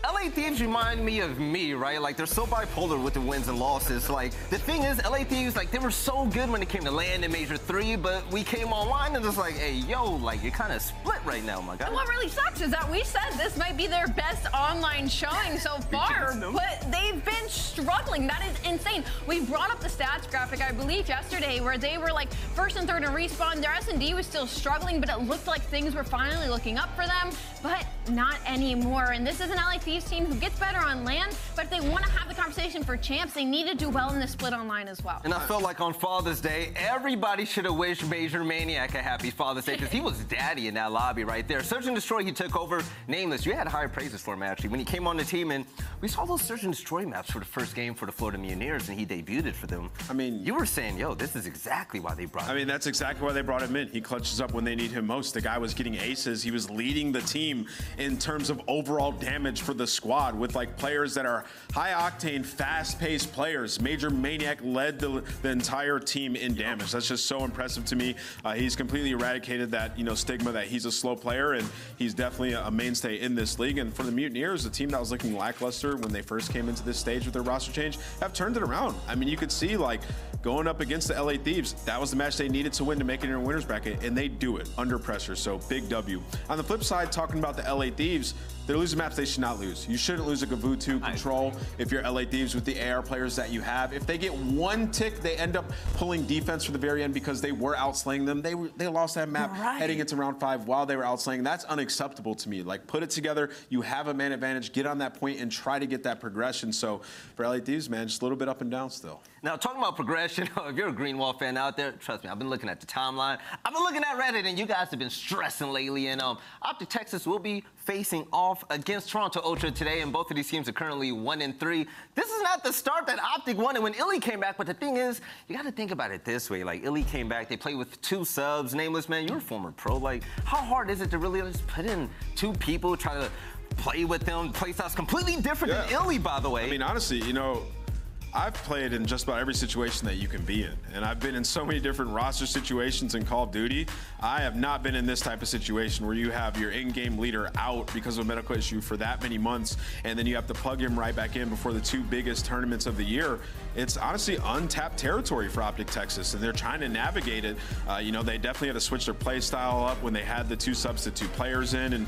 LA Thieves remind me of me, right? Like, they're so bipolar with the wins and losses. Like, the thing is, LA Thieves, like, they were so good when it came to land in Major 3, but we came online and it's like, hey, yo, like, you're kind of split right now, my guy. And what really sucks is that we said this might be their best online showing so far, but they've been struggling. That is insane. We brought up the stats graphic, I believe, yesterday, where they were, like, first and third in respawn. Their S&D was still struggling, but it looked like things were finally looking up for them, but not anymore. And this is an LA Thieves team who gets better on land, but if they want to have the conversation for champs, they need to do well in the split online as well. And I felt like on Father's Day, everybody should have wished Major Maniac a happy Father's Day because he was daddy in that lobby right there. Search and Destroy, he took over. Nameless, you had higher praises for him, actually. When he came on the team, and we saw those Search and Destroy maps for the first game for the Florida Mutineers, and he debuted it for them. I mean, you were saying, yo, this is exactly why they brought him. I mean, that's exactly why they brought him in. He clutches up when they need him most. The guy was getting aces. He was leading the team in terms of overall damage for the squad with, like, players that are high-octane, fast-paced players. Major Maniac led the entire team in damage. That's just so impressive to me. He's completely eradicated that, stigma that he's a slow player, and he's definitely a mainstay in this league. And for the Mutineers, the team that was looking lackluster when they first came into this stage with their roster change, have turned it around. I mean, you could see, like, going up against the LA Thieves, that was the match they needed to win to make it in a winner's bracket, and they do it under pressure, so big W. On the flip side, talking about the LA Thieves, they're losing maps they should not lose. You shouldn't lose a Gavutu control if you're LA Thieves with the AR players that you have. If they get one tick, they end up pulling defense for the very end because they were outslaying them. They lost that map heading into round 5 while they were outslaying. That's unacceptable to me. Like, put it together. You have a man advantage. Get on that point and try to get that progression. So for LA Thieves, man, just a little bit up and down still. Now, talking about progression, if you're a Greenwall fan out there, trust me, I've been looking at the timeline. I've been looking at Reddit, and you guys have been stressing lately. And OpTic Texas will be facing off against Toronto Ultra today, and both of these teams are currently 1-3. This is not the start that OpTic wanted when Illy came back, but the thing is, you got to think about it this way. Like, Illy came back, they played with 2 subs. Nameless, man, you're a former pro. Like, how hard is it to really just put in 2 people, try to play with them? Play styles completely different than Illy, by the way. I mean, honestly, I've played in just about every situation that you can be in, and I've been in so many different roster situations in Call of Duty. I have not been in this type of situation where you have your in-game leader out because of a medical issue for that many months, and then you have to plug him right back in before the 2 biggest tournaments of the year. It's honestly untapped territory for OpTic Texas, and they're trying to navigate it. They definitely had to switch their play style up when they had the 2 substitute players in, and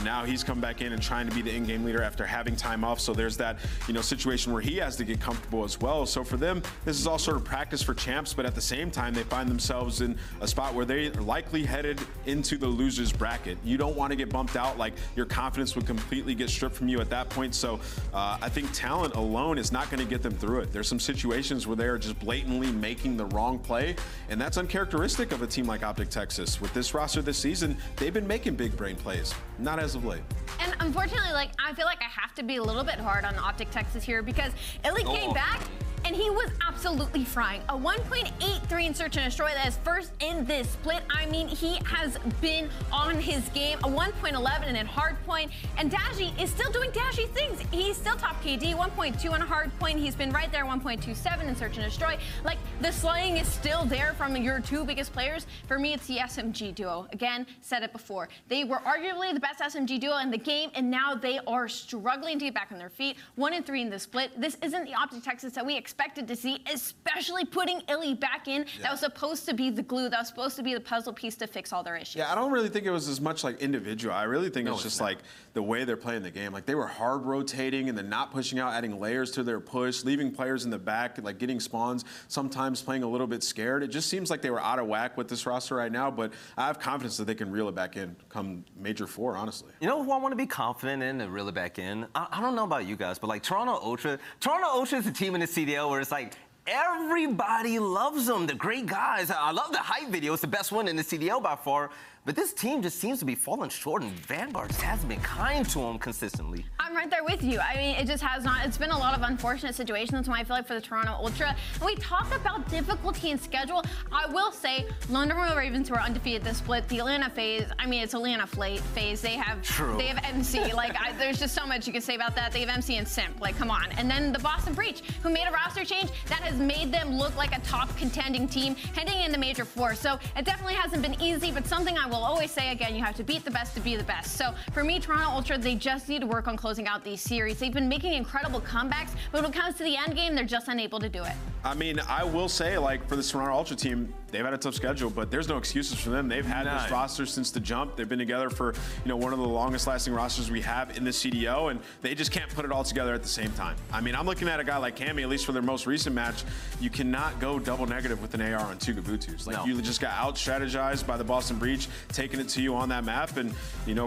now he's come back in and trying to be the in-game leader after having time off. So there's that situation where he has to get comfortable as well. So for them, this is all sort of practice for champs, but at the same time, they find themselves in a spot where they are likely headed into the loser's bracket. You don't want to get bumped out. Like, your confidence would completely get stripped from you at that point. So I think talent alone is not going to get them through it. There's some situations where they are just blatantly making the wrong play, and that's uncharacteristic of a team like OpTic Texas. With this roster this season, they've been making big brain plays, not as of late. And unfortunately, I feel like I have to be a little bit hard on OpTic Texas here because Illy came back and he was absolutely frying. A 1.83 in Search and Destroy that is first in this split. I mean, he has been on his game. A 1.11 in hardpoint. And Dashy is still doing Dashy things. He's still top KD, 1.2 on hardpoint. He's been right there, 1.27 in Search and Destroy. Like, the slaying is still there from your 2 biggest players. For me, it's the SMG duo. Again, said it before. They were arguably the best SMG duo in the game, and now they are struggling to get back on their feet. 1-3 in the split. This isn't the OpTic Texas that we expected expected to see, especially putting iLLeY back in. That was supposed to be the glue. That was supposed to be the puzzle piece to fix all their issues. Yeah, I don't really think it was as much like individual. I really think it's just like the way they're playing the game. Like they were hard rotating and then not pushing out, adding layers to their push, leaving players in the back, like getting spawns, sometimes playing a little bit scared. It just seems like they were out of whack with this roster right now, but I have confidence that they can reel it back in come Major 4, honestly. You know who I want to be confident in and reel it back in? I don't know about you guys, but like Toronto Ultra is a team in the CDL where it's like, everybody loves them. They're great guys. I love the hype video. It's the best one in the CDL by far. But this team just seems to be falling short, and Vanguard just hasn't been kind to them consistently. I'm right there with you. I mean, it just has not. It's been a lot of unfortunate situations. That's why I feel like for the Toronto Ultra. And we talk about difficulty in schedule. I will say, London Royal Ravens, who are undefeated this split, the Atlanta FaZe. I mean, it's Atlanta FaZe. They have MC. Like, there's just so much you can say about that. They have MC and Simp. Like, come on. And then the Boston Breach, who made a roster change that has made them look like a top contending team heading into Major 4. So it definitely hasn't been easy, but something I will always say again, you have to beat the best to be the best. So for me, Toronto Ultra, they just need to work on closing out these series. They've been making incredible comebacks, but when it comes to the end game, they're just unable to do it. I mean, I will say, like, for the Toronto Ultra team, they've had a tough schedule, but there's no excuses for them. They've had this roster since the jump. They've been together for, one of the longest lasting rosters we have in the CDO, and they just can't put it all together at the same time. I mean, I'm looking at a guy like Cammy, at least for their most recent match, you cannot go double negative with an AR on 2 Gavutus. Like, you just got out-strategized by the Boston Breach, taking it to you on that map, and,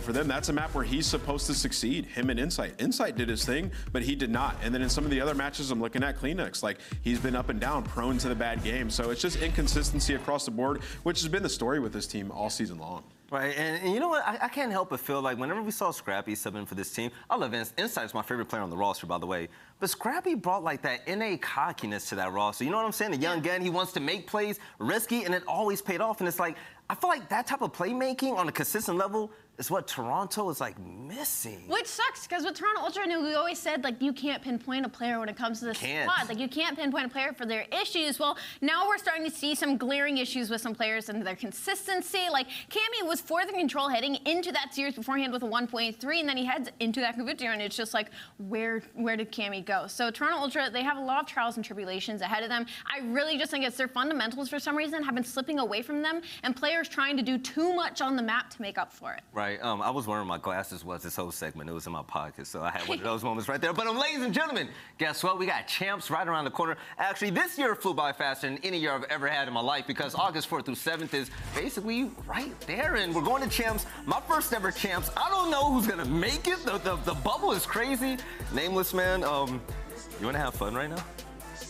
for them, that's a map where he's supposed to succeed, him and Insight. Insight did his thing, but he did not. And then in some of the other matches, I'm looking at Kleenex. Like, he's been up and down, prone to the bad game. So it's just inconsistency across the board, which has been the story with this team all season long. Right, and you know what? I can't help but feel like whenever we saw Scrappy subbing for this team, I love Insight's my favorite player on the roster, by the way. But Scrappy brought like that innate cockiness to that roster. You know what I'm saying? A young gun, he wants to make plays, risky, and it always paid off. And it's like, I feel like that type of playmaking on a consistent level is what Toronto is like missing. Which sucks, because with Toronto Ultra, we always said, like, you can't pinpoint a player when it comes to the squad. Like, you can't pinpoint a player for their issues. Well, now we're starting to see some glaring issues with some players and their consistency. Like, Cammy was 4th in control heading into that series beforehand with a 1.3, and then he heads into that Gavutu, and it's just like, where did Cammy go? So Toronto Ultra, they have a lot of trials and tribulations ahead of them. I really just think it's their fundamentals for some reason have been slipping away from them, and players trying to do too much on the map to make up for it. Right. I was wearing my glasses this whole segment. It was in my pocket, so I had one of those moments right there. But ladies and gentlemen, guess what? We got champs right around the corner. Actually, this year flew by faster than any year I've ever had in my life because August 4th through 7th is basically right there, and we're going to champs. My first ever champs. I don't know who's gonna make it. The bubble is crazy. Nameless man. You wanna have fun right now?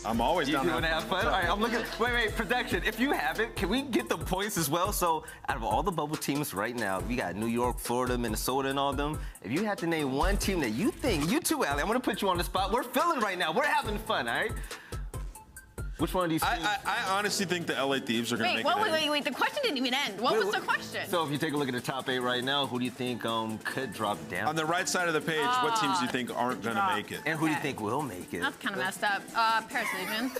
I'm always down. You want to have fun? All right, I'm looking. Wait, production. If you have it, can we get the points as well? So, out of all the bubble teams right now, we got New York, Florida, Minnesota, and all them. If you had to name one team that you think, you too, Ali, I'm gonna put you on the spot. We're feeling right now. We're having fun, all right? Which one of these teams? I honestly think the LA Thieves are going to make it. Wait. The question didn't even end. What was the question? So if you take a look at the top 8 right now, who do you think could drop down? On the right side of the page, what teams do you think aren't going to make it? And who do you think will make it? That's kind of messed up. Paris Legion.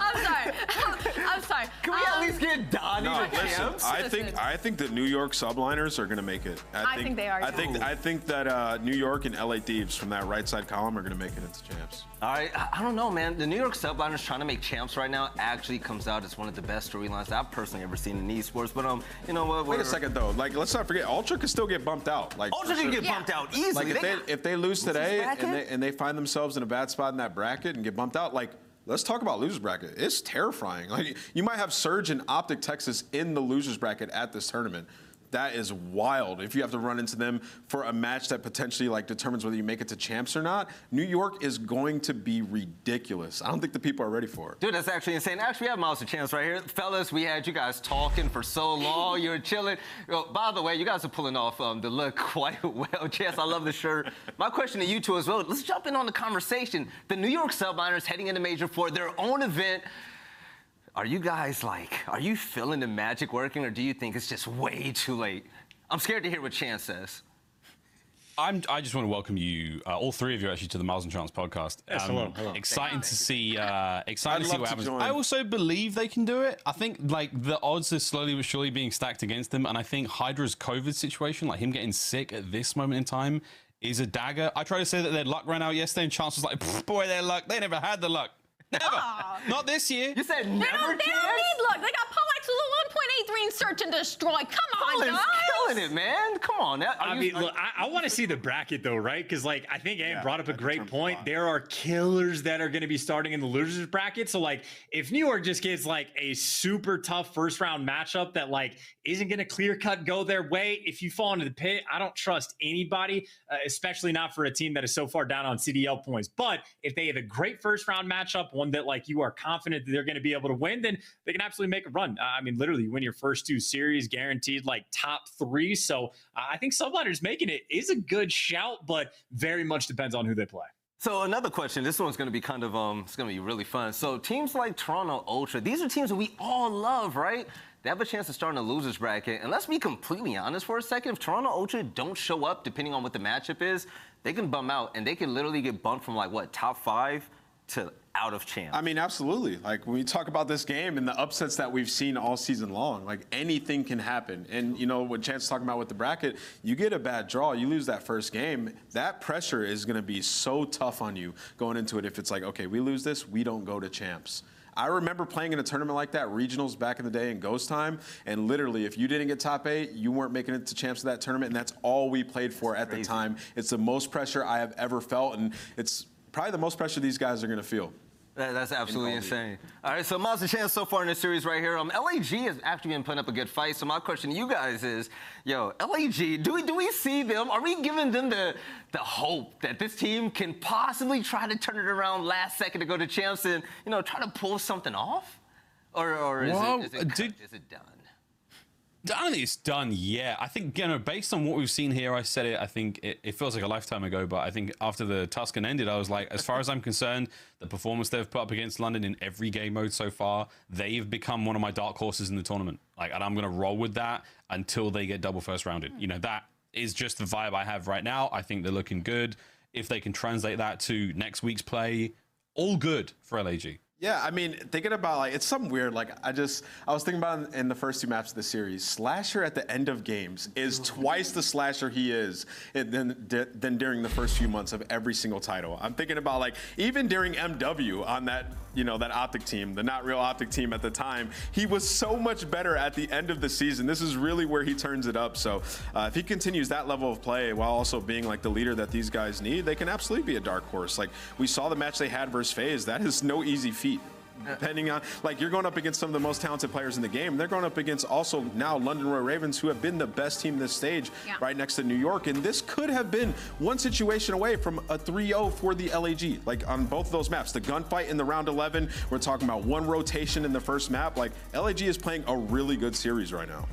I'm sorry. Can we at least get Donnie the champs? I think that New York Subliners are going to make it. I think they are. I think that New York and LA Thieves from that right side column are going to make it into champs. All right, I don't know, man. The New York Subliners trying to make champs right now actually comes out as one of the best storylines I've personally ever seen in esports. But you know what? Wait a second though. Like, let's not forget, Ultra could still get bumped out. Like, Ultra can get bumped out easily. Like if they lose today and they find themselves in a bad spot in that bracket and get bumped out, like. Let's talk about losers bracket. It's terrifying. Like, you might have Surge and OpTic Texas in the losers bracket at this tournament. That is wild. If you have to run into them for a match that potentially determines whether you make it to champs or not, New York is going to be ridiculous. I don't think the people are ready for it. Dude, that's actually insane. Actually, we have Miles to champs right here. Fellas, we had you guys talking for so long. You were chilling. By the way, you guys are pulling off the look quite well. Chance, I love the shirt. My question to you two as well. Let's jump in on the conversation. The New York Subliners heading into Major 4, their own event. Are you guys are you feeling the magic working, or do you think it's just way too late? I'm scared to hear what Chance says. I just want to welcome you, all three of you actually, to the Miles and Chance podcast. Yes, hello. Exciting to see what happens. I also believe they can do it. I think the odds are slowly but surely being stacked against them, and I think Hydra's COVID situation, him getting sick at this moment in time, is a dagger. I tried to say that their luck ran out yesterday, and Chance was like, boy, their luck. They never had the luck. Never. Not this year. You said They never don't need luck. They got Paulehx with a 1.83 in search and destroy. Come on, Paulehx guys. killing it, man. Come on. Look, I want to see the bracket though, right? Because like I think Ann brought up a great point. There are killers that are going to be starting in the losers bracket. So like if New York just gets like a super tough first round matchup that like isn't going to clear cut go their way, if you fall into the pit, I don't trust anybody, especially not for a team that is so far down on CDL points. But if they have a great first round matchup, one that like you are confident that they're going to be able to win, then they can absolutely make a run. I mean, literally, you win your first 2 series, guaranteed like top 3. So I think Subliners making it is a good shout, but very much depends on who they play. So another question, this one's going to be kind of, it's going to be really fun. So teams like Toronto Ultra, these are teams that we all love, right? They have a chance to start in the losers bracket. And let's be completely honest for a second. If Toronto Ultra don't show up, depending on what the matchup is, they can bum out and they can literally get bumped from like, what, top 5 to out of champ. I mean, absolutely. Like when we talk about this game and the upsets that we've seen all season long, like anything can happen. And you know what Chance is talking about with the bracket, you get a bad draw, you lose that first game, that pressure is going to be so tough on you going into it. If it's like, okay, we lose this, we don't go to champs. I remember playing in a tournament like that, regionals back in the day in Ghost Time, and literally if you didn't get top 8, you weren't making it to champs of that tournament, and that's all we played for at the time. It's the most pressure I have ever felt, and it's probably the most pressure these guys are going to feel. That's absolutely insane. All right, so Mazda Chance so far in this series right here. LAG has actually been putting up a good fight. So my question to you guys is, yo, LAG, do we see them? Are we giving them the hope that this team can possibly try to turn it around last second to go to champs and, you know, try to pull something off? Or is it done? I don't think it's done yet. I think, you know, based on what we've seen here, I said it, I think it feels like a lifetime ago, but I think after the Tuscan ended, I was like, as far as I'm concerned, the performance they've put up against London in every game mode so far, they've become one of my dark horses in the tournament. Like, and I'm going to roll with that until they get double first rounded. You know, that is just the vibe I have right now. I think they're looking good. If they can translate that to next week's play, all good for LAG. Yeah, I mean, thinking about, like, it's something weird. Like, I was thinking about in the first 2 maps of the series, Slasher at the end of games is twice the Slasher he is than during the first few months of every single title. I'm thinking about, like, even during MW on that, you know, that OpTic team, the not real OpTic team at the time, he was so much better at the end of the season. This is really where he turns it up. So if he continues that level of play while also being, like, the leader that these guys need, they can absolutely be a dark horse. Like, we saw the match they had versus FaZe. That is no easy feat. Depending on, like, you're going up against some of the most talented players in the game. They're going up against also now London Royal Ravens, who have been the best team this stage, right next to New York. And this could have been one situation away from a 3-0 for the LAG, like on both of those maps. The gunfight in the round 11, we're talking about 1 rotation in the first map. Like, LAG is playing a really good series right now.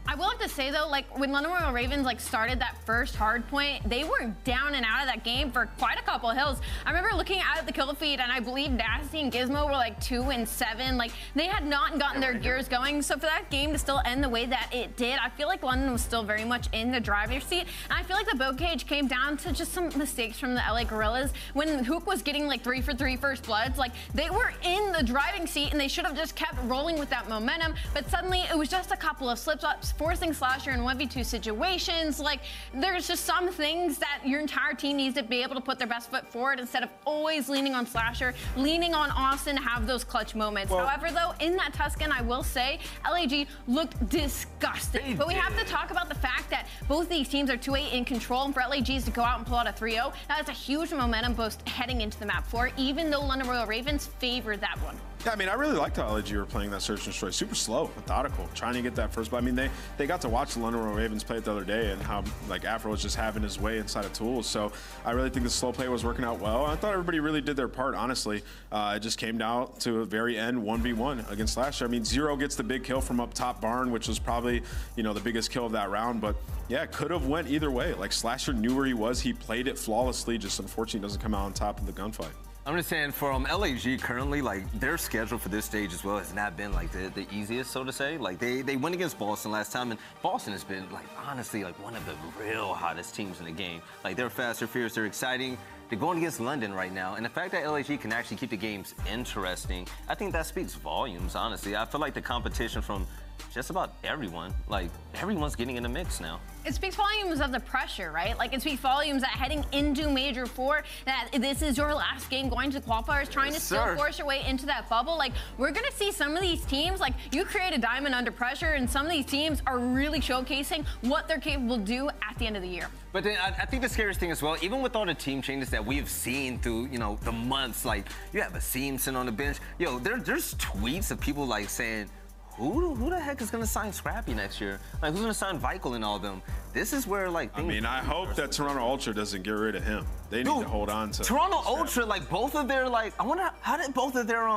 I will have to say though, like when London Royal Ravens like started that first hard point, they were down and out of that game for quite a couple of hills. I remember looking at the kill feed, and I believe Dashy and Gizmo were like 2 and 7. Like they had not gotten their gears going. So for that game to still end the way that it did, I feel like London was still very much in the driver's seat. And I feel like the boat cage came down to just some mistakes from the LA Guerrillas. When Huke was getting like 3 for 3 first bloods, like they were in the driving seat and they should have just kept rolling with that momentum. But suddenly it was just a couple of slip-ups, forcing Slasher in 1v2 situations. Like there's just some things that your entire team needs to be able to put their best foot forward instead of always leaning on Slasher, leaning on Austin to have those clutch moments. However, though, in that Tuscan, I will say LAG looked disgusting. But we have to talk about the fact that both these teams are 2-8 in control, and for LAGs to go out and pull out a 3-0, that is a huge momentum boost heading into the map 4, even though London Royal Ravens favored that one. Yeah, I mean, I really liked how LAG were playing that search and destroy. Super slow, methodical, trying to get that first. But I mean, they got to watch the London Royal Ravens play it the other day, and how like Afro was just having his way inside of tools. So I really think the slow play was working out well. I thought everybody really did their part, honestly. It just came down to a very end 1v1 against Slasher. I mean, Zero gets the big kill from up top barn, which was probably, you know, the biggest kill of that round. But yeah, it could have went either way. Like Slasher knew where he was. He played it flawlessly. Just unfortunately doesn't come out on top of the gunfight. I'm just saying, for LAG currently, like their schedule for this stage as well has not been like the easiest, so to say. Like they went against Boston last time, and Boston has been like honestly like one of the real hottest teams in the game. Like they're fast, they're fierce, they're exciting. They're going against London right now, and the fact that LAG can actually keep the games interesting, I think that speaks volumes. Honestly, I feel like the competition from just about everyone. Like, everyone's getting in the mix now. It speaks volumes of the pressure, right? Like, it speaks volumes that heading into Major 4, that this is your last game going to the qualifiers, trying to still force your way into that bubble. Like, we're gonna see some of these teams, like, you create a diamond under pressure, and some of these teams are really showcasing what they're capable to do at the end of the year. But then I think the scariest thing as well, even with all the team changes that we've seen through, you know, the months, like, you have a Seam sitting on the bench. Yo, there's tweets of people, like, saying, who the heck is gonna sign Scrappy next year? Like, who's gonna sign Vikel and all them? This is where, like, I mean, I hope that Toronto Ultra doesn't get rid of him. They need to hold on to Toronto Ultra. Like, both of their, like, I wonder how did both of their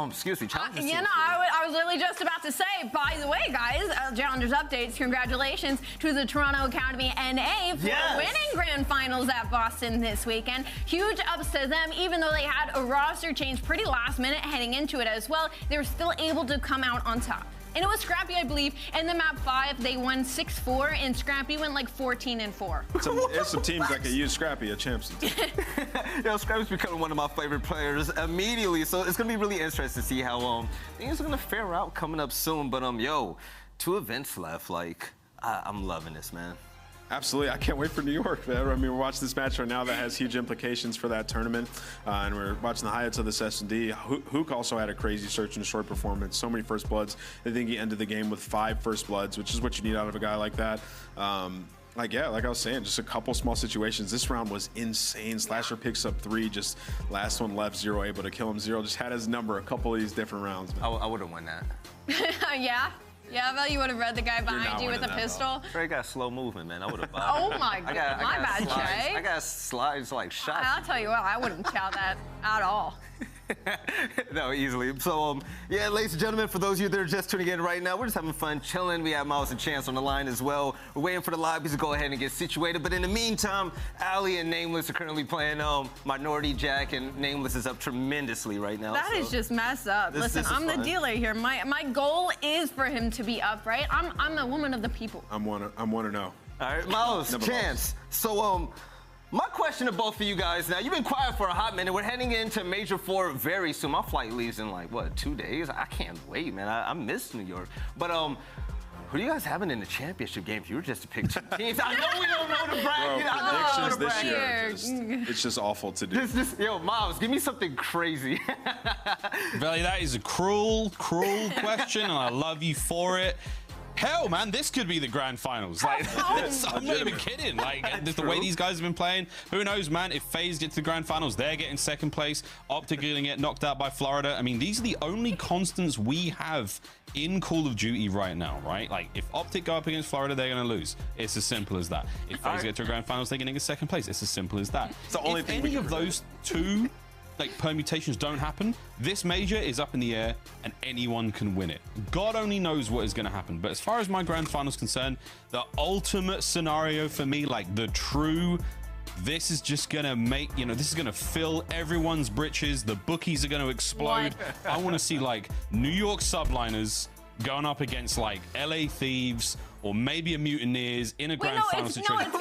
excuse me, Challengers. You know, I was literally just about to say, by the way, guys, Challengers updates, congratulations to the Toronto Academy NA for winning Grand Finals at Boston this weekend. Huge ups to them, even though they had a roster change pretty last minute heading into it as well, they were still able to come out on top. And it was Scrappy, I believe. In the map 5, they won 6-4, and Scrappy went like 14-4. There's some teams that could use Scrappy at champs. Yo, Scrappy's becoming one of my favorite players immediately, so it's gonna be really interesting to see how things are gonna fare out coming up soon. But yo, 2 events left. Like, I'm loving this, man. Absolutely. I can't wait for New York, man. I mean, we're watching this match right now that has huge implications for that tournament. And we're watching the highlights of this S&D. Huke also had a crazy search and destroy performance. So many first bloods. I think he ended the game with 5 first bloods, which is what you need out of a guy like that. Like I was saying, just a couple small situations. This round was insane. Slasher picks up 3, just last one left, 0 able to kill him. 0 just had his number a couple of these different rounds. I would have won that. Yeah? Yeah, I bet you would have read the guy behind you with a pistol. Trey got slow movement, man. I would have. Oh my God, my bad, Trey. I got slides like shots. I'll tell you what, I wouldn't chow that at all. No, easily. So, yeah, ladies and gentlemen, for those of you that are just tuning in right now, we're just having fun, chilling. We have Miles and Chance on the line as well. We're waiting for the lobbies to go ahead and get situated. But in the meantime, Ali and Nameless are currently playing Minority Jack, and Nameless is up tremendously right now. That is just messed up. Listen, I'm the dealer here. My goal is for him to be up, right? I'm a woman of the people. I'm 1-0. All right, Miles, Chance. So, my question to both of you guys now, you've been quiet for a hot minute. We're heading into Major 4 very soon. My flight leaves in like, what, 2 days? I can't wait, man. I miss New York. But who do you guys having in the championship game? If you were just to pick 2 teams. I know we don't know the bracket. Predictions this year, it's just awful to do. Yo, Miles, give me something crazy. Veli, that is a cruel question, and I love you for it. Hell, man, this could be the grand finals. Like, I'm not even kidding. Like, the way these guys have been playing, who knows, man? If FaZe get to the grand finals, they're getting 2nd place. OpTic are gonna get knocked out by Florida. I mean, these are the only constants we have in Call of Duty right now, right? Like, if OpTic go up against Florida, they're gonna lose. It's as simple as that. If FaZe get to a grand finals, they're gonna get 2nd place. It's as simple as that. It's the only thing any of those 2 permutations don't happen, this major is up in the air and anyone can win it. God only knows what is going to happen. But as far as my grand finals concerned, the ultimate scenario for me, like the true, this is just going to make, this is going to fill everyone's britches. The bookies are going to explode. I want to see like New York Subliners going up against like LA Thieves or maybe a Mutineers in a grand final situation.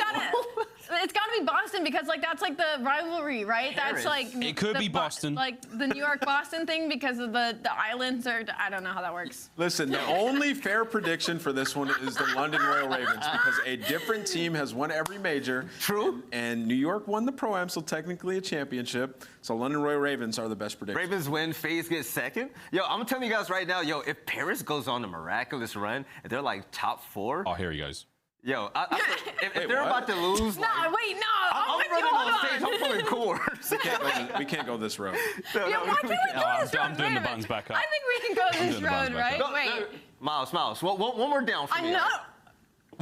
It's got to be Boston because, like, that's like the rivalry, right? That's like it could be Boston, like the New York Boston thing because of the islands, or I don't know how that works. Listen, the only fair prediction for this one is the London Royal Ravens because a different team has won every major. True. And New York won the Pro-Am, so technically a championship. So London Royal Ravens are the best prediction. Ravens win, FaZe gets 2nd. Yo, I'm telling you guys right now, yo, if Paris goes on a miraculous run and they're like top 4. Oh, here he goes. Yo, if they're about to lose, no, wait, no, I'm running on stage. I'm pulling cords. We can't go this road. Why can't we go this road? I'm doing the buttons back up. I think we can go this road, right? Wait. Miles, one more down for me.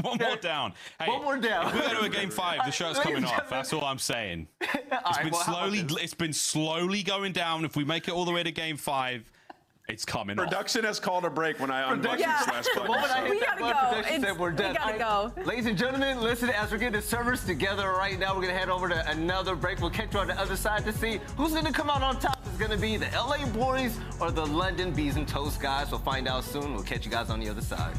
One more down. Hey, one more down. If we go to a game 5, the show's coming off. That's all I'm saying. It's been slowly going down. If we make it all the way to game 5, it's coming off. Production has called a break when I unboxed this last button. The moment I hit that button, production said we're done. We gotta go. Ladies and gentlemen, listen, as we're getting the servers together right now, we're gonna head over to another break. We'll catch you on the other side to see who's gonna come out on top. It's gonna be the LA Boys or the London Bees and Toast guys. We'll find out soon. We'll catch you guys on the other side.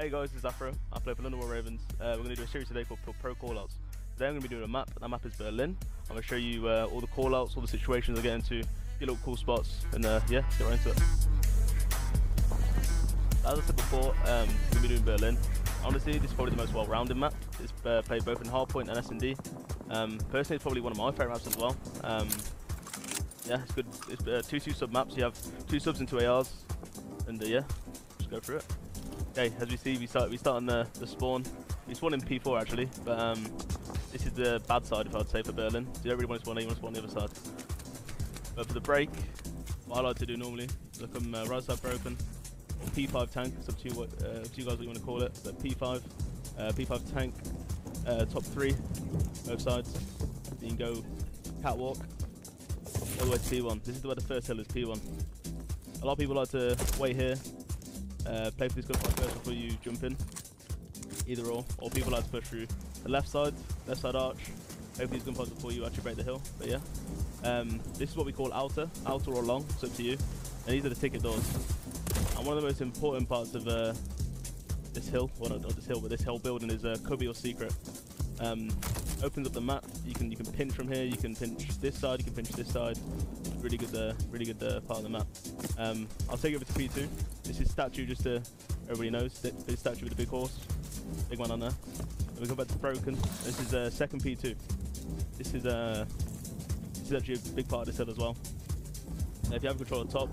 Hey guys, this is Afro. I play for London War Ravens. We're going to do a series today called Pro Callouts. Today I'm going to be doing a map. That map is Berlin. I'm going to show you all the callouts, all the situations I get into, your little cool spots, and yeah, get right into it. As I said before, we're going to be doing Berlin. Honestly, this is probably the most well-rounded map. It's played both in hardpoint and S&D. Personally, it's probably one of my favourite maps as well. Yeah, it's good. It's 2 sub maps. You have 2 subs and 2 ARs, and yeah, just go through it. Okay, as we see, we start on the spawn. We spawn in P4 actually, but this is the bad side, if I'd say, for Berlin. So you don't really want to spawn here, you want to spawn on the other side. But for the break, what I like to do normally is I come right side broken, or P5 tank. It's up to you, up to you guys what you want to call it. But P5 tank, top 3, both sides. You can go catwalk all the way to P1. This is where the first hill is, P1. A lot of people like to wait here. Play for this gunfight first before you jump in, either or people like to push through the left side arch, play for these gunfights before you actually break the hill, but yeah. This is what we call outer or long, it's up to you, and these are the ticket doors. And one of the most important parts of this hill, well not this hill, but this hill building is cubby or secret. Opens up the map, you can pinch from here, you can pinch this side, you can pinch this side. Really good part of the map. I'll take it over to P2. This is statue, just so everybody knows. This statue with a big horse, big one on there. And we come back to broken. This is second P2. This is actually a big part of this hill as well. If you have control of the top,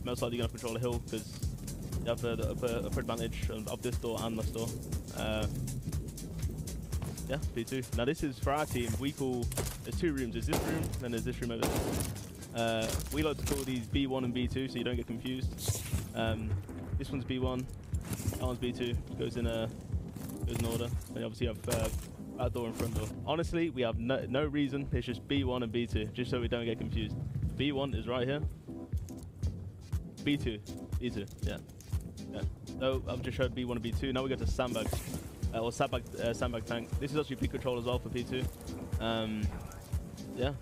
most likely you're gonna have control of the hill because you have the upper advantage of this door and this door. Yeah, P2. Now this is for our team. We call, there's 2 rooms. There's this room, and then there's this room over there. We like to call these B1 and B2 so you don't get confused. This one's B1, that one's B2. Goes in order. And obviously you have back door and front door. Honestly, we have no reason. It's just B1 and B2, just so we don't get confused. B1 is right here. B2, yeah. So I've just showed B1 and B2. Now we go to sandbags. Or sandbag tank. This is actually peak control as well for P2. Yeah.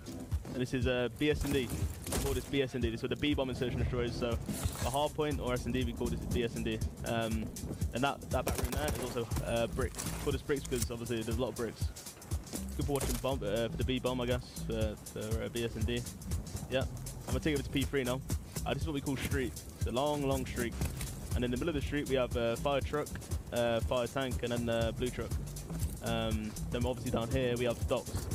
And this is BS&D. We call this BS&D. This is where the B-bomb insertion destroys. So for hardpoint or S&D, we call this BS&D. And that back room there is also bricks. We call this bricks because obviously there's a lot of bricks. Good for watching bomb, for the B-bomb, I guess, for BS&D. Yeah. I'm gonna take it over to P3 now. This is what we call street. It's a long street. And in the middle of the street, we have fire truck, fire tank, and then blue truck. Then obviously down here, we have docks.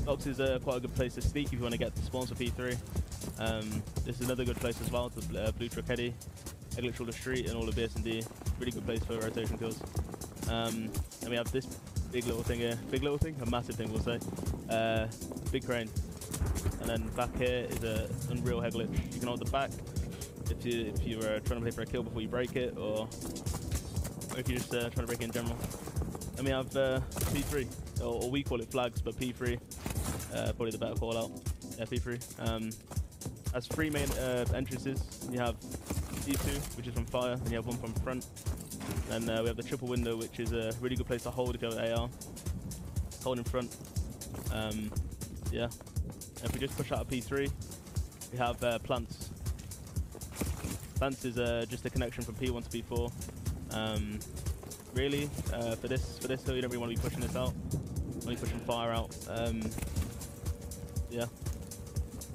Docks is quite a good place to sneak if you want to get the spawns for P3. This is another good place as well, the blue truck heady, glitch all the street and all the BS&D. Really good place for rotation kills. And we have this big little thing here. Big little thing? A massive thing, we'll say. Big crane. And then back here is a unreal head glitch. You can hold the back if you were trying to play for a kill before you break it, or if you're just trying to break it in general. And we have P3, or we call it flags, but P3, probably the better call out. Yeah, P3. Has 3 main entrances. You have P2, which is from fire, and you have one from front. And we have the triple window, which is a really good place to hold if you have an AR. Hold in front. Yeah. And if we just push out a P3, we have plants. Plants is just a connection from P1 to P4. Really, for this hill, you don't really want to be pushing this out. Only pushing fire out. Yeah.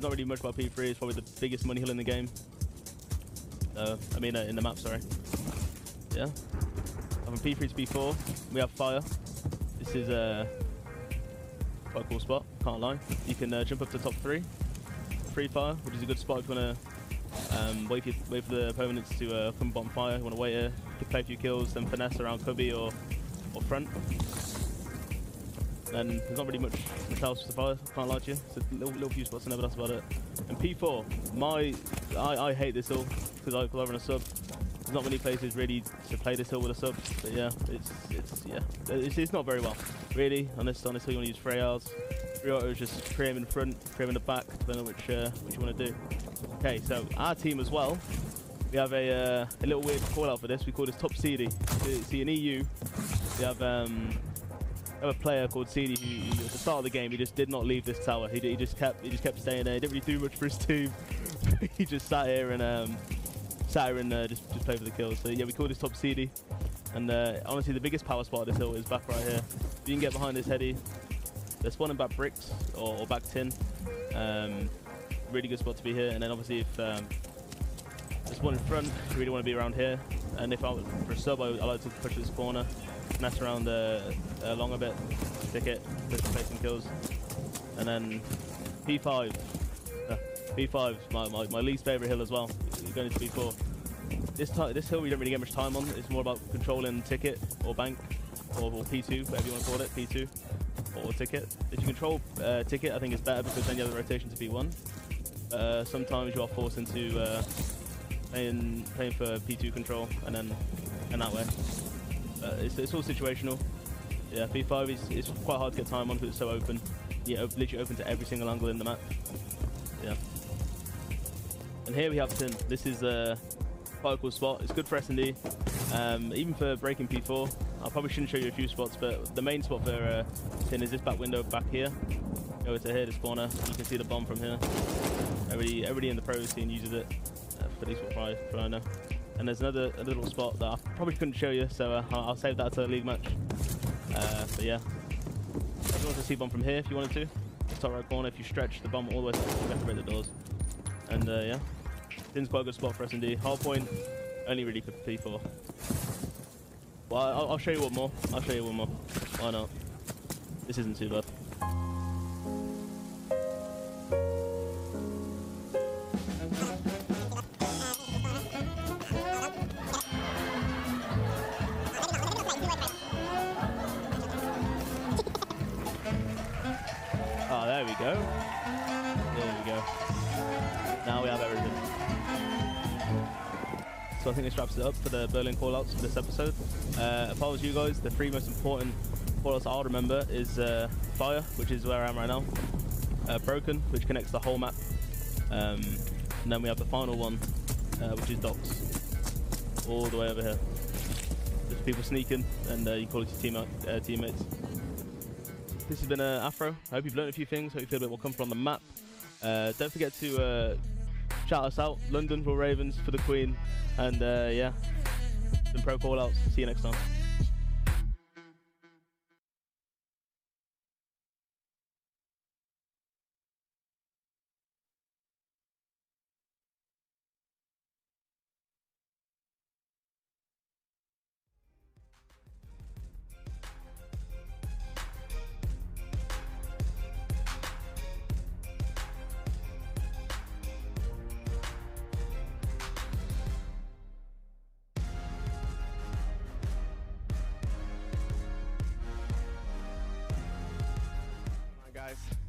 Not really much about P3. It's probably the biggest money hill in the game. I mean, in the map, sorry. Yeah. From P3 to P4, we have fire. This is quite a cool spot, can't lie. You can jump up to top 3. Free fire, which is a good spot if you want to wait for the opponents to come bottom fire. You want to wait here, play a few kills, then finesse around cubby or front. And there's not really much else to fire, can't lie to you. It's a little few spots, and that's about it. And P4, I hate this hill because I run a sub. There's not many places really to play this hill with a sub, but yeah, it's not very well. Really, on this hill you want to use 3 ARs. 3 autos, just trim in front, trim in the back, depending on which you want to do. Okay, so our team as well, we have a little weird call out for this. We call this top CD. See, in EU, we have a player called CD who at the start of the game he just did not leave this tower. He just kept staying there. He didn't really do much for his team. He just sat here and just play for the kills. So yeah, we call this top CD. And honestly, the biggest power spot of this hill is back right here. If you can get behind this heady, they're spawning back bricks or back tin. Really good spot to be here. And then obviously if there's one in front, you really want to be around here. And if I was for a sub, I like to push this corner, mess around long a bit, stick it, push the face and kills. And then P5. P5 is my least favorite hill as well. You're going to P4. This hill we don't really get much time on. It's more about controlling ticket or bank or P2, whatever you want to call it, P2 or ticket. If you control ticket, I think it's better because then you have the rotation to P1. Sometimes you are forced into playing for P2 control and that way. It's all situational. Yeah, P5 is quite hard to get time on because it's so open. Yeah, literally open to every single angle in the map. Yeah. And here we have tin. This is quite a cool spot. It's good for S&D, even for breaking P4. I probably shouldn't show you a few spots, but the main spot for tin is this back window back here. Go to here, this corner. You can see the bomb from here. Everybody in the pro scene uses it, at least what I know. And there's a little spot that I probably couldn't show you, so I'll save that to the league match. But yeah, if you want to see bomb from here, if you wanted to, top right corner. If you stretch the bomb all the way to you have to break the doors. And yeah, tin's quite a good spot for S&D. Hard point, only really for P4. Well, I'll show you one more. Why not? This isn't too bad. Oh, there we go. There we go. Now we have everything. So I think this wraps it up for the Berlin callouts for this episode. If I was you guys, the three most important callouts I'll remember is Fire, which is where I am right now. Broken, which connects the whole map. And then we have the final one, which is Docks. All the way over here. There's people sneaking, and you call it your teammates. This has been Afro. I hope you've learned a few things. Hope you feel a bit more comfortable on the map. Don't forget to shout us out. London for Ravens, for the Queen. And yeah, some pro callouts. See you next time.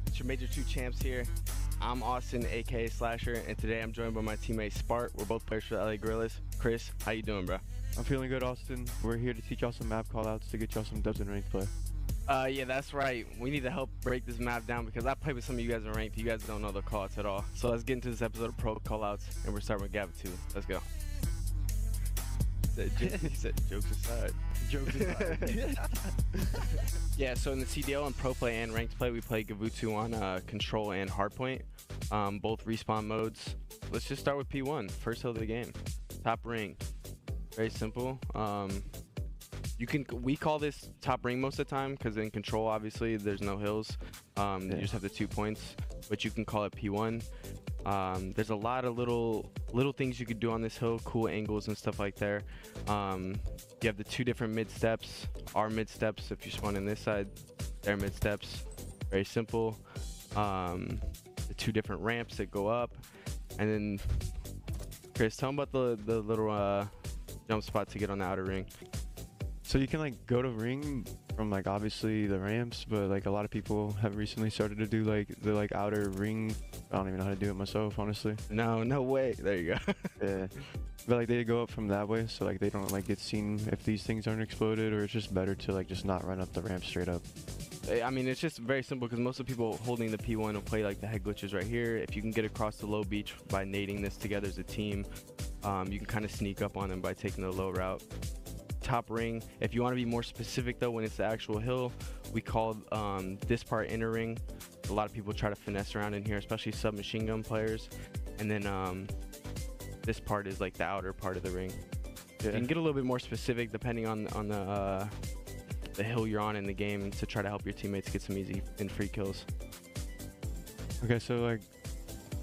It's your Major II champs here. I'm Austin, aka Slasher, and today I'm joined by my teammate Spart. We're both players for the LA Guerrillas. Chris, how you doing, bro? I'm feeling good, Austin. We're here to teach y'all some map callouts to get y'all some dubs in ranked play. Yeah, that's right. We need to help break this map down because I played with some of you guys in ranked. You guys don't know the callouts at all. So let's get into this episode of Pro Callouts, and we're starting with Gavin 2. Let's go. He said, jokes aside. Jokes aside. Yeah, so in the CDL and Pro Play and Ranked Play, we play Gavutsu on Control and Hardpoint, both respawn modes. Let's just start with P1, first hill of the game. Top ring. Very simple. We call this top ring most of the time because in Control, obviously, there's no hills. You just have the 2 points, but you can call it P1. There's a lot of little things you could do on this hill, cool angles and stuff like there. You have the 2 different mid steps, our mid steps if you spawn in this side, their mid steps. Very simple. The 2 different ramps that go up, and then Chris, tell them about the little jump spot to get on the outer ring. So you can like go to ring from like obviously the ramps, but like a lot of people have recently started to do like the like outer ring. I don't even know how to do it myself, honestly. No way. There you go. Yeah, but like they go up from that way, so like they don't like get seen if these things aren't exploded, or it's just better to like just not run up the ramp straight up. I mean, it's just very simple because most of the people holding the P1 will play like the head glitches right here. If you can get across the low beach by nading this together as a team, you can kind of sneak up on them by taking the low route. Top ring. If you want to be more specific though, when it's the actual hill, we call this part inner ring. A lot of people try to finesse around in here, especially submachine gun players. And then this part is like the outer part of the ring. You can get a little bit more specific depending on the hill you're on in the game to try to help your teammates get some easy and free kills. Okay, so like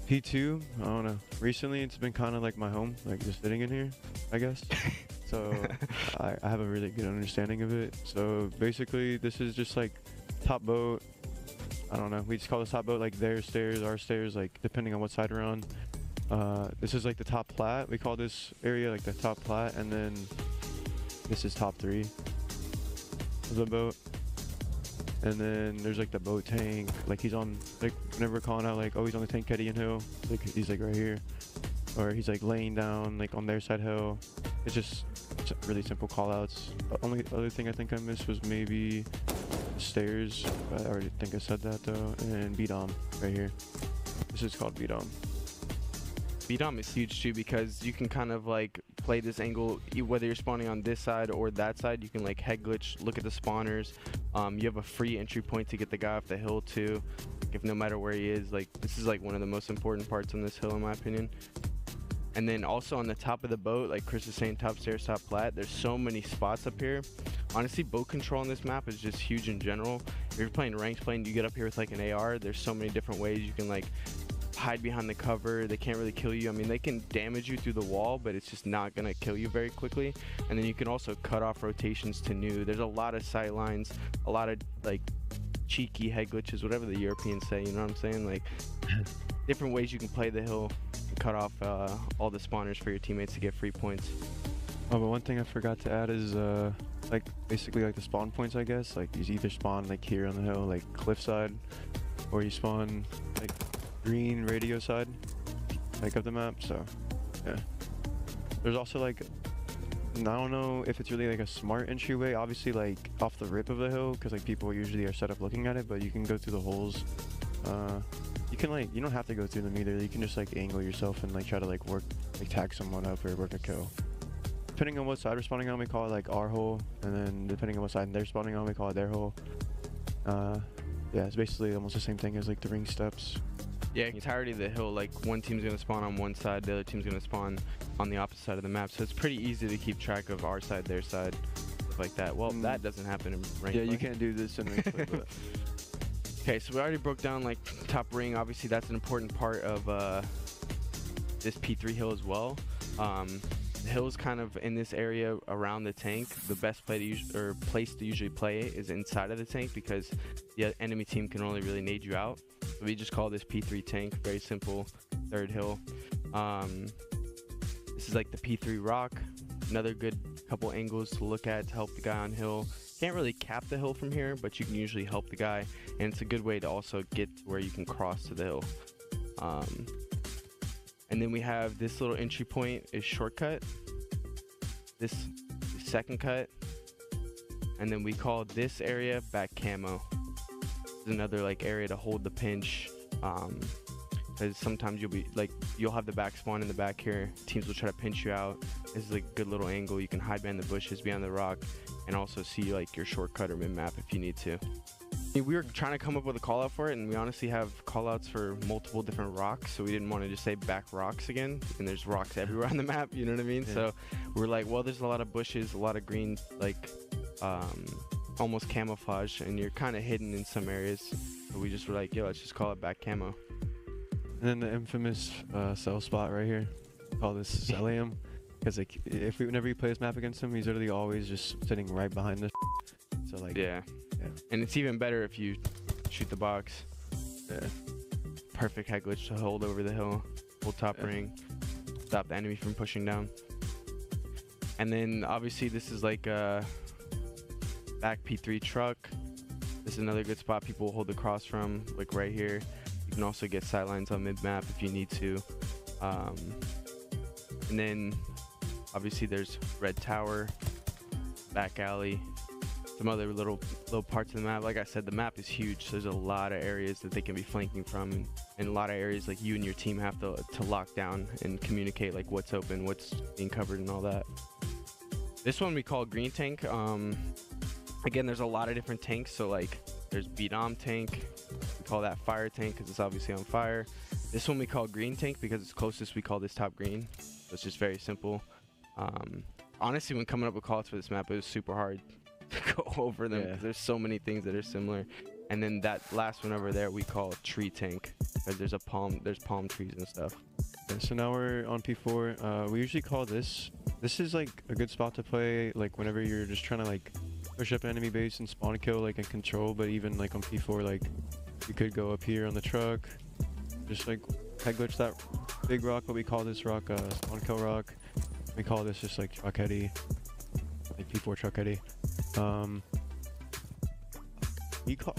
P2, I don't know. Recently, it's been kind of like my home, like just sitting in here, I guess. So I have a really good understanding of it. So basically, this is just like top boat. I don't know. We just call this top boat like their stairs, our stairs, like depending on what side we're on. This is like the top plat. We call this area like the top plat, and then this is top 3 of the boat. And then there's like the boat tank. Like he's on, like whenever we're calling out like, oh, he's on the tank Eddie and hill. Like he's like right here, or he's like laying down like on their side hill. It's just really simple call outs. The only other thing I think I missed was maybe the stairs. I already think I said that though. And B-Dom right here. This is called B-Dom. B-Dom is huge too because you can kind of like play this angle whether you're spawning on this side or that side. You can like head glitch, look at the spawners. You have a free entry point to get the guy off the hill too. If no matter where he is, like this is like one of the most important parts on this hill in my opinion. And then also on the top of the boat, like Chris is saying, top stairs, top plat, there's so many spots up here. Honestly, boat control on this map is just huge in general. If you're playing ranked play and you get up here with like an AR, there's so many different ways you can like hide behind the cover. They can't really kill you. I mean, they can damage you through the wall, but it's just not gonna kill you very quickly. And then you can also cut off rotations to new. There's a lot of sight lines, a lot of like cheeky head glitches, whatever the Europeans say, you know what I'm saying? Like different ways you can play the hill and cut off all the spawners for your teammates to get free points. Oh, but one thing I forgot to add is like basically like the spawn points, I guess. Like you either spawn like here on the hill, like cliffside, or you spawn like green radio side, like of the map. So yeah, there's also like, I don't know if it's really like a smart entryway, obviously like off the rip of the hill, because like people usually are set up looking at it, but you can go through the holes. You can like, you don't have to go through them either. You can just like angle yourself and like try to like work, like tag someone up or work a kill. Depending on what side we're spawning on, we call it like our hole, and then depending on what side they're spawning on, we call it their hole. Yeah, it's basically almost the same thing as like the ring steps. Yeah, entirety of the hill, like one team's gonna spawn on one side, the other team's gonna spawn on the opposite side of the map, so it's pretty easy to keep track of our side, their side, stuff like that. Well, that doesn't happen in ranked play. You can't do this in ranked play, but okay, so we already broke down like top ring. Obviously, that's an important part of this P3 hill as well. The hill is kind of in this area around the tank. The best place to usually play is inside of the tank because the enemy team can only really nade you out. So we just call this P3 tank. Very simple, third hill. This is like the P3 rock. Another good couple angles to look at to help the guy on hill. Can't really cap the hill from here, but you can usually help the guy, and it's a good way to also get to where you can cross to the hill. And then we have this little entry point is shortcut. This is second cut, and then we call this area back camo. This is another like area to hold the pinch, because sometimes you'll have the back spawn in the back here. Teams will try to pinch you out. This is like a good little angle. You can hide behind the bushes, behind the rock, and also see like your shortcut or mid map if you need to. We were trying to come up with a call out for it, and we honestly have call outs for multiple different rocks, so we didn't want to just say back rocks again, and there's rocks everywhere on the map, you know what I mean? Yeah. So we're like, well, there's a lot of bushes, a lot of green, like almost camouflage, and you're kind of hidden in some areas, so we just were like, yo, let's just call it back camo. And then the infamous cell spot right here, call this Cellium, because like whenever you play this map against him, he's literally always just sitting right behind this. So like yeah. And it's even better if you shoot the box. Yeah. Perfect head glitch to hold over the hill, hold top ring, stop the enemy from pushing down. And then obviously this is like a back P3 truck. This is another good spot people will hold the cross from, like right here. You can also get sidelines on mid map if you need to. And then obviously there's red tower, back alley, some other little parts of the map. Like I said, the map is huge, so there's a lot of areas that they can be flanking from, and a lot of areas like you and your team have to lock down and communicate like what's open, what's being covered, and all that. This one we call green tank. Again, there's a lot of different tanks, so like there's B-Dom tank, we call that fire tank because it's obviously on fire. This one we call green tank because it's closest. We call this top green, so it's just very simple. honestly, when coming up with calls for this map, it was super hard to go over them because there's so many things that are similar. And then that last one over there we call tree tank because there's palm trees and stuff. Yeah, so now we're on P4. We usually call this is like a good spot to play like whenever you're just trying to like push up enemy base and spawn kill like in control, but even like on P4 like you could go up here on the truck, just like head glitch that big rock, but we call this rock spawn kill rock. We call this just like truck heady, like P4 truck heady.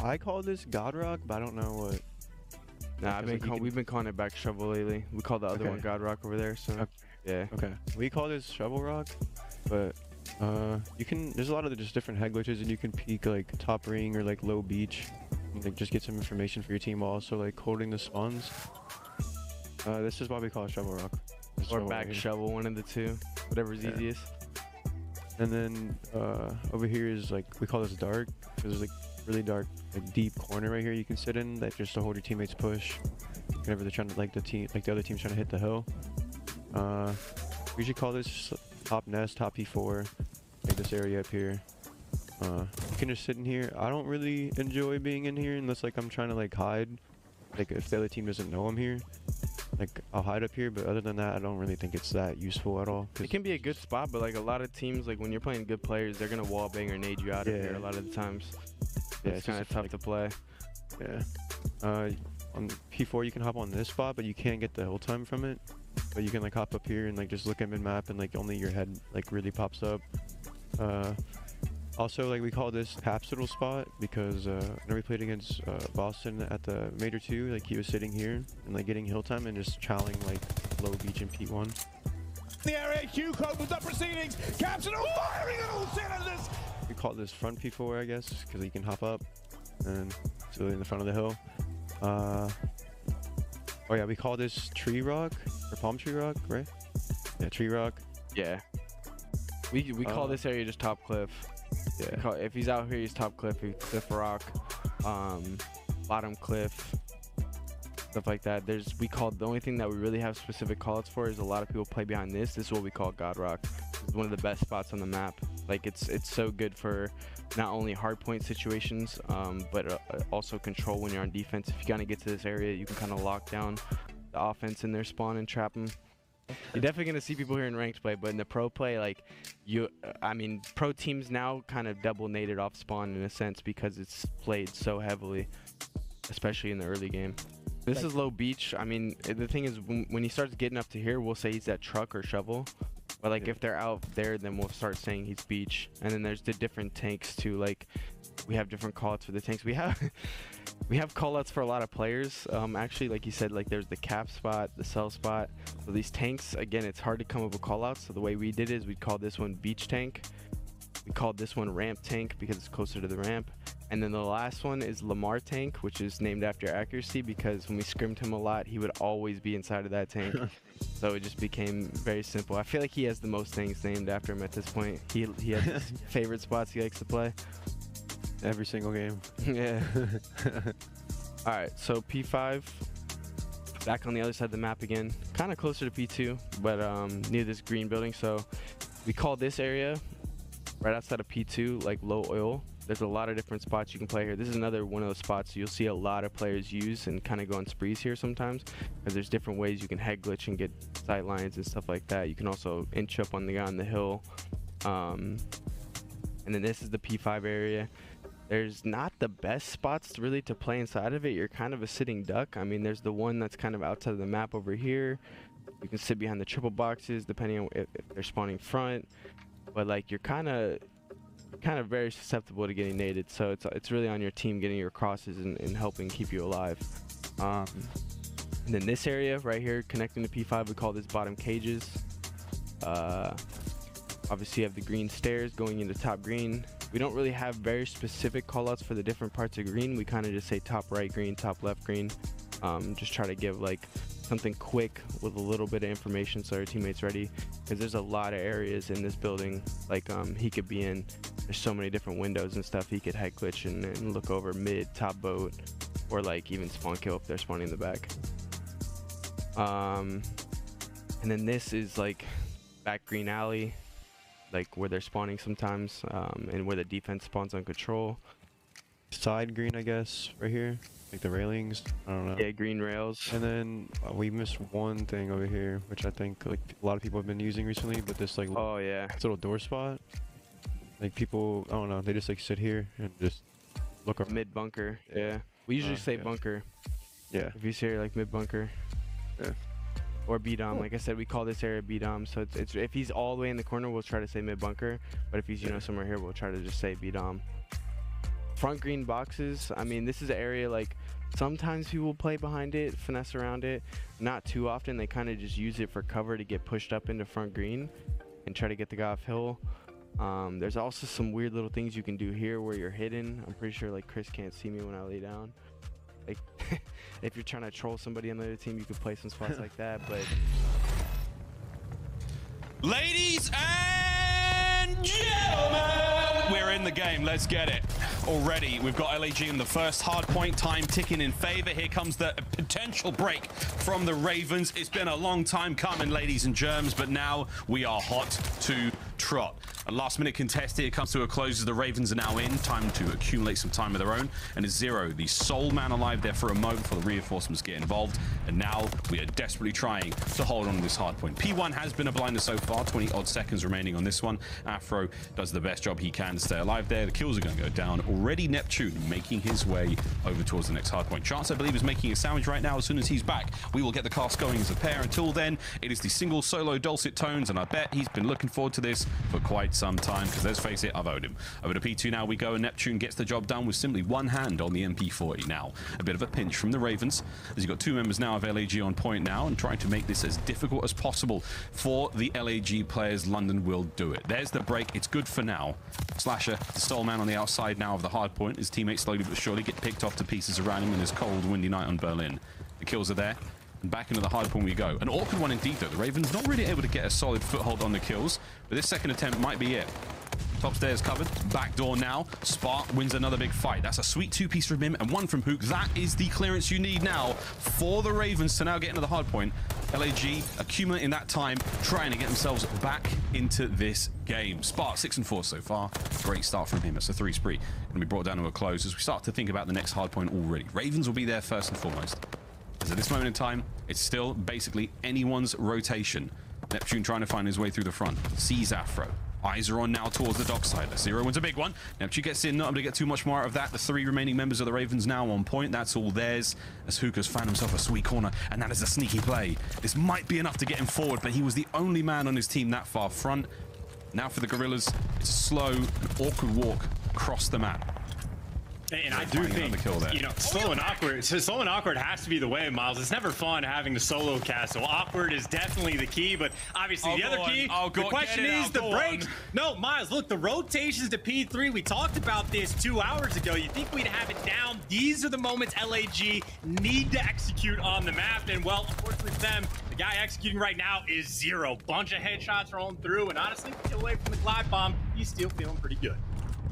I call this God Rock, but I don't know what. Nah, we've been calling it back shovel lately. We call the other one God Rock over there. So yeah. Okay. We call this shovel rock, but you can. There's a lot of just different head glitches, and you can peek like top ring or like low beach, and, like just get some information for your team while also like holding the spawns. This is why we call it shovel rock. Or back shovel, one of the two, whatever's easiest. And then over here is like we call this dark because there's like really dark, like deep corner right here you can sit in that just to hold your teammates push whenever they're trying to like the other team's trying to hit the hill. We usually call this top nest, top P4, like this area up here. You can just sit in here. I don't really enjoy being in here unless like I'm trying to like hide, like if the other team doesn't know I'm here. Like I'll hide up here, but other than that I don't really think it's that useful at all. It can be a good spot, but like a lot of teams, like when you're playing good players, they're gonna wall bang or nade you out of here a lot of the times. Yeah, it's kind of tough to play. Yeah. On P4 you can hop on this spot, but you can't get the hill time from it. But you can like hop up here and like just look at mid-map and like only your head like really pops up. Also, like we call this Capsule spot because whenever we played against Boston at the Major 2, like he was sitting here and like getting hill time and just chowing like low beach in P1. The area, Huke opens up proceedings. Capsule firing on all cylinders. We call this front P4, I guess, because you can hop up and it's really in the front of the hill. Oh yeah, we call this tree rock or palm tree rock, right? Yeah, tree rock. Yeah. We call this area just top cliff. Yeah. If he's out here, he's top cliff. Cliff rock, bottom cliff, stuff like that. We call the only thing that we really have specific callouts for is a lot of people play behind this. This is what we call God Rock. It's one of the best spots on the map. Like it's so good for not only hard point situations, but also control when you're on defense. If you kind of get to this area, you can kind of lock down the offense in their spawn and trap them. You're definitely gonna see people here in ranked play, but in the pro play, like pro teams now kind of double naded off spawn in a sense because it's played so heavily, especially in the early game. This is low beach. I mean, the thing is, when he starts getting up to here, we'll say he's that truck or shovel. But like if they're out there, then we'll start saying he's beach. And then there's the different tanks too. Like we have different callouts for the tanks. We have callouts for a lot of players. Actually, like you said, like there's the cap spot, the cell spot. So these tanks, again, it's hard to come up with callouts. So the way we did is we called this one beach tank. We called this one ramp tank because it's closer to the ramp. And then the last one is Lamar tank, which is named after accuracy because when we scrimmed him a lot, he would always be inside of that tank. So it just became very simple. I feel like he has the most things named after him at this point. He has his favorite spots he likes to play. Every single game. Yeah. All right, so P5, back on the other side of the map again. Kind of closer to P2, but near this green building. So we call this area right outside of P2 like low oil. There's a lot of different spots you can play here. This is another one of those spots you'll see a lot of players use and kind of go on sprees here sometimes because there's different ways you can head glitch and get sight lines and stuff like that. You can also inch up on the guy on the hill. And then this is the P5 area. There's not the best spots really to play inside of it. You're kind of a sitting duck. I mean, there's the one that's kind of outside of the map over here. You can sit behind the triple boxes depending on if they're spawning front. But like you're kind of very susceptible to getting naded, so it's really on your team getting your crosses and helping keep you alive. And then this area right here connecting to P5, we call this bottom cages. Obviously you have the green stairs going into top green. We don't really have very specific callouts for the different parts of green. We kind of just say top right green, top left green. Just try to give like something quick with a little bit of information so our teammates ready, because there's a lot of areas in this building like he could be in. There's so many different windows and stuff he could head glitch and look over mid, top boat, or like even spawn kill if they're spawning in the back. And then this is like back green alley. like where they're spawning sometimes, and where the defense spawns on control. Side green, I guess, right here, like the railings. I don't know. Yeah, green rails. And then we missed one thing over here, which I think like a lot of people have been using recently, but this like oh yeah, this little door spot. Like people, I don't know, they just like sit here and just look around. Mid bunker. Yeah, we usually say bunker. Yeah. If you say like mid bunker. Yeah. Or B-dom. Like I said, we call this area B-dom. So it's if he's all the way in the corner, we'll try to say mid bunker. But if he's somewhere here, we'll try to just say B-dom. Front green boxes. I mean, this is an area like sometimes people play behind it, finesse around it. Not too often. They kind of just use it for cover to get pushed up into front green and try to get the guy off hill. There's also some weird little things you can do here where you're hidden. I'm pretty sure like Chris can't see me when I lay down. Like if you're trying to troll somebody on the other team, you could play some spots like that. But ladies and gentlemen, we're in the game. Let's get it. Already, we've got LAG in the first hard point, time ticking in favor. Here comes the potential break from the Ravens. It's been a long time coming, ladies and germs, but now we are hot to trot. A last minute contest here comes to a close as the Ravens are now in. Time to accumulate some time of their own. And it's Zero, the sole man alive there for a moment before the reinforcements get involved. And now we are desperately trying to hold on to this hard point. P1 has been a blinder so far, 20 odd seconds remaining on this one. Afro does the best job he can to stay alive there. The kills are going to go down. Already Neptune making his way over towards the next hard point. Chance, I believe, is making a sandwich right now. As soon as he's back, we will get the cast going as a pair. Until then, it is the single solo dulcet tones, and I bet he's been looking forward to this for quite some time, because let's face it, I've owed him. Over to P2 now we go, and Neptune gets the job done with simply one hand on the MP40 now. A bit of a pinch from the Ravens, as you've got two members now of LAG on point now, and trying to make this as difficult as possible for the LAG players. London will do it. There's the break. It's good for now. Slasher, the sole man on the outside now of the hard point. His teammates slowly but surely get picked off to pieces around him in this cold, windy night on Berlin. The kills are there. And back into the hard point we go. An awkward one indeed, though. The Ravens not really able to get a solid foothold on the kills, but this second attempt might be it. Top stairs covered. Back door now. Spark wins another big fight. That's a sweet two-piece from him and one from Huke. That is the clearance you need now for the Ravens to now get into the hard point. LAG accumulating that time, trying to get themselves back into this game. Spark 6 and 4 so far. Great start from him. It's a 3 spree. Going to be brought down to a close as we start to think about the next hard point already. Ravens will be there first and foremost. As at this moment in time, it's still basically anyone's rotation. Neptune trying to find his way through the front. Sees Afro. Eyes are on now towards the dockside. Zero wins a big one. Neptune gets in, not able to get too much more out of that. The three remaining members of the Ravens now on point. That's all theirs, as Huke has found himself a sweet corner, and that is a sneaky play. This might be enough to get him forward, but he was the only man on his team that far front. Now for the Guerrillas, it's a slow, awkward walk across the map. And I do think, slow and awkward. So slow and awkward has to be the way, Miles. It's never fun having to solo cast. So awkward is definitely the key, but obviously the other key, the question is the break. No, Miles, look, the rotations to P3, we talked about this 2 hours ago. You think we'd have it down. These are the moments LAG need to execute on the map. And well, unfortunately for them, the guy executing right now is Zero. Bunch of headshots rolling through, and honestly, get away from the glide bomb, he's still feeling pretty good.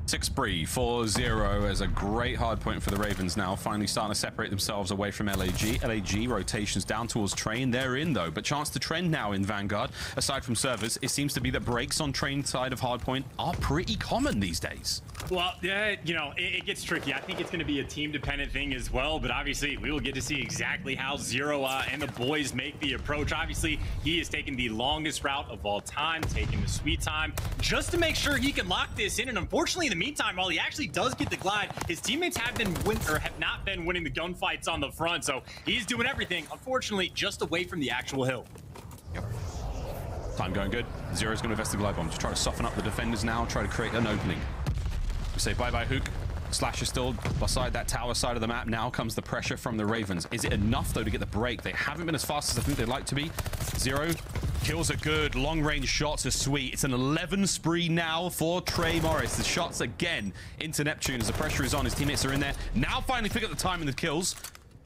6 spree for Zero as a great hard point for the Ravens now, finally starting to separate themselves away from LAG. LAG rotations down towards Train. They're in though, but chance to trend now in Vanguard. Aside from servers, it seems to be that breaks on Train side of hardpoint are pretty common these days. Well, yeah, it gets tricky. I think it's going to be a team-dependent thing as well, but obviously we will get to see exactly how Zero and the boys make the approach. Obviously, he is taking the longest route of all time, taking the sweet time, just to make sure he can lock this in. And unfortunately, in the meantime, while he actually does get the glide, his teammates have not been winning the gunfights on the front, so he's doing everything, unfortunately, just away from the actual hill. Yep. Time going good. Zero's going to invest the glide bomb to try to soften up the defenders now, try to create an opening. We say bye-bye, Huke. Slash is still beside that tower side of the map. Now comes the pressure from the Ravens. Is it enough, though, to get the break? They haven't been as fast as I think they'd like to be. Zero kills are good. Long-range shots are sweet. It's an 11 spree now for Trey Morris. The shots again into Neptune as the pressure is on. His teammates are in there. Now finally pick up the time in the kills.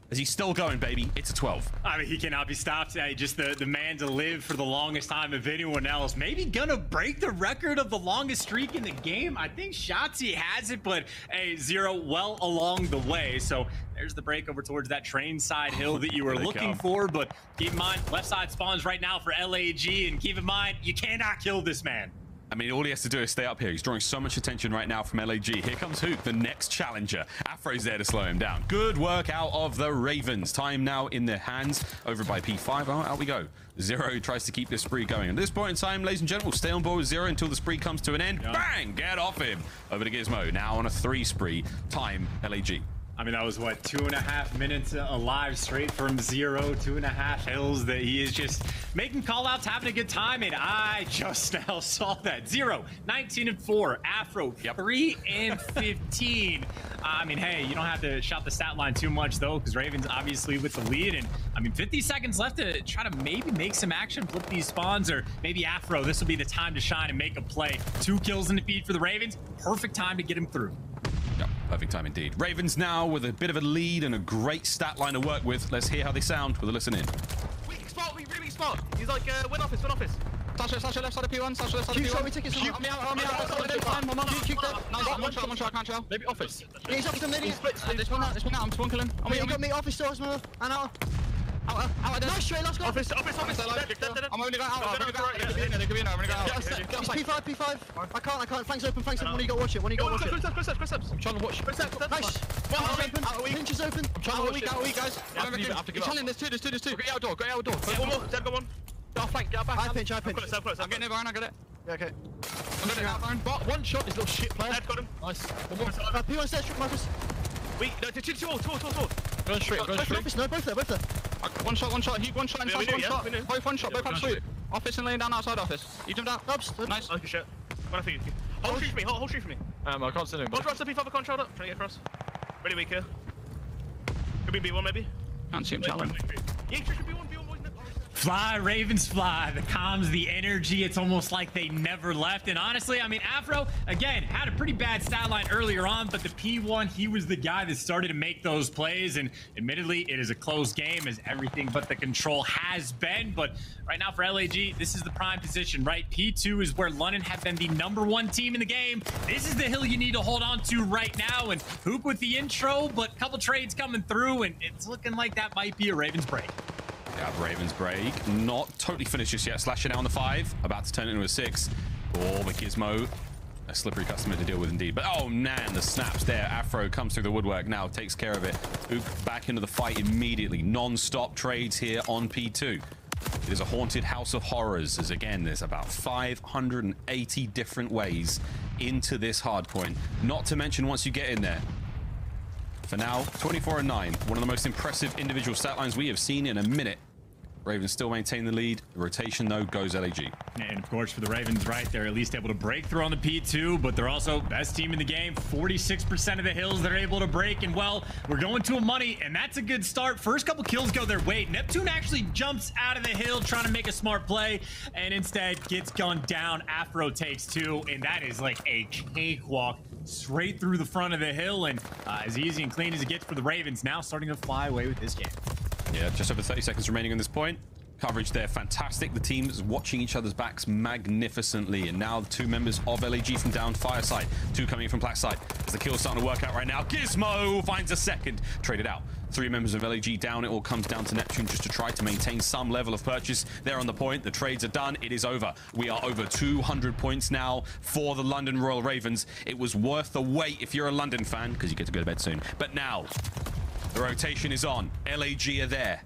As he's still going, baby. It's a 12. I mean, he cannot be stopped. Just the man to live for the longest time of anyone else. Maybe gonna break the record of the longest streak in the game. I think Shotzzy has it, but hey, Zero well along the way. So there's the break over towards that Train side hill that you were looking for. But keep in mind, left side spawns right now for LAG. And keep in mind, you cannot kill this man. I mean, all he has to do is stay up here. He's drawing so much attention right now from LAG. Here comes Huke, the next challenger. Afro's there to slow him down. Good work out of the Ravens. Time now in their hands over by P5. Oh, out we go. Zero tries to keep this spree going. At this point in time, ladies and gentlemen, we'll stay on board with Zero until the spree comes to an end. Yep. Bang! Get off him. Over to Gizmo. Now on a 3 spree. Time LAG. I mean, that was what, 2.5 minutes alive straight from Zero, 2.5 hills that he is just making call outs, having a good time. And I just now saw that. Zero, 19-4, Afro, 3-15. I mean, hey, you don't have to shout the stat line too much though, because Ravens obviously with the lead. And I mean, 50 seconds left to try to maybe make some action, flip these spawns, or maybe Afro, this will be the time to shine and make a play. 2 kills in the feed for the Ravens. Perfect time to get him through. Yep, perfect time indeed. Ravens now with a bit of a lead and a great stat line to work with. Let's hear how they sound with a listen in. Weak spot, really weak spot. He's like, win office. Sasha left side of P1, Sasha left side of P1. Show me tickets. On me out. Nice, one shot, can't show. Maybe office. Yeah, he's office, maybe. This one out, I'm spawn killing. You got me office doors, man. And out. Nice straight, let's go. Office. I'm only going out. They could be in there. I'm only going out. P5. I can't. Flanks open. When you got watch it. Chris steps. I'm trying to watch. Nice. Pinch is open. I'm trying to watch it. Out weak, guys. He's challenging. There's two. Go outdoor. One more. Zeb, go on. Get back. I pinch. I'm getting it, Byron. I got it. Yeah, okay. I'm getting it out, Byron. One shot, this little shit player. Got him. Nice. P1 stairs, Marcus. Wait, no, two. Go straight. Office, no, both there. One shot. He one shot inside, one shot. Both one shot, both absolute. Office and laying down outside office. You jumped out. Nice. Oh, shit. Hold street for me. I can't send him. Hold rush the P5 control up. Trying to get across. Really weak here. Could be B1 maybe. Can't see him challenge. Yeah, should be B1. Fly, Ravens, fly. The comms, the energy, it's almost like they never left. And honestly, I mean, Afro, again, had a pretty bad stat line earlier on, but the P1, he was the guy that started to make those plays. And admittedly, it is a close game as everything but the control has been. But right now for LAG, this is the prime position, right? P2 is where London have been the #1 team in the game. This is the hill you need to hold on to right now. And Huke with the intro, but a couple trades coming through, and it's looking like that might be a Ravens break. Yeah, Ravens break. Not totally finished just yet. Slashing out on the 5. About to turn it into a 6. Oh, but Gizmo. A slippery customer to deal with indeed. But oh, man, the snaps there. Afro comes through the woodwork now. Takes care of it. Huke back into the fight immediately. Non-stop trades here on P2. It is a haunted house of horrors. As again, there's about 580 different ways into this hardpoint. Not to mention once you get in there. For now, 24-9, one of the most impressive individual stat lines we have seen in a minute. Ravens still maintain the lead. The rotation, though, goes LAG. And of course, for the Ravens, right, they're at least able to break through on the P2, but they're also best team in the game. 46% of the hills they're able to break. And well, we're going to a money, and that's a good start. First couple kills go their way. Neptune actually jumps out of the hill trying to make a smart play, and instead gets gunned down. Afro takes 2, and that is like a cakewalk straight through the front of the hill, and as easy and clean as it gets for the Ravens, now starting to fly away with this game. Yeah, just over 30 seconds remaining on this point. Coverage there, fantastic. The teams watching each other's backs magnificently. And now the 2 members of LAG from down fire side. 2 coming in from black side. As the kill's starting to work out right now. Gizmo finds a second. Traded out. 3 members of LAG down. It all comes down to Neptune just to try to maintain some level of purchase there on the point. The trades are done. It is over. We are over 200 points now for the London Royal Ravens. It was worth the wait if you're a London fan, because you get to go to bed soon. But now, the rotation is on. LAG are there.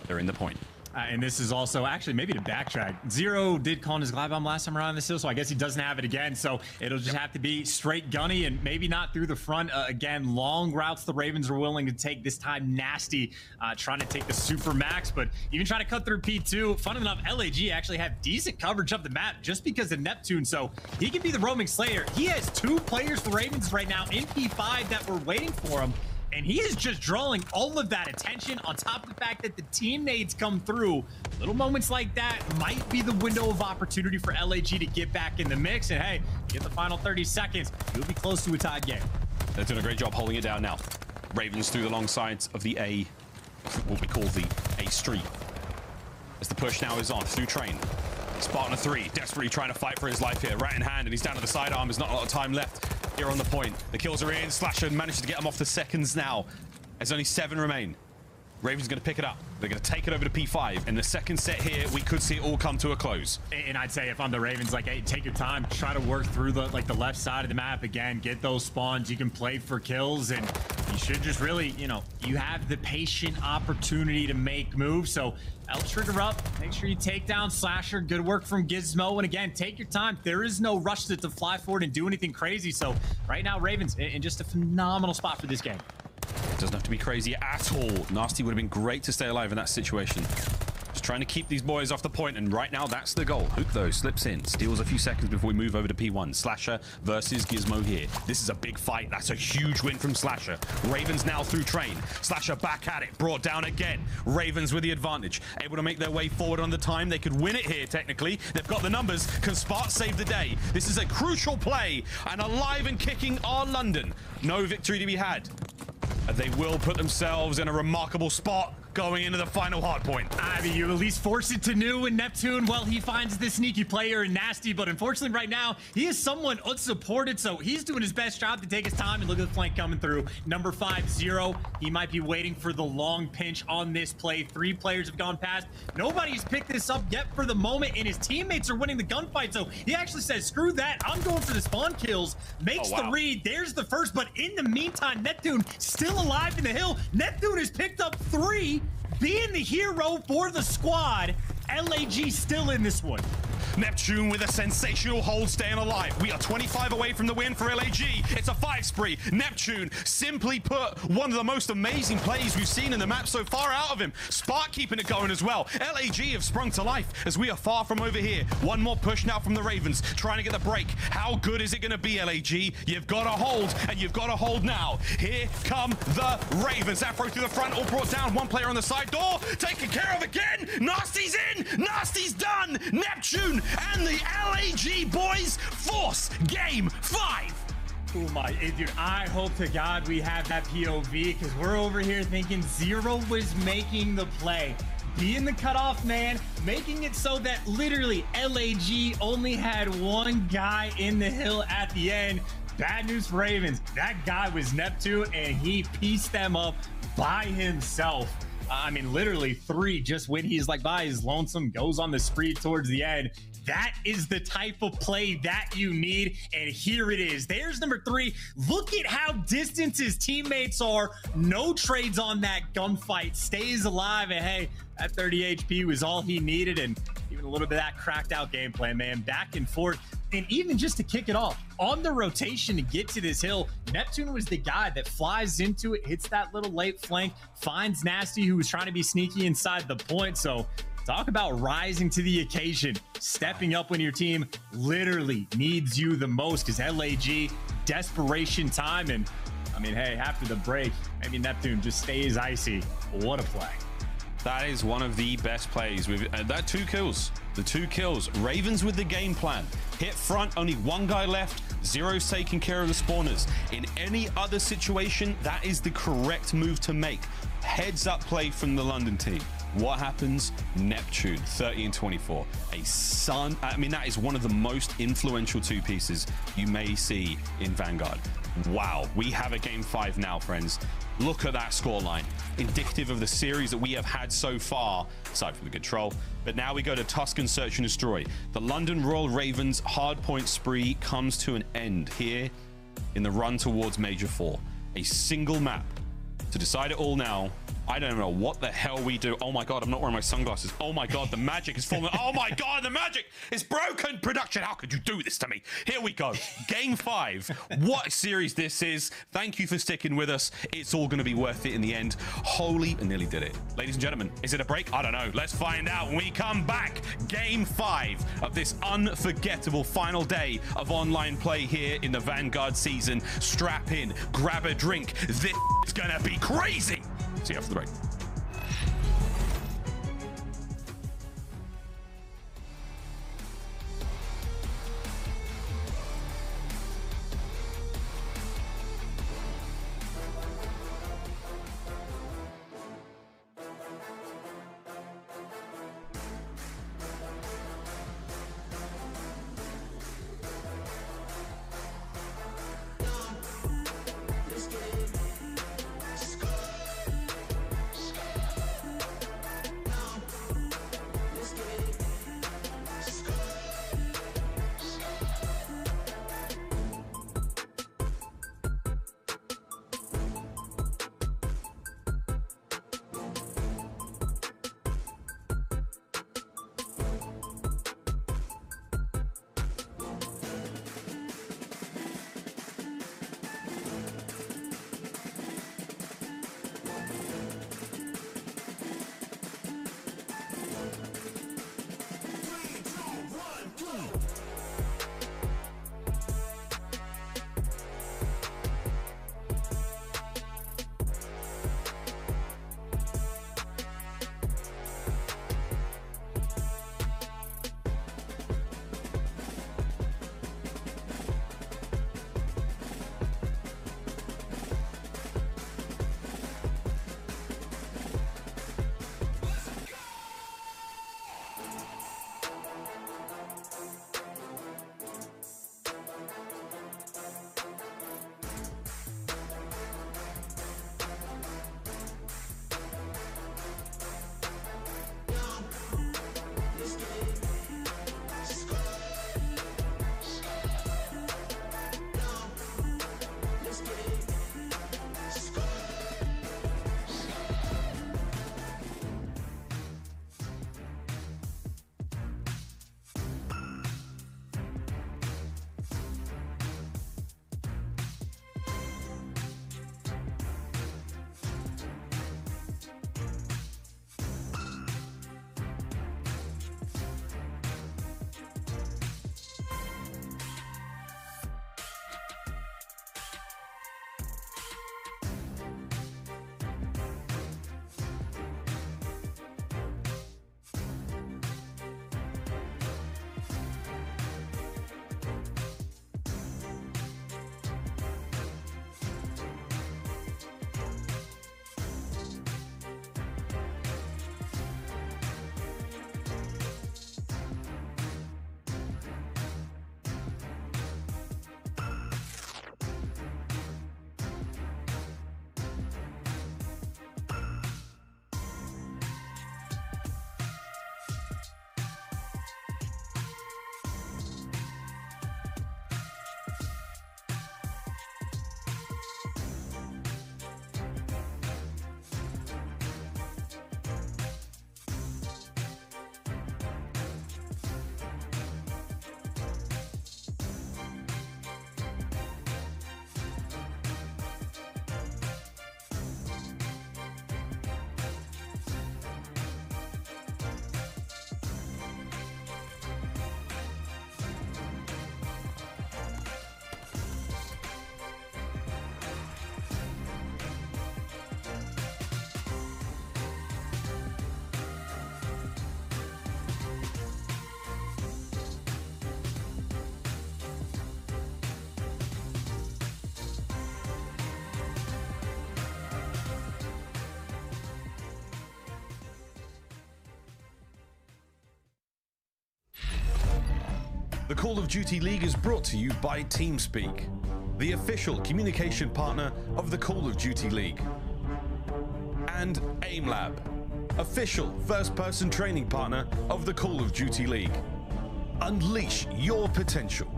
They're in the point. And this is also actually maybe to backtrack. Zero did call in his glide bomb last time around this hill, so I guess he doesn't have it again. So it'll just have to be straight gunny and maybe not through the front. Again, long routes the Ravens are willing to take this time. Nasty trying to take the super max, but even trying to cut through P2. Fun enough, LAG actually have decent coverage of the map just because of Neptune, so he can be the roaming slayer. He has 2 players for Ravens right now in P5 that were waiting for him. And he is just drawing all of that attention on top of the fact that the teammates come through. Little moments like that might be the window of opportunity for LAG to get back in the mix. And hey, get the final 30 seconds. You'll be close to a tied game. They're doing a great job holding it down now. Ravens through the long sides of the A, what we call the A street. As the push now is on through train. Spartan a 3, desperately trying to fight for his life here. Right in hand, and he's down to the sidearm. There's not a lot of time left here on the point. The kills are in. Slasher manages to get him off the seconds now. There's only 7 remain. Ravens going to pick it up. They're going to take it over to P5. In the second set here, we could see it all come to a close. And I'd say if I'm the Ravens, like, hey, take your time, try to work through the left side of the map again, get those spawns. You can play for kills, and you should just really, you know, you have the patient opportunity to make moves. So I'll trigger up. Make sure you take down Slasher. Good work from Gizmo. And again, take your time. There is no rush to fly forward and do anything crazy. So right now, Ravens in just a phenomenal spot for this game. It doesn't have to be crazy at all. Nasty would have been great to stay alive in that situation. Just trying to keep these boys off the point, and right now that's the goal. Huke, though, slips in, steals a few seconds before we move over to P1. Slasher versus Gizmo here. This is a big fight. That's a huge win from Slasher. Ravens now through Train. Slasher back at it, brought down again. Ravens with the advantage, able to make their way forward on the time. They could win it here, technically. They've got the numbers. Can Spark save the day? This is a crucial play, and alive and kicking are London. No victory to be had. They will put themselves in a remarkable spot going into the final hard point. I mean, you at least force it to New and Neptune. Well, he finds the sneaky player in Nasty, but unfortunately right now, he is somewhat unsupported, so he's doing his best job to take his time, and look at the flank coming through. Number 5-0. He might be waiting for the long pinch on this play. 3 players have gone past. Nobody's picked this up yet for the moment, and his teammates are winning the gunfight, so he actually says, screw that, I'm going for the spawn kills. Makes the read. There's the first, but in the meantime, Neptune still alive in the hill. Neptune has picked up 3. Being the hero for the squad, LAG still in this one. Neptune with a sensational hold, staying alive. We are 25 away from the win for LAG. It's a 5 spree. Neptune simply put one of the most amazing plays we've seen in the map so far out of him. Spark keeping it going as well. LAG have sprung to life as we are far from over here. One more push now from the Ravens, trying to get the break. How good is it going to be, LAG? You've got to hold, and you've got to hold now. Here come the Ravens. Afro through the front, all brought down. One player on the side door, taken care of again. Nasty's in. Nasty's done. Neptune and the LAG boys force game 5. Oh my, dude, I hope to God we have that POV, because we're over here thinking Zero was making the play. Being the cutoff man, making it so that literally LAG only had one guy in the hill at the end. Bad news for Ravens. That guy was Neptune, and he pieced them up by himself. I mean, literally 3 just when he's like by his lonesome, goes on the spree towards the end. That is the type of play that you need, and here it is. There's number 3. Look at how distant his teammates are. No trades on that gunfight. Stays alive, and hey, that 30 HP was all he needed, and even a little bit of that cracked out gameplay, man. Back and forth, and even just to kick it off, on the rotation to get to this hill, Neptune was the guy that flies into it, hits that little late flank, finds Nasty, who was trying to be sneaky inside the point, so talk about rising to the occasion, stepping up when your team literally needs you the most, because LAG, desperation time, and I mean, hey, after the break, maybe Neptune just stays icy. What a play. That is one of the best plays. With that 2 kills. The 2 kills. Ravens with the game plan. Hit front, only 1 guy left. Zero's taking care of the spawners. In any other situation, that is the correct move to make. Heads up play from the London team. What happens? Neptune, 30 and 24. I mean, that is one of the most influential 2 pieces you may see in Vanguard. Wow, we have a game 5 now, friends. Look at that scoreline, indicative of the series that we have had so far, aside from the control. But now we go to Tuscan Search and Destroy. The London Royal Ravens hardpoint spree comes to an end here in the run towards Major 4. A single map to decide it all now. I don't know what the hell we do. Oh my God, I'm not wearing my sunglasses. Oh my God, the magic is falling. Oh my God, the magic is broken. Production, how could you do this to me? Here we go. Game 5. What a series this is. Thank you for sticking with us. It's all going to be worth it in the end. Holy, I nearly did it. Ladies and gentlemen, is it a break? I don't know. Let's find out when we come back. Game 5 of this unforgettable final day of online play here in the Vanguard season. Strap in, grab a drink. This is going to be crazy. See you after the break. The Call of Duty League is brought to you by TeamSpeak, the official communication partner of the Call of Duty League. And AimLab, official first-person training partner of the Call of Duty League. Unleash your potential.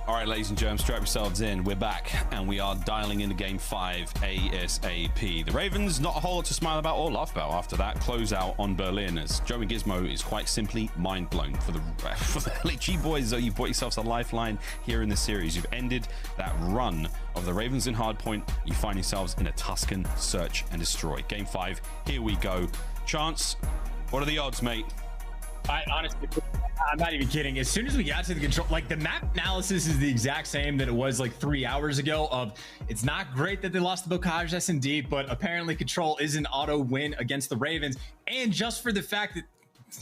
All right, ladies and gentlemen, strap yourselves in. We're back, and we are dialing into Game 5 ASAP. The Ravens, not a whole lot to smile about or laugh about after that closeout on Berlin, as Joey Gizmo is quite simply mind-blown. For the LHG boys, though, you've bought yourselves a lifeline here in the series. You've ended that run of the Ravens in hardpoint. You find yourselves in a Tuscan search and destroy. Game 5, here we go. Chance, what are the odds, mate? Honestly, I'm not even kidding. As soon as we got to the control, like the map analysis is the exact same that it was like 3 hours ago of it's not great that they lost the Bocage S&D, but apparently control is an auto win against the Ravens. And just for the fact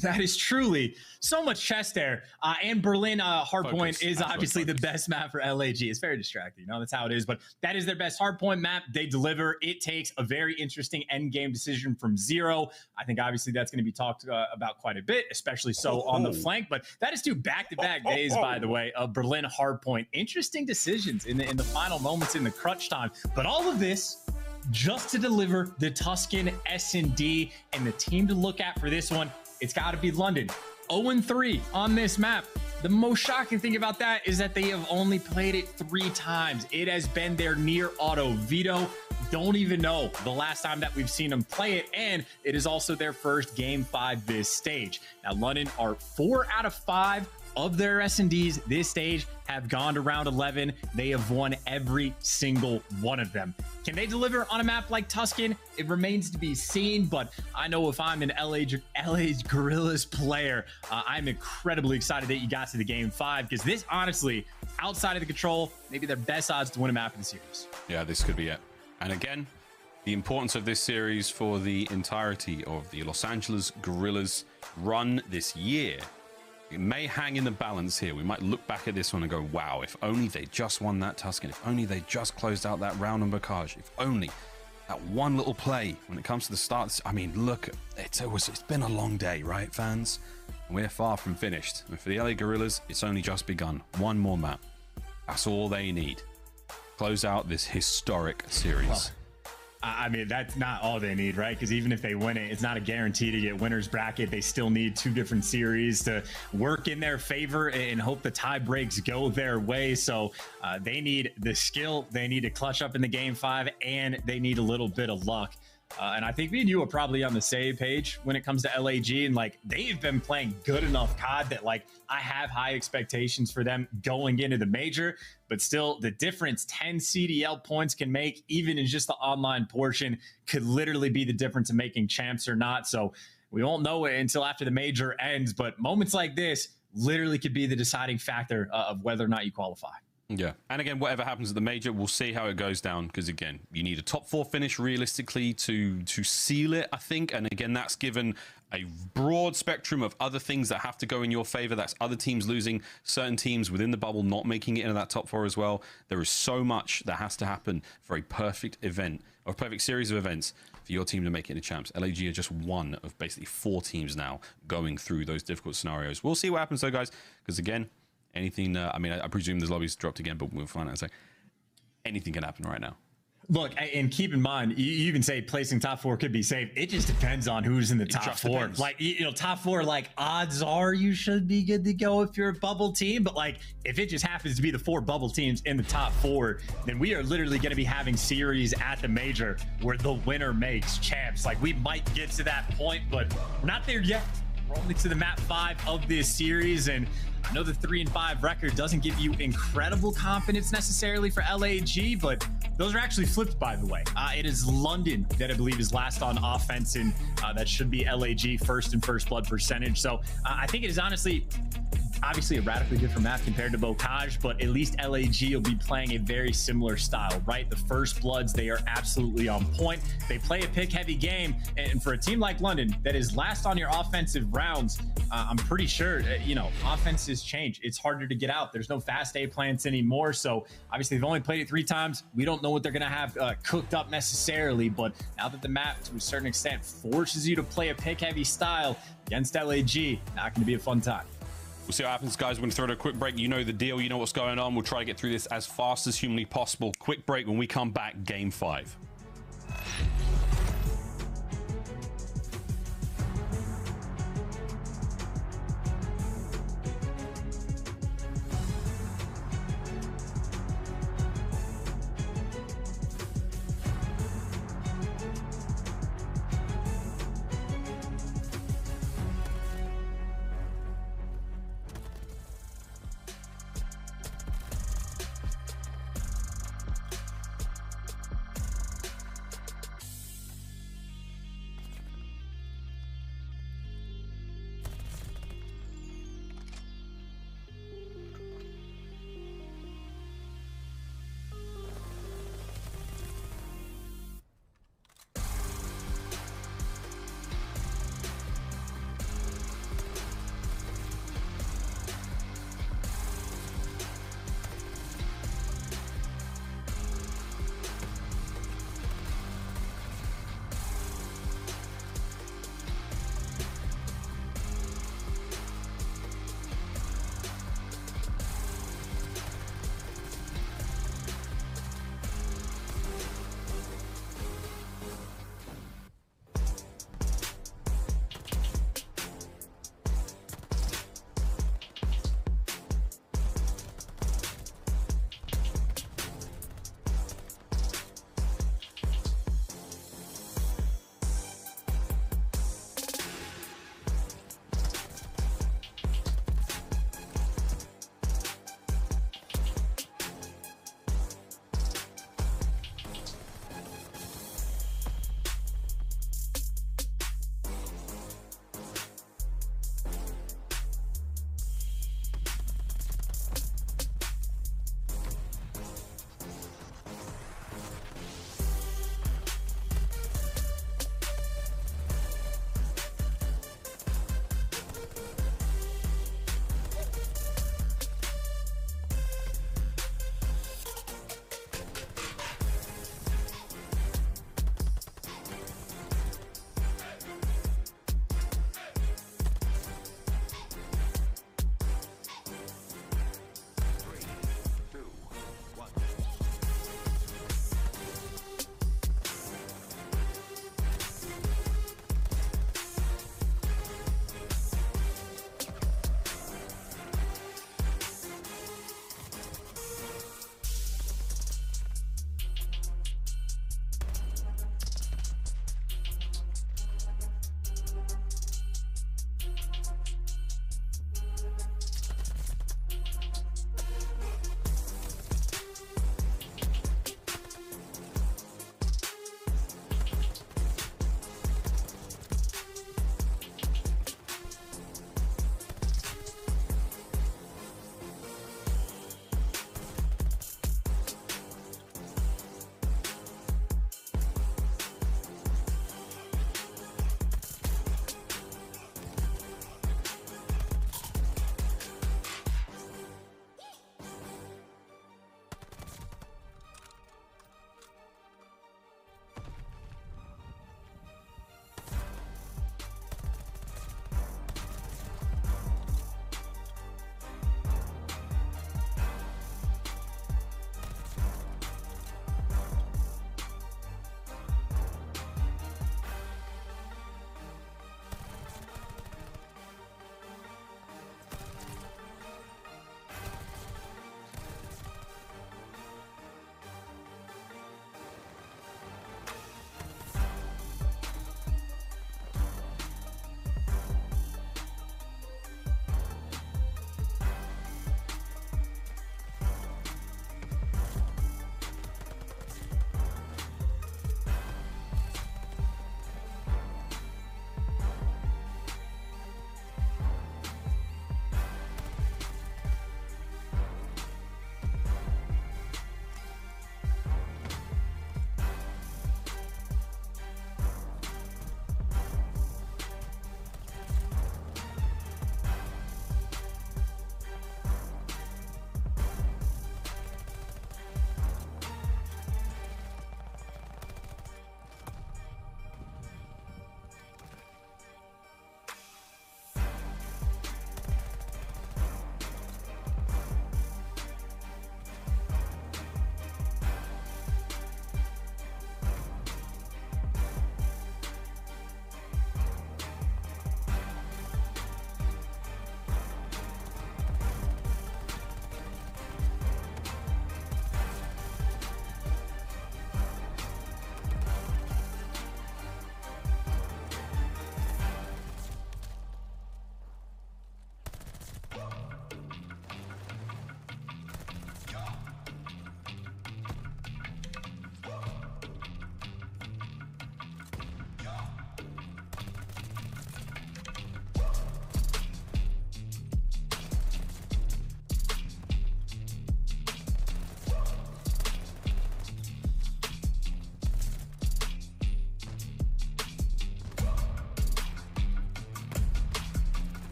that is truly so much chest there. And Berlin hardpoint is obviously the best map for LAG. It's very distracting. You know, that's how it is. But that is their best hardpoint map. They deliver. It takes a very interesting end game decision from Zero. I think obviously that's going to be talked about quite a bit, especially so on the flank. But that is 2 back-to-back days, by the way, of Berlin hardpoint. Interesting decisions in the final moments in the crunch time. But all of this just to deliver the Tuscan S&D, and the team to look at for this one, it's got to be London. 0-3 on this map. The most shocking thing about that is that they have only played it 3 times. It has been their near auto veto. Don't even know the last time that we've seen them play it, and it is also their first Game 5 this stage. Now, London are 4 out of 5 of their S&Ds this stage have gone to round 11. They have won every single one of them. Can they deliver on a map like Tuscan? It remains to be seen, but I know if I'm an LA Guerrillas player, I'm incredibly excited that you got to the Game 5, because this, honestly, outside of the control, maybe their best odds to win a map in the series. Yeah, this could be it. And again, the importance of this series for the entirety of the Los Angeles Guerrillas run this year. It may hang in the balance here. We might look back at this one and go, wow, if only they just won that Tuscan, if only they just closed out that round on Bocage, if only that one little play when it comes to the starts. I mean, look, it's been a long day, right, fans? We're far from finished. And for the LA Guerrillas, it's only just begun. One more map. That's all they need. Close out this historic series. Well, I mean, that's not all they need, right? Because even if they win it, it's not a guarantee to get winner's bracket. They still need 2 different series to work in their favor and hope the tie breaks go their way. So they need the skill, they need to clutch up in the Game 5, and they need a little bit of luck. And I think me and you are probably on the same page when it comes to LAG, and like they've been playing good enough COD that like I have high expectations for them going into the major. But still, the difference 10 CDL points can make, even in just the online portion, could literally be the difference in making champs or not. So we won't know it until after the major ends, but moments like this literally could be the deciding factor of whether or not you qualify. Yeah, and again, whatever happens at the major, we'll see how it goes down, because again, you need a top 4 finish realistically to seal it, I think. And again, that's given a broad spectrum of other things that have to go in your favor. That's other teams losing, certain teams within the bubble not making it into that top 4 as well. There is so much that has to happen for a perfect event, or a perfect series of events, for your team to make it into champs. LAG are just one of basically 4 teams now going through those difficult scenarios. We'll see what happens though, guys, because again, anything, I mean, I presume there's lobbies dropped again, but we'll find out in a sec. Anything can happen right now. Look, and keep in mind, you even say placing top 4 could be safe. It just depends on who's in the top 4. Depends. Like, you know, top 4, like, odds are you should be good to go if you're a bubble team. But, like, if it just happens to be the 4 bubble teams in the top 4, then we are literally going to be having series at the major where the winner makes champs. Like, we might get to that point, but we're not there yet. We're only to the map 5 of this series, and I know the 3-5 record doesn't give you incredible confidence necessarily for LAG, but those are actually flipped, by the way. It is London that I believe is last on offense, and that should be LAG first in first blood percentage. So I think it is honestly obviously a radically different map compared to Bocage, but at least LAG will be playing a very similar style, right? The First Bloods, they are absolutely on point. They play a pick-heavy game, and for a team like London that is last on your offensive rounds, I'm pretty sure, you know, offenses change. It's harder to get out. There's no fast A plants anymore, so obviously they've only played it 3 times. We don't know what they're going to have cooked up necessarily, but now that the map, to a certain extent, forces you to play a pick-heavy style against LAG, not going to be a fun time. We'll see what happens, guys. We're going to throw it a quick break. You know the deal. You know what's going on. We'll try to get through this as fast as humanly possible. Quick break. When we come back, Game 5.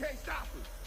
can't stop us.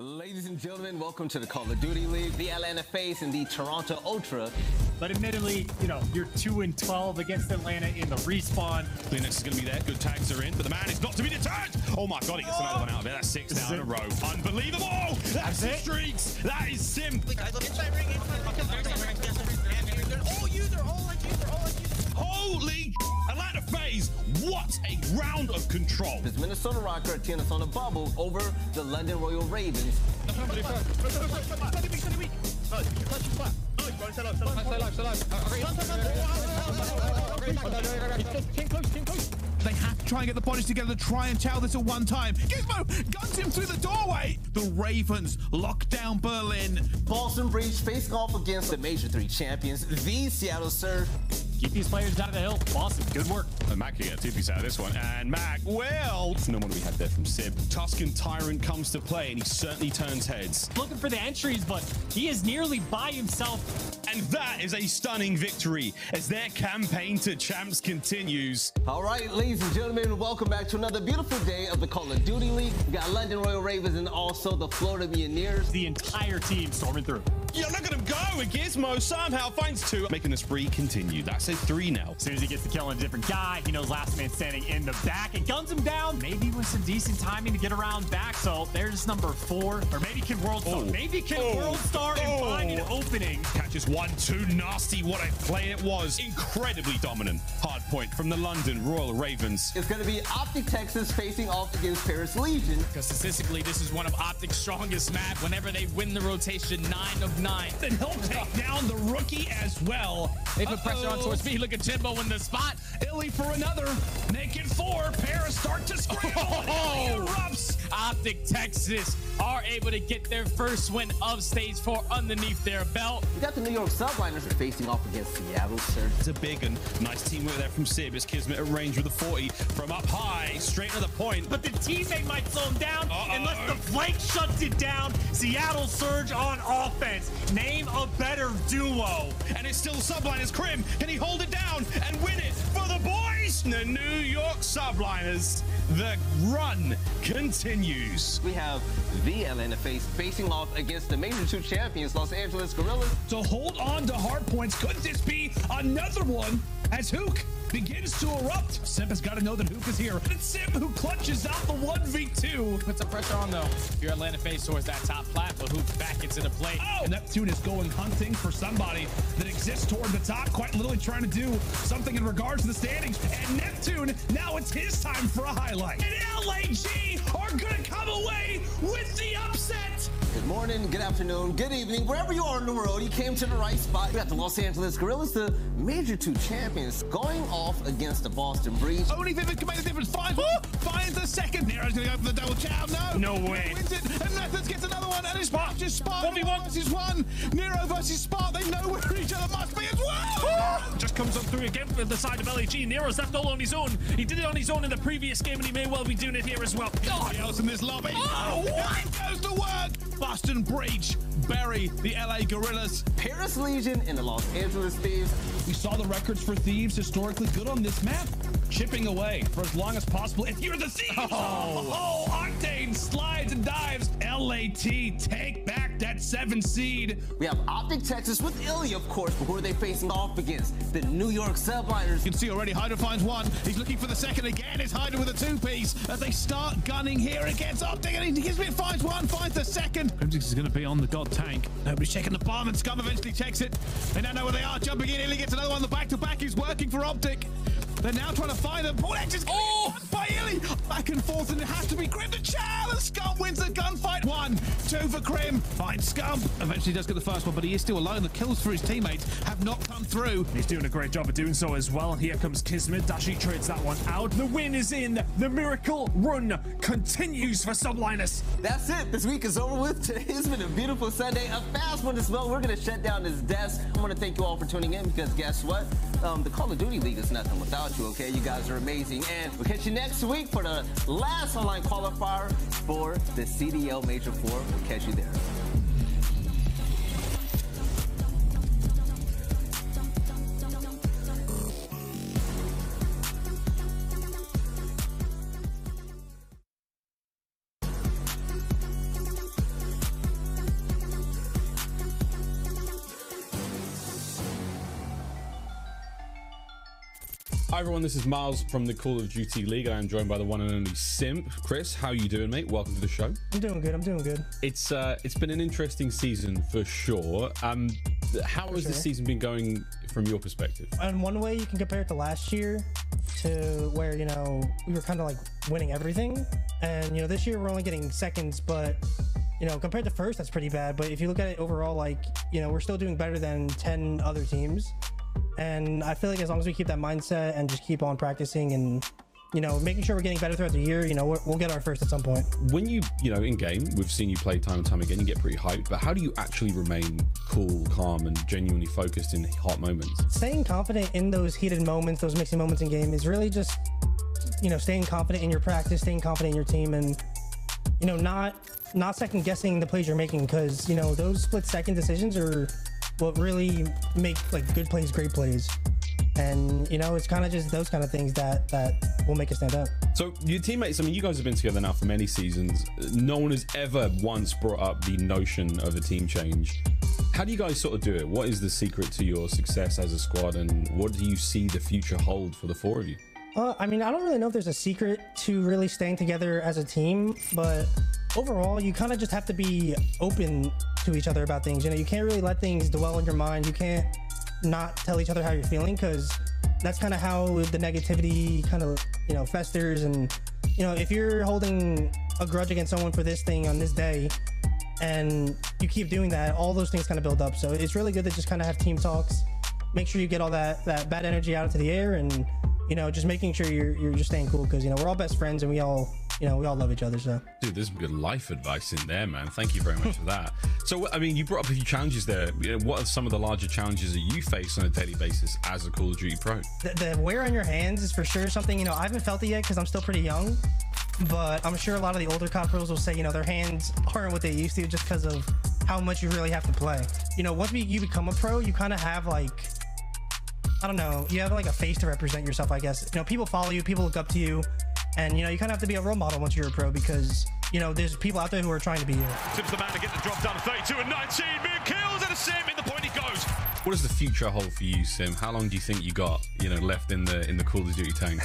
Ladies and gentlemen, welcome to the Call of Duty League. The Atlanta FaZe and the Toronto Ultra. But admittedly, you know, you're 2-12 against Atlanta in the respawn. Linux is going to be there. Good tags are in, but the man is not to be deterred. Oh my God, he gets another one out of it. That's 6 now in a row. Unbelievable. That's the streaks. That is Simp. Holy Atlanta FaZe, what a round of control. This Minnesota Røkkr team us on a bubble over the London Royal Ravens. They have to try and get the bodies together to try and tell this at one time. Gizmo guns him through the doorway. The Ravens lock down Berlin. Boston Breach facing off against the Major III champions, the Seattle Surge. Keep these players out of the hill. Awesome. Good work. And Mack can get a two-piece out of this one. And Mack, well, no one we had there from Simp. Tuscan Tyrant comes to play, and he certainly turns heads. Looking for the entries, but he is nearly by himself. And that is a stunning victory as their campaign to champs continues. All right, ladies and gentlemen, welcome back to another beautiful day of the Call of Duty League. We got London Royal Ravens and also the Florida Mutineers. The entire team storming through. Yeah, look at him go. Gizmo somehow finds 2. Making the spree continue. That's a 3 now. As soon as he gets the kill on a different guy, he knows last man standing in the back and guns him down. Maybe with some decent timing to get around back. So there's number 4. Or maybe can World Star. Maybe can World Star and find an opening. Catches 1-2 nasty. What a play it was. Incredibly dominant. Hard point from the London Royal Ravens. It's going to be OpTic Texas facing off against Paris Legion. Because statistically, this is one of OpTic's strongest map. Whenever they win the rotation 9 of 9. Then he'll take down the rookie as well. They put pressure on towards me. Look at Timbo in the spot. Illy for another. Naked 4. Paris start to scramble. Illy erupts. OpTic Texas are able to get their first win of stage 4 underneath their belt. We got the New York Subliners are facing off against Seattle Surge. It's a big and nice teamwork there from Sib. It's Kismet at range with a 40 from up high, straight to the point. But the teammate might slow him down unless the flank shuts it down. Seattle Surge on offense. Name a better duo. And it's still Subliners. Crim, can he hold it down and win it for the boys? The New York Subliners. The run continues. We have the Atlanta FaZe facing off against the Major II champions, Los Angeles Guerrillas. So hold on to hard points. Could this be another one as Huke begins to erupt? Simp has got to know that Huke is here. It's Simp who clutches out the 1v2. Put some pressure on though. Your Atlanta FaZe towards that top plat, but Huke back into the play. Oh! And Neptune is going hunting for somebody that exists toward the top, quite literally trying to do something in regards to the standings. And Neptune, now it's his time for a highlight. And LAG are gonna come away with the upset. Good morning, good afternoon, good evening, wherever you are in the world, you came to the right spot. We got the Los Angeles Guerrillas, the Major II champions, going off against the Boston Breach. Only thing that can make the difference. Finds the second. Nero's gonna go for the double chow. No way. Wins it, and Methodz gets another one, and it's just Spark 1v1 versus 1. Nero versus Spark. They know where each other must be as well. Just comes up through again with the side of LAG. Nero's left all on his own. He did it on his own in the previous game, and he may well be doing it here as well. Nobody else in this lobby. What goes to work? Boston Breach bury the LA Guerrillas. Paris Legion and the Los Angeles Thieves. We saw the records for Thieves historically good on this map. Chipping away for as long as possible. If you're the Thieves, Octane slides and dives. LAT take back that 7 seed. We have OpTic Texas with Illy, of course, but who are they facing off against? The New York Subliners. You can see already Hydra finds 1. He's looking for the second again. It's Hydra with a 2-piece as they start gunning here against OpTic, and Kismet finds 1, finds the second. Crimsix is going to be on the god tank. Nobody's checking the bomb, and Scump eventually checks it. They don't know where they are. Jumping in, Illy gets another one. The back-to-back is working for OpTic. They're now trying to find them. Paulehx is by Illy. Back and forth, and it has to be Crim to chow. And Scump wins the gunfight. 1, 2 for Crim. Finds Scump. Eventually does get the first one, but he is still alone. The kills for his teammates have not come through. He's doing a great job of doing so as well. Here comes Kismet. Dashy trades that one out. The win is in. The miracle run continues for Subliners. That's it. This week is over with. Today's been a beautiful Sunday. A fast one as well. We're going to shut down this desk. I want to thank you all for tuning in because guess what? The Call of Duty League is nothing without you, okay? You guys are amazing. And we'll catch you next week for the last online qualifier for the CDL Major IV. We'll catch you there. Hi everyone, this is Miles from the Call of Duty League, and I'm joined by the one and only Simp. Chris, how you doing, mate? Welcome to the show. I'm doing good. It's been an interesting season for sure. How has this season been going from your perspective? And one way you can compare it to last year, to where, you know, we were kind of like winning everything, and you know, this year we're only getting seconds, but you know, compared to first, that's pretty bad. But if you look at it overall, like, you know, we're still doing better than 10 other teams. And I feel like as long as we keep that mindset and just keep on practicing and, you know, making sure we're getting better throughout the year, you know, we'll get our first at some point. When you know, in game, we've seen you play time and time again, you get pretty hyped, but how do you actually remain cool, calm, and genuinely focused in hot moments? Staying confident in those heated moments, those mixing moments in game is really just, you know, staying confident in your practice, staying confident in your team, and, you know, not second guessing the plays you're making, because, you know, those split second decisions are what really make like good plays great plays. And you know, it's kind of just those kind of things that will make it stand out. So your teammates, I mean, you guys have been together now for many seasons. No one has ever once brought up the notion of a team change. How do you guys sort of do it? What is the secret to your success as a squad, and what do you see the future hold for the four of you? I mean, I don't really know if there's a secret to really staying together as a team, but overall, you kind of just have to be open to each other about things. You know, you can't really let things dwell in your mind. You can't not tell each other how you're feeling, because that's kind of how the negativity kind of, you know, festers. And, you know, if you're holding a grudge against someone for this thing on this day, and you keep doing that, all those things kind of build up. So it's really good to just kind of have team talks, make sure you get all that bad energy out into the air, and, you know, just making sure you're just staying cool, because, you know, we're all best friends and we all love each other. So dude, there's some good life advice in there, man. Thank you very much for that. So I mean, you brought up a few challenges there. You know, what are some of the larger challenges that you face on a daily basis as a Call of Duty pro? The wear on your hands is for sure something, you know, I haven't felt it yet because I'm still pretty young, but I'm sure a lot of the older COD pros will say, you know, their hands aren't what they used to, just because of how much you really have to play. You know, once you become a pro, you kind of have like, I don't know, you have like a face to represent yourself, I guess. You know, people follow you, people look up to you, and, you know, you kind of have to be a role model once you're a pro, because, you know, there's people out there who are trying to be you. Simp's the man to get the drop down, 32 and 19, big kills, and a Sim in the point he goes. What does the future hold for you, Sim? How long do you think you got, you know, left in the Call of Duty tank?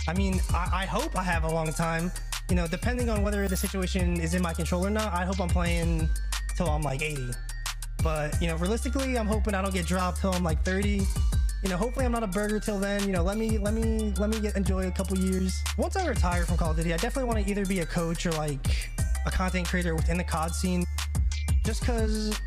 I mean, I hope I have a long time. You know, depending on whether the situation is in my control or not, I hope I'm playing till I'm like 80. But, you know, realistically, I'm hoping I don't get dropped till I'm like 30. You know, hopefully I'm not a burger till then. You know, let me enjoy a couple years. Once I retire from Call of Duty, I definitely want to either be a coach or like a content creator within the COD scene. Just because,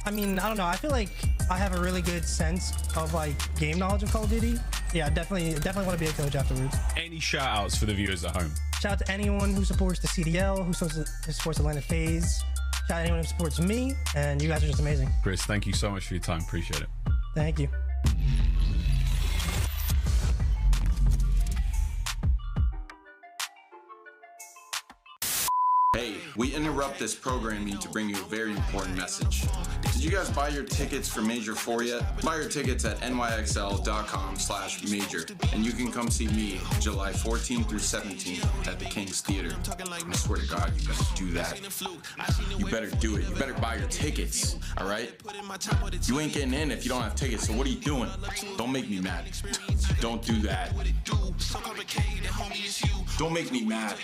I mean, I don't know. I feel like I have a really good sense of like game knowledge of Call of Duty. Yeah, definitely want to be a coach afterwards. Any shout outs for the viewers at home? Shout out to anyone who supports the CDL, who supports Atlanta FaZe. Shout out to anyone who supports me, and you guys are just amazing. Chris, thank you so much for your time. Appreciate it. Thank you. Hey, we interrupt this programming to bring you a very important message. Did you guys buy your tickets for Major IV yet? Buy your tickets at nyxl.com/major, and you can come see me July 14th through 17th at the King's Theater. I swear to God, you better do that. You better do it. You better buy your tickets, all right? You ain't getting in if you don't have tickets, so what are you doing? Don't make me mad. Don't do that. Don't make me mad.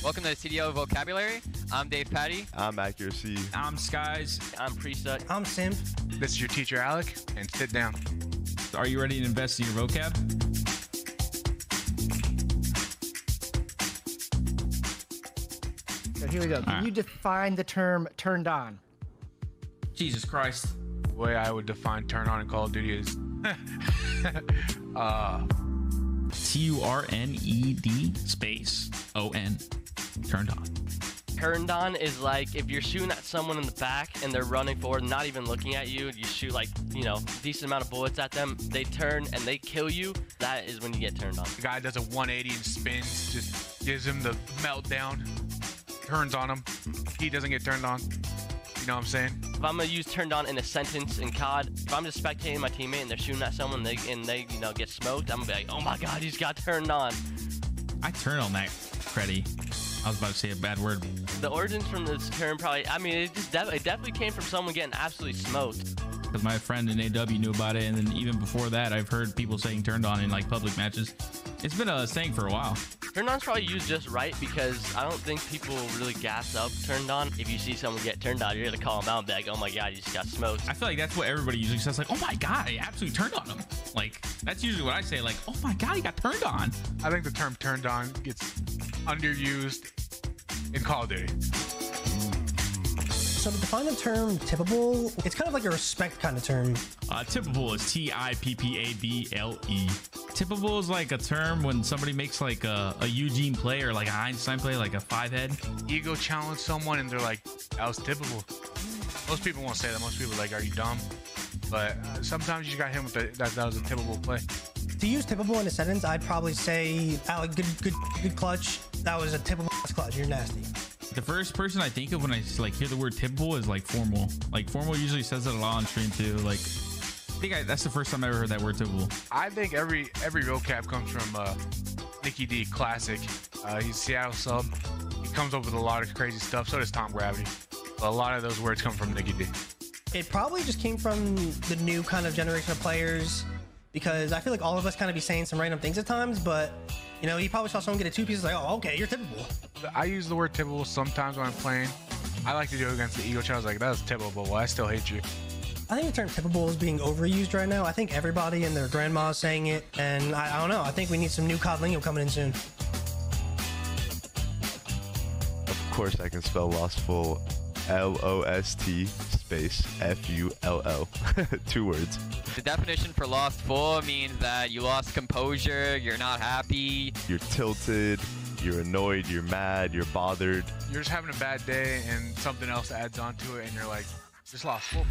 Welcome to the CDL Vocabulary. I'm Dave Patty. I'm Accuracy. I'm Skies. I'm Priestahh. I'm Simp. This is your teacher, Alec, and sit down. Are you ready to invest in your vocab? So here we go. Can you define the term turned on? Jesus Christ. The way I would define turn on in Call of Duty is TURNED space ON. Turned on. Turned on is like if you're shooting at someone in the back and they're running forward, not even looking at you, you shoot like, you know, decent amount of bullets at them, they turn and they kill you, that is when you get turned on. The guy does a 180 and spins, just gives him the meltdown, turns on him, he doesn't get turned on. You know what I'm saying? If I'm gonna use turned on in a sentence in COD, if I'm just spectating my teammate and they're shooting at someone and they you know, get smoked, I'm gonna be like, oh my God, he's got turned on. I turn on that, Freddy. I was about to say a bad word. The origins from this term probably, I mean, it definitely came from someone getting absolutely smoked. Because my friend in AW knew about it, and then even before that, I've heard people saying turned on in like public matches. It's been a saying for a while. Turned on's probably used just right because I don't think people really gas up turned on. If you see someone get turned on, you're gonna call them out and be like, oh my god, you just got smoked. I feel like that's what everybody usually says, like, oh my god, I absolutely turned on him. Like, that's usually what I say, like, oh my god, he got turned on. I think the term turned on gets underused in Call of Duty. So to define the term tippable, it's kind of like a respect kind of term. Tippable is T-I-P-P-A-B-L-E. Tippable is like a term when somebody makes like a Eugene play or like a Einstein play, like a 5-head. Ego challenge someone and they're like, that was tippable. Most people won't say that. Most people are like, are you dumb? But sometimes you got him with that was a tippable play. To use tippable in a sentence, I'd probably say, good clutch. That was a tippable clutch. You're nasty. The first person I think of when I like hear the word tippable is like Formal. Like Formal usually says it a lot on stream too. Like I think that's the first time I ever heard that word tippable. I think every real cap comes from Nicky D Classic. He's Seattle sub. He comes up with a lot of crazy stuff. So does Tom Gravity. But a lot of those words come from Nicky D. It probably just came from the new kind of generation of players, because I feel like all of us kind of be saying some random things at times, but you know, you probably saw someone get a 2-piece, like, oh, okay, you're tippable. I use the word tippable sometimes when I'm playing. I like to do it against the ego challenge, like, that was tippable, well, I still hate you. I think the term tippable is being overused right now. I think everybody and their grandma is saying it, and I don't know. I think we need some new COD lingo coming in soon. Of course, I can spell Lostful L-O-S-T space F-U-L-L. 2 words. The definition for lost full means that you lost composure, you're not happy. You're tilted, you're annoyed, you're mad, you're bothered. You're just having a bad day and something else adds onto it and you're like, just lost full.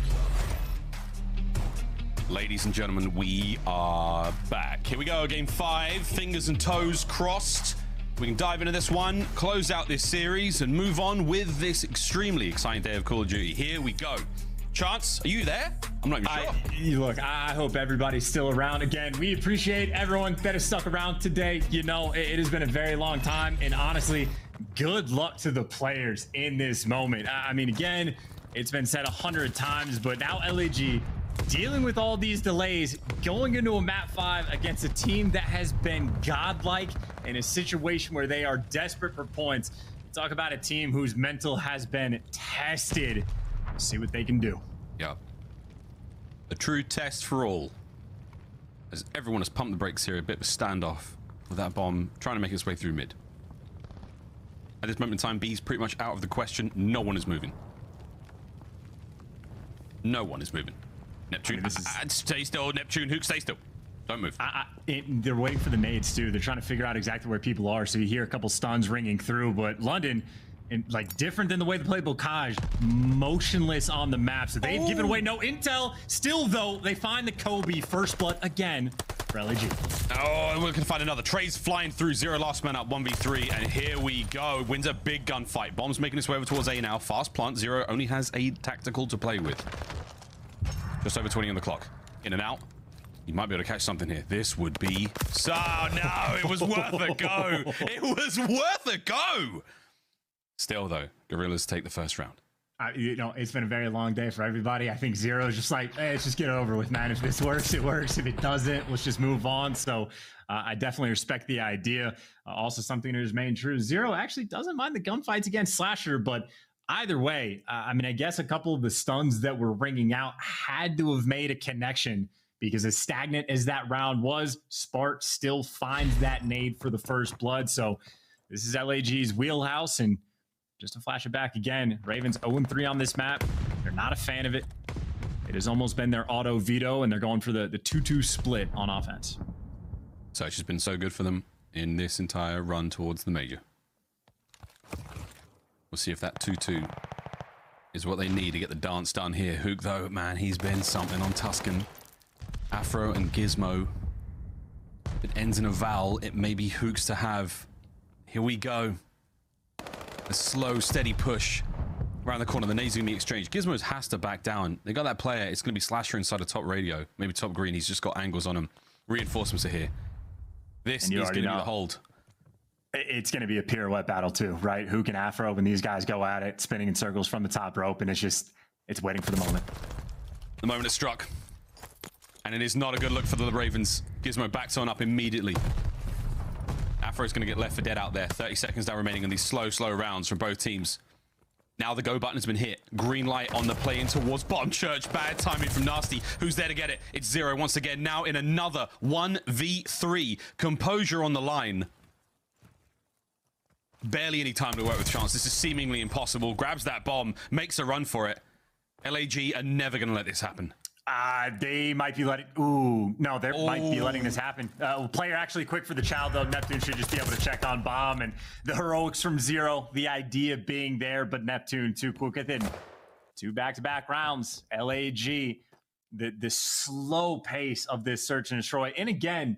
Ladies and gentlemen, we are back. Here we go, game 5, fingers and toes crossed. We can dive into this one, close out this series, and move on with this extremely exciting day of Call of Duty. Here we go. Chance, are you there? I'm not even sure. Look, I hope everybody's still around. Again, we appreciate everyone that has stuck around today. You know, it has been a very long time, and honestly, good luck to the players in this moment. I mean, again, it's been said 100 times, but now LAG dealing with all these delays, going into a map 5 against a team that has been godlike in a situation where they are desperate for points. Talk about a team whose mental has been tested. See what they can do. Yeah. A true test for all. As everyone has pumped the brakes here, a bit of a standoff with that bomb trying to make its way through mid. At this moment in time, B's pretty much out of the question. No one is moving. No one is moving. Neptune, stay still. Neptune, Huke, stay still. Don't move. They're waiting for the nades too. They're trying to figure out exactly where people are. So you hear a couple stuns ringing through, but London, like different than the way they play Bocage, motionless on the map. So they've given away no intel. Still though, they find the Kobe first blood again for LAG. Oh, and we're gonna find another. Trey's flying through, 0 last man up, 1v3, and here we go. Wins a big gunfight. Bomb's making its way over towards A now. Fast plant. 0 only has a tactical to play with. Just over 20 on the clock. In and out. You might be able to catch something here. This would be... So, no, it was worth a go. It was worth a go. Still, though, Guerrillas take the first round. You know, it's been a very long day for everybody. I think Zero is just like, hey, let's just get it over with, man. If this works, it works. If it doesn't, let's just move on. So I definitely respect the idea. Also, something that is main true. Zero actually doesn't mind the gunfights against Slasher, but either way, I mean, I guess a couple of the stuns that were ringing out had to have made a connection, because as stagnant as that round was, Spark still finds that nade for the first blood. So this is LAG's wheelhouse, and just to flash it back again, Ravens 0-3 on this map. They're not a fan of it. It has almost been their auto veto, and they're going for the 2-2 split on offense. So it's just been so good for them in this entire run towards the major. We'll see if that 2-2 is what they need to get the dance done here. Huke, though, man, he's been something on Tuscan. Afro and Gizmo. If it ends in a vowel, it may be Huke's to have. Here we go. A slow, steady push around the corner. The nades going to be exchanged. Gizmo has to back down. They got that player. It's going to be Slasher inside the top radio. Maybe top green. He's just got angles on him. Reinforcements are here. This is going to be the hold. It's going to be a pirouette battle too, right? Huke and Afro, when these guys go at it, spinning in circles from the top rope, and it's waiting for the moment. The moment is struck. And it is not a good look for the Ravens. Gizmo backs on up immediately. Afro's going to get left for dead out there. 30 seconds now remaining in these slow rounds from both teams. Now the go button has been hit. Green light on the play in towards bottom church. Bad timing from Nasty. Who's there to get it? It's Zero once again. Now in another 1v3. Composure on the line. Barely any time to work with Chance. This is seemingly impossible. Grabs that bomb. Makes a run for it. LAG are never going to let this happen. They might be letting... Ooh, no, they might be letting this happen. Player actually quick for the child, though. Neptune should just be able to check on bomb. And the heroics from Zero, the idea being there, but Neptune too quick within 2 back-to-back rounds. LAG, the slow pace of this search and destroy. And again,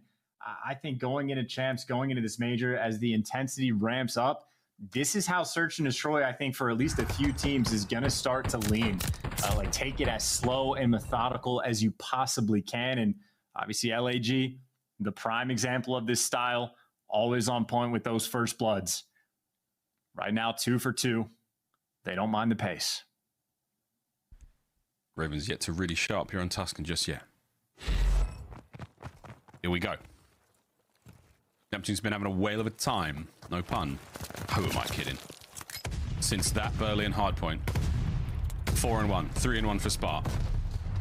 I think going into champs, going into this major, as the intensity ramps up, this is how search and destroy, I think, for at least a few teams is going to start to lean. Like, take it as slow and methodical as you possibly can. And obviously LAG, the prime example of this style, always on point with those first bloods. Right now, 2 for 2. They don't mind the pace. Ravens yet to really show up here on Tuscan just yet. Here we go. Neptune's been having a whale of a time. No pun. Who am I kidding? Since that Berlin hardpoint. 4-1, 3-1 for Spa.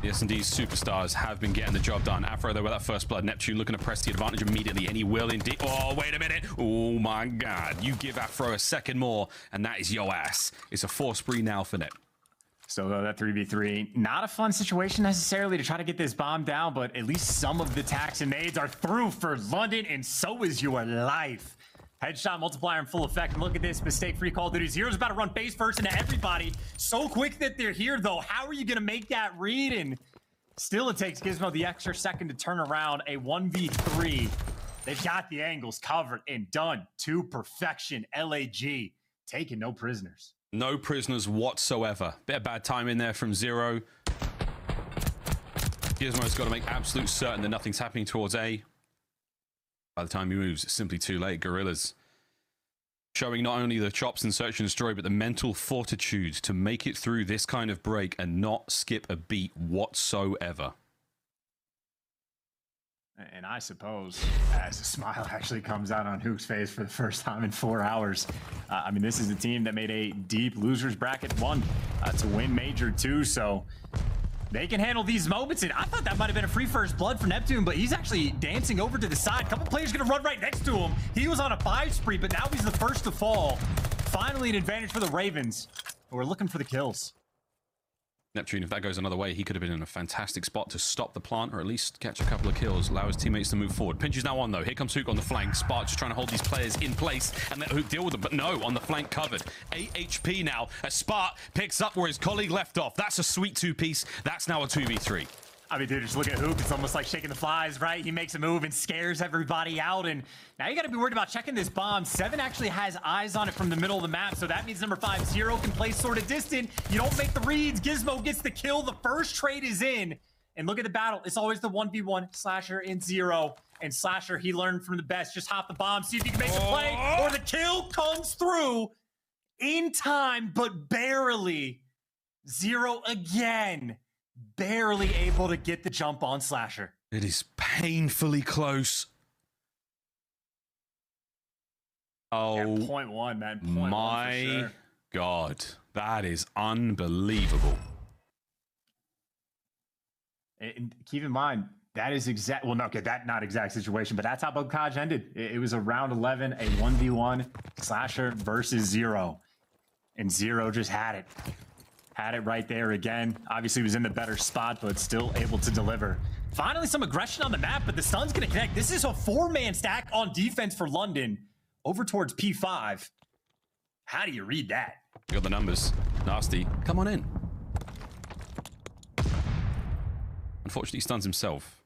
The S&D superstars have been getting the job done. Afro, though, with that first blood. Neptune looking to press the advantage immediately, and he will indeed. Oh, wait a minute. Oh, my God. You give Afro a second more, and that is your ass. It's a 4 spree now for Net. So that 3v3, not a fun situation necessarily to try to get this bomb down, but at least some of the attacks and nades are through for London, and so is your life. Headshot multiplier in full effect. And look at this mistake-free Call of Duty. Zero's about to run face first into everybody. So quick that they're here, though. How are you going to make that read? And still it takes Gizmo the extra second to turn around a 1v3. They've got the angles covered and done to perfection. LAG taking no prisoners. No prisoners whatsoever. Bit of bad time in there from Zero. Gizmo's got to make absolute certain that nothing's happening towards A. By the time he moves, it's simply too late. Guerrillas showing not only the chops in search and destroy, but the mental fortitude to make it through this kind of break and not skip a beat whatsoever. And I suppose, as a smile actually comes out on Huke's face for the first time in 4 hours, I mean, this is a team that made a deep losers bracket 1 to win Major 2, so they can handle these moments. And I thought that might have been a free first blood for Neptune, but he's actually dancing over to the side. A couple players gonna run right next to him. He was on a 5 spree, but now he's the first to fall. Finally, an advantage for the Ravens, who are looking for the kills. Neptune, if that goes another way, he could have been in a fantastic spot to stop the plant or at least catch a couple of kills, allow his teammates to move forward. Pinch is now on, though. Here comes Huke on the flank. Spark just trying to hold these players in place and let Huke deal with them. But no, on the flank covered. 8 HP now as Spark picks up where his colleague left off. That's a sweet 2-piece. That's now a 2v3. I mean, dude, just look at Huke. It's almost like shaking the flies, right? He makes a move and scares everybody out. And now you got to be worried about checking this bomb. 7 actually has eyes on it from the middle of the map. So that means number 5, Zero, can play sort of distant. You don't make the reads. Gizmo gets the kill. The first trade is in. And look at the battle. It's always the 1v1. Slasher and Zero. And Slasher, he learned from the best. Just hop the bomb, see if you can make the play, or the kill comes through in time, but barely. Zero again. Barely able to get the jump on Slasher. It is painfully close. Oh, yeah, 0.1, man. 0.1 my for sure. God. That is unbelievable. And keep in mind, that is exact. Well, no, okay, that not exact situation, but that's how Bogkaj ended. It was a round 11, a 1v1 Slasher versus Zero. And Zero just had it. Had it right there again. Obviously was in the better spot, but still able to deliver. Finally, some aggression on the map, but the Sun's going to connect. This is a 4-man stack on defense for London over towards P5. How do you read that? You got the numbers. Nasty. Come on in. Unfortunately, he stuns himself.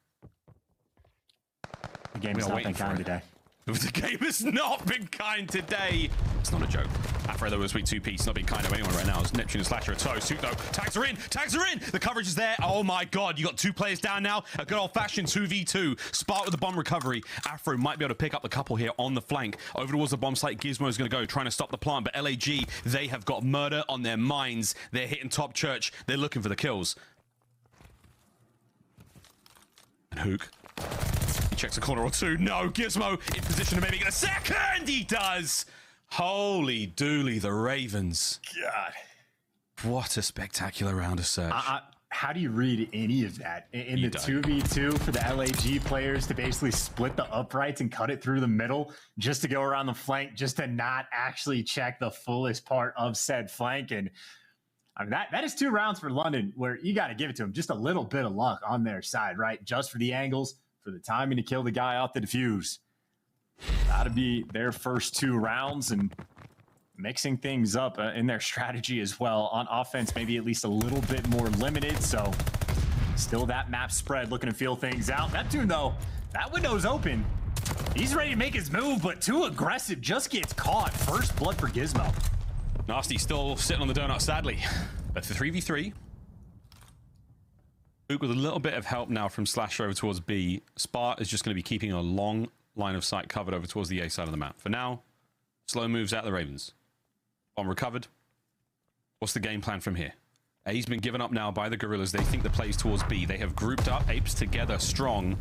The game has not been kind today. The game has not been kind today. It's not a joke. Afro, though, was weak two-piece, not being kind of anyone right now. It's Neptune and Slasher a toe. Huke, though, tags her in! Tags her in! The coverage is there. Oh, my God. You got 2 players down now. A good old-fashioned 2v2. Spark with the bomb recovery. Afro might be able to pick up a couple here on the flank. Over towards the bomb site, Gizmo is going to go, trying to stop the plant. But LAG, they have got murder on their minds. They're hitting top church. They're looking for the kills. And Huke. He checks a corner or two. No, Gizmo in position to maybe get a second. He does. Holy dooly, the Ravens. God. What a spectacular round of search. How do you read any of that? In the 2v2 for the LAG players to basically split the uprights and cut it through the middle just to go around the flank, just to not actually check the fullest part of said flank. And I mean, that is 2 rounds for London where you got to give it to them. Just a little bit of luck on their side, right? Just for the angles, for the timing to kill the guy off the defuse. That'll be their first 2 rounds, and mixing things up in their strategy as well. On offense, maybe at least a little bit more limited. So still that map spread, looking to feel things out. Neptune, though, that window's open. He's ready to make his move, but too aggressive, just gets caught. First blood for Gizmo. Nasty still sitting on the donut, sadly. But for 3v3, Huke with a little bit of help now from Slasher over towards B. Spart is just going to be keeping a long line of sight covered over towards the A side of the map. For now, slow moves out the Ravens. Bomb recovered. What's the game plan from here? A's been given up now by the Guerrillas. They think the play's towards B. They have grouped up, apes together strong.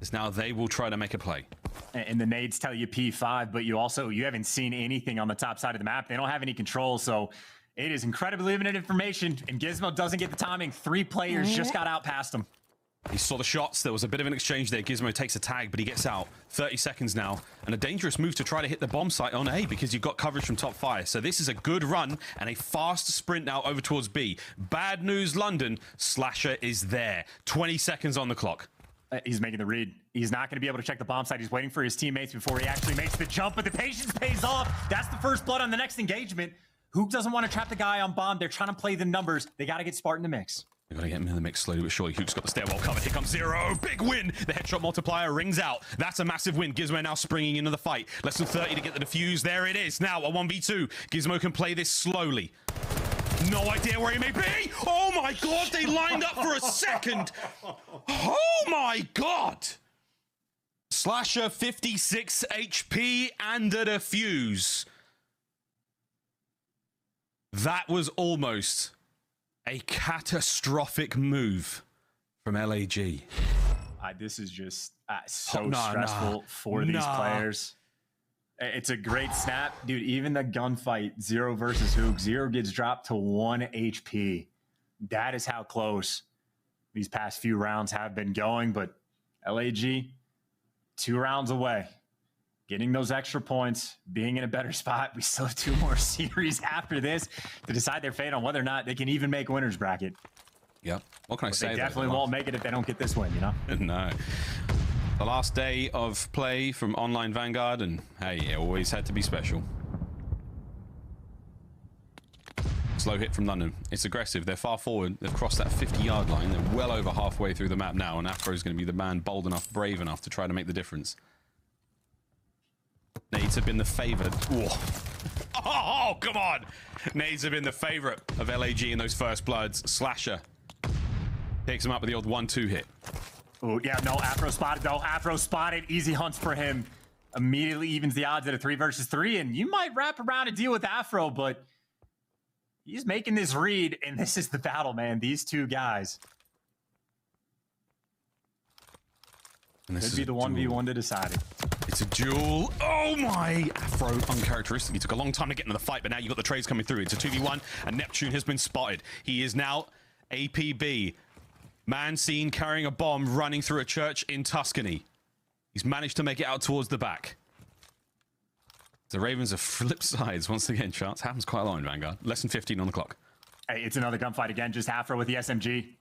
It's now they will try to make a play. And the nades tell you P5, but you haven't seen anything on the top side of the map. They don't have any control, so it is incredibly limited information, and Gizmo doesn't get the timing. 3 players just got out past him. He saw the shots. There was a bit of an exchange there. Gizmo takes a tag, but he gets out. 30 seconds now, and a dangerous move to try to hit the bomb site on A because you've got coverage from top fire. So this is a good run and a fast sprint now over towards B. Bad news, London. Slasher is there. 20 seconds on the clock. He's making the read. He's not going to be able to check the bomb site. He's waiting for his teammates before he actually makes the jump, but the patience pays off. That's the first blood on the next engagement. Huke doesn't want to trap the guy on bomb. They're trying to play the numbers. They got to get Spart in the mix. They've got to get him in the mix slowly but surely. Huke's got the stairwell covered. Here comes Zero. Big win. The headshot multiplier rings out. That's a massive win. Gizmo now springing into the fight. Less than 30 to get the defuse. There it is. Now a 1v2. Gizmo can play this slowly. No idea where he may be. Oh my God. They lined up for a second. Oh my God. Slasher 56 HP and a defuse. That was almost a catastrophic move from LAG. This is just so stressful for these players. It's a great snap. Dude, even the gunfight, Zero versus Huke, Zero gets dropped to 1 HP. That is how close these past few rounds have been going, but LAG, 2 rounds away. Getting those extra points, being in a better spot. We still have 2 more series after this to decide their fate on whether or not they can even make winner's bracket. Yep. What can I say? They definitely won't make it if they don't get this win, you know? No. The last day of play from Online Vanguard, and hey, it always had to be special. Slow hit from London. It's aggressive. They're far forward. They've crossed that 50-yard line. They're well over halfway through the map now, and Afro's going to be the man bold enough, brave enough to try to make the difference. Nades have been the favored. Oh, come on! Nades have been the favorite of LAG in those first bloods. Slasher takes him up with the old 1-2 hit. Oh, yeah, no, Afro spotted, though. Afro spotted. Easy hunts for him. Immediately evens the odds at a 3 versus 3, and you might wrap around a deal with Afro, but he's making this read, and this is the battle, man. These 2 guys. And this could be the 1v1 to decide it. It's a duel. Oh my! Afro uncharacteristic. Took a long time to get into the fight, but now you've got the trades coming through. It's a 2v1, and Neptune has been spotted. He is now APB. Man seen carrying a bomb running through a church in Tuscany. He's managed to make it out towards the back. The Ravens are flip sides once again, Shots. Happens quite a lot in Vanguard. Less than 15 on the clock. Hey, it's another gunfight again. Just Afro with the SMG.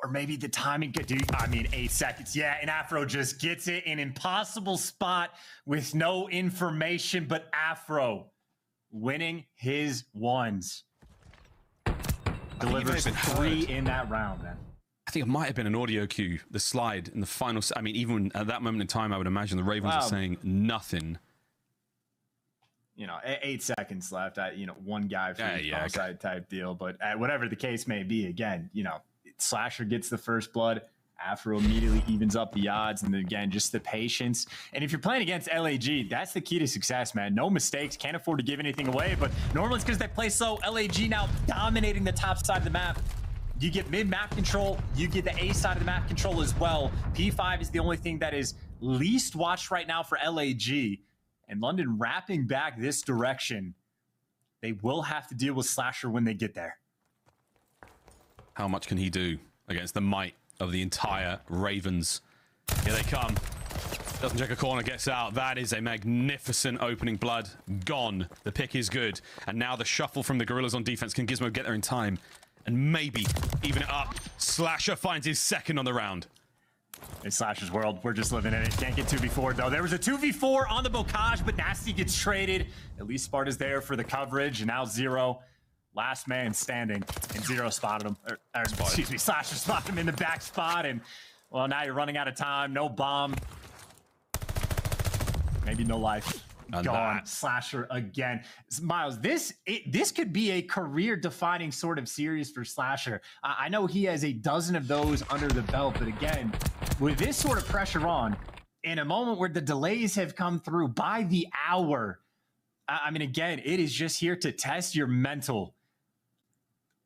Or maybe the timing, dude, I mean, 8 seconds. Yeah, and Afro just gets it. An impossible spot with no information, but Afro winning his ones. Delivers 3 in that round, man. I think it might have been an audio cue, the slide in the final. I mean, even at that moment in time, I would imagine the Ravens are saying nothing. you know, 8 seconds left. You know, one guy for each side type deal. But whatever the case may be, again, you know, Slasher gets the first blood. Afro immediately evens up the odds, and then again, just the patience. And if you're playing against LAG, that's the key to success, man. No mistakes, can't afford to give anything away, but normally it's because they play slow. LAG now dominating the top side of the map. You get mid-map control, you get the A side of the map control as well. P5 is the only thing that is least watched right now for LAG. And London wrapping back this direction. They will have to deal with Slasher when they get there. How much can he do against the might of the entire Ravens? Here they come. Doesn't check a corner, gets out. That is a magnificent opening blood. Gone. The pick is good. And now the shuffle from the Guerrillas on defense. Can Gizmo get there in time? And maybe even it up. Slasher finds his second on the round. It's Slasher's world. We're just living in it. Can't get 2v4 though. There was a 2v4 on the Bocage, but Nasty gets traded. At least Sparta's there for the coverage. And now Zero, last man standing, and Zero spotted him. Excuse me, Slasher spotted him in the back spot. And well, now you're running out of time. No bomb. Maybe no life. And gone. that. Slasher again. Miles, this could be a career-defining sort of series for Slasher. I know he has a dozen of those under the belt, but again, with this sort of pressure on, in a moment where the delays have come through by the hour, I mean, again, it is just here to test your mental.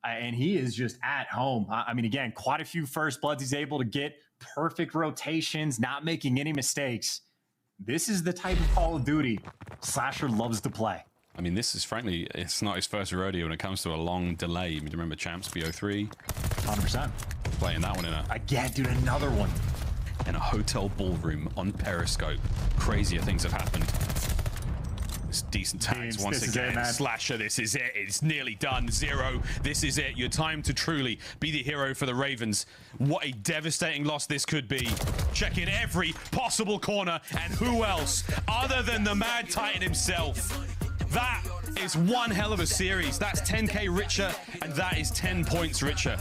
And he is just at home. I mean, again, quite a few first bloods he's able to get, perfect rotations, not making any mistakes. This is the type of Call of Duty Slasher loves to play. I mean, this is frankly, it's not his first rodeo when it comes to a long delay. You remember Champs BO3? 100%. Playing that one in again, dude, another one. In a hotel ballroom on Periscope. Crazier things have happened. It's decent tags once again. Slasher, this is it. It's nearly done. Zero, this is it. Your time to truly be the hero for the Ravens. What a devastating loss this could be. Checking every possible corner, and who else other than the Mad Titan himself? That is one hell of a series. That's 10k richer, and that is 10 points richer.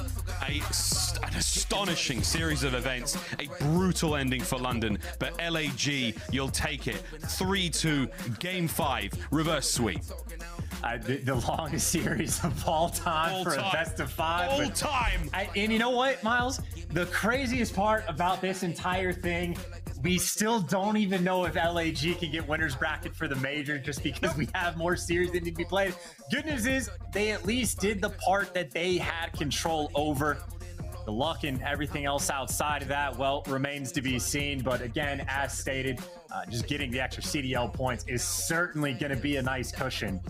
An astonishing series of events. A brutal ending for London, but LAG, you'll take it. 3-2, game 5, reverse sweep. The longest series of all time for a best of 5. All time. And you know what, Miles? The craziest part about this entire thing, we still don't even know if LAG can get winners bracket for the major just because we have more series that need to be played. Good news is they at least did the part that they had control over. The luck and everything else outside of that, well, remains to be seen. But again, as stated, just getting the extra CDL points is certainly going to be a nice cushion.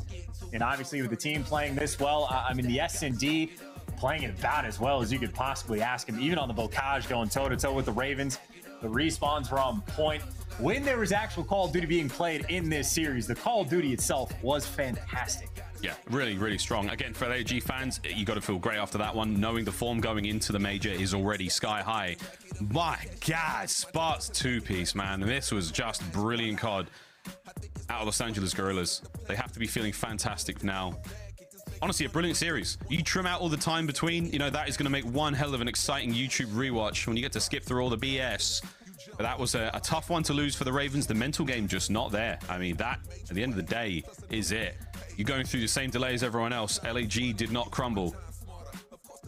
And obviously with the team playing this well, I mean, the S&D playing it about as well as you could possibly ask him, even on the Bocage going toe-to-toe with the Ravens. The respawns were on point. When there was actual Call of Duty being played in this series, the Call of Duty itself was fantastic. Yeah, really, really strong. Again, for LAG fans, you got to feel great after that one, knowing the form going into the major is already sky high. My God, Spart's two-piece, man. This was just brilliant COD out of Los Angeles Guerrillas. They have to be feeling fantastic now. Honestly, a brilliant series. You trim out all the time between, you know, that is going to make one hell of an exciting YouTube rewatch when you get to skip through all the BS. But that was a tough one to lose for the Ravens. The mental game just not there. I mean, that, at the end of the day, is it. You're going through the same delay as everyone else. LAG did not crumble.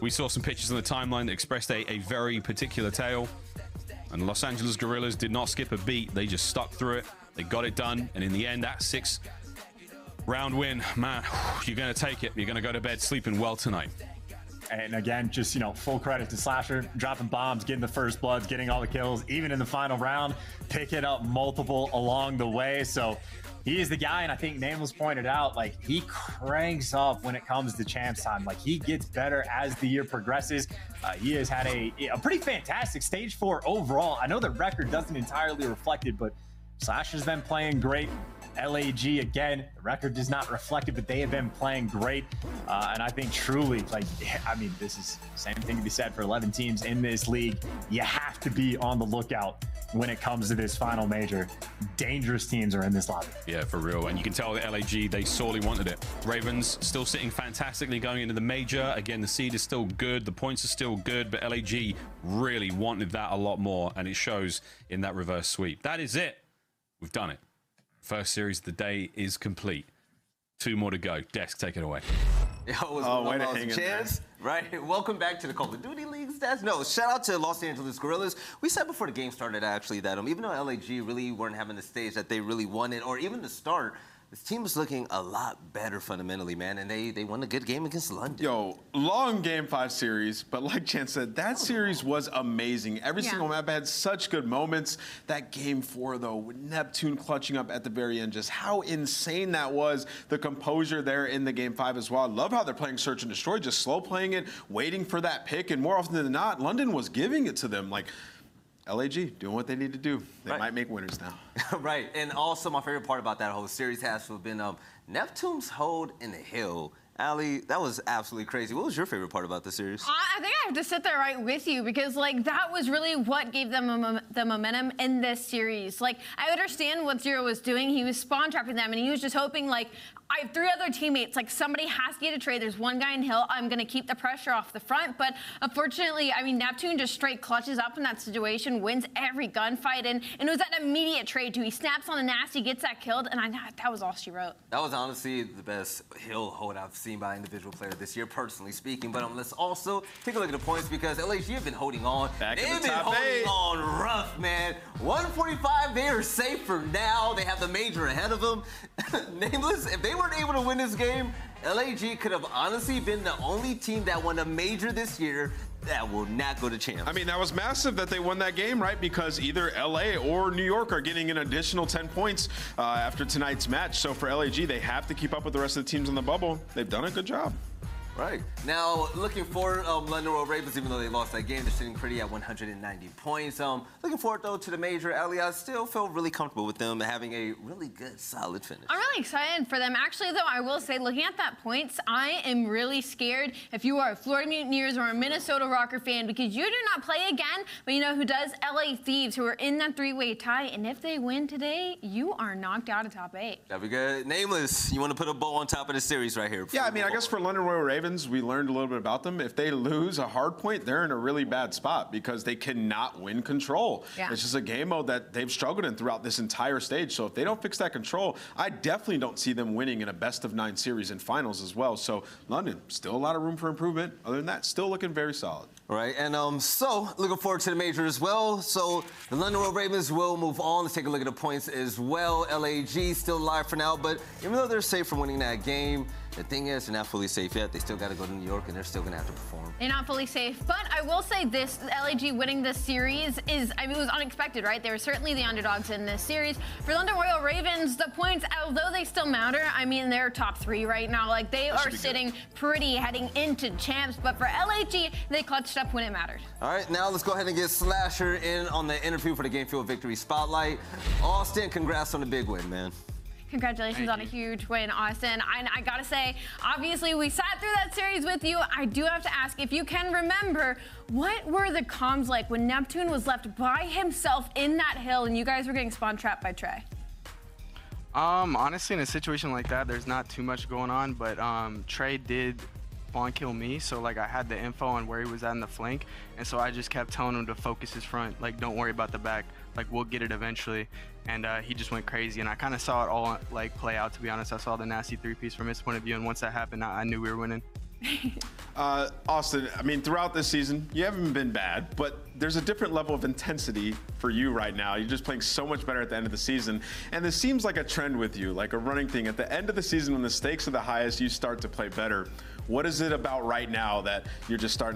We saw some pictures on the timeline that expressed a very particular tale. And Los Angeles Guerrillas did not skip a beat. They just stuck through it. They got it done. And in the end, that 6-round win, man, you're going to take it. You're going to go to bed sleeping well tonight. And again, just, you know, full credit to Slasher, dropping bombs, getting the first bloods, getting all the kills, even in the final round, picking up multiple along the way. So he is the guy, and I think Nameless pointed out, like, he cranks up when it comes to champs time. Like, he gets better as the year progresses. He has had a pretty fantastic stage 4 overall. I know the record doesn't entirely reflect it, but Slasher's been playing great. LAG, again, the record is not reflected, but they have been playing great. And I think truly, like, I mean, this is the same thing to be said for 11 teams in this league. You have to be on the lookout when it comes to this final major. Dangerous teams are in this lobby. Yeah, for real. And you can tell that LAG, they sorely wanted it. Ravens still sitting fantastically going into the major. Again, the seed is still good. The points are still good, but LAG really wanted that a lot more. And it shows in that reverse sweep. That is it. We've done it. First series of the day is complete. 2 more to go. Desk, take it away. Way to hang chance, right? Welcome back to the Call of Duty Leagues. No, shout out to Los Angeles Guerrillas. We said before the game started, actually, that even though LAG really weren't having the stage that they really wanted, or even the start, this team was looking a lot better fundamentally, man, and they won a good game against London. Yo, long Game 5 series, but like Chance said, that series was amazing. Every single map had such good moments. That Game 4, though, with Neptune clutching up at the very end, just how insane that was. The composure there in the Game 5 as well. I love how they're playing Search and Destroy, just slow playing it, waiting for that pick, and more often than not, London was giving it to them. Like, LAG doing what they need to do. They might make winners now. Right, and also my favorite part about that whole series has to have been Neptune's hold in the hill. Ali, that was absolutely crazy. What was your favorite part about the series? I think I have to sit there right with you because, like, that was really what gave them the momentum in this series. Like, I understand what Zero was doing. He was spawn trapping them, and he was just hoping, like, I have 3 other teammates. Like, somebody has to get a trade. There's one guy in hill. I'm going to keep the pressure off the front. But unfortunately, I mean, Neptune just straight clutches up in that situation, wins every gunfight. And it was that immediate trade, too. He snaps on a nasty, gets that killed, and that was all she wrote. That was honestly the best hill hold I've seen by an individual player this year, personally speaking. But let's also take a look at the points because LAG have been holding on. They've been holding on rough, man. 145, they are safe for now. They have the major ahead of them. Nameless, if they weren't able to win this game, LAG could have honestly been the only team that won a major this year that will not go to champs. I mean, that was massive that they won that game, right? Because either LA or New York are getting an additional 10 points after tonight's match. So for LAG, they have to keep up with the rest of the teams on the bubble. They've done a good job. Right. Now, looking forward, London Royal Ravens, even though they lost that game, they're sitting pretty at 190 points. Looking forward, though, to the major. Ali, I still feel really comfortable with them having a really good, solid finish. I'm really excited for them. Actually, though, I will say, looking at that points, I am really scared if you are a Florida Mutineers or a Minnesota Røkkr fan because you do not play again, but you know who does? LA Thieves, who are in that 3-way tie, and if they win today, you are knocked out of top 8. That'd be good. Nameless, you want to put a bow on top of the series right here? Yeah, I mean, I guess for London Royal Ravens, we learned a little bit about them. If they lose a hard point, they're in a really bad spot because they cannot win control. Yeah. It's just a game mode that they've struggled in throughout this entire stage. So if they don't fix that control, I definitely don't see them winning in a best-of-9 series in finals as well. So London, still a lot of room for improvement. Other than that, still looking very solid. All right, and so looking forward to the major as well. So the London Royal Ravens will move on. Let's take a look at the points as well. LAG still alive for now, but even though they're safe from winning that game, the thing is, they're not fully safe yet. They still got to go to New York, and they're still going to have to perform. They're not fully safe, but I will say this, LAG winning this series is, I mean, it was unexpected, right? They were certainly the underdogs in this series. For London Royal Ravens, the points, although they still matter, I mean, they're top 3 right now. Like, they are sitting pretty heading into champs, but for LAG, they clutched up when it mattered. All right, now let's go ahead and get Slasher in on the interview for the Game Field Victory Spotlight. Austin, congrats on the big win, man. Congratulations on a huge win, Austin. I gotta say, obviously, we sat through that series with you. I do have to ask if you can remember, what were the comms like when Neptune was left by himself in that hill and you guys were getting spawn trapped by Trey? Honestly, in a situation like that, there's not too much going on, but Trey did spawn kill me, so like I had the info on where he was at in the flank, and so I just kept telling him to focus his front, like don't worry about the back, like we'll get it eventually. And he just went crazy, and I kind of saw it all like play out, to be honest. I saw the nasty 3-piece from his point of view, and once that happened, I knew we were winning. Austin, I mean, throughout this season, you haven't been bad, but there's a different level of intensity for you right now. You're just playing so much better at the end of the season. And this seems like a trend with you, like a running thing. At the end of the season, when the stakes are the highest, you start to play better. What is it about right now that you're just starting to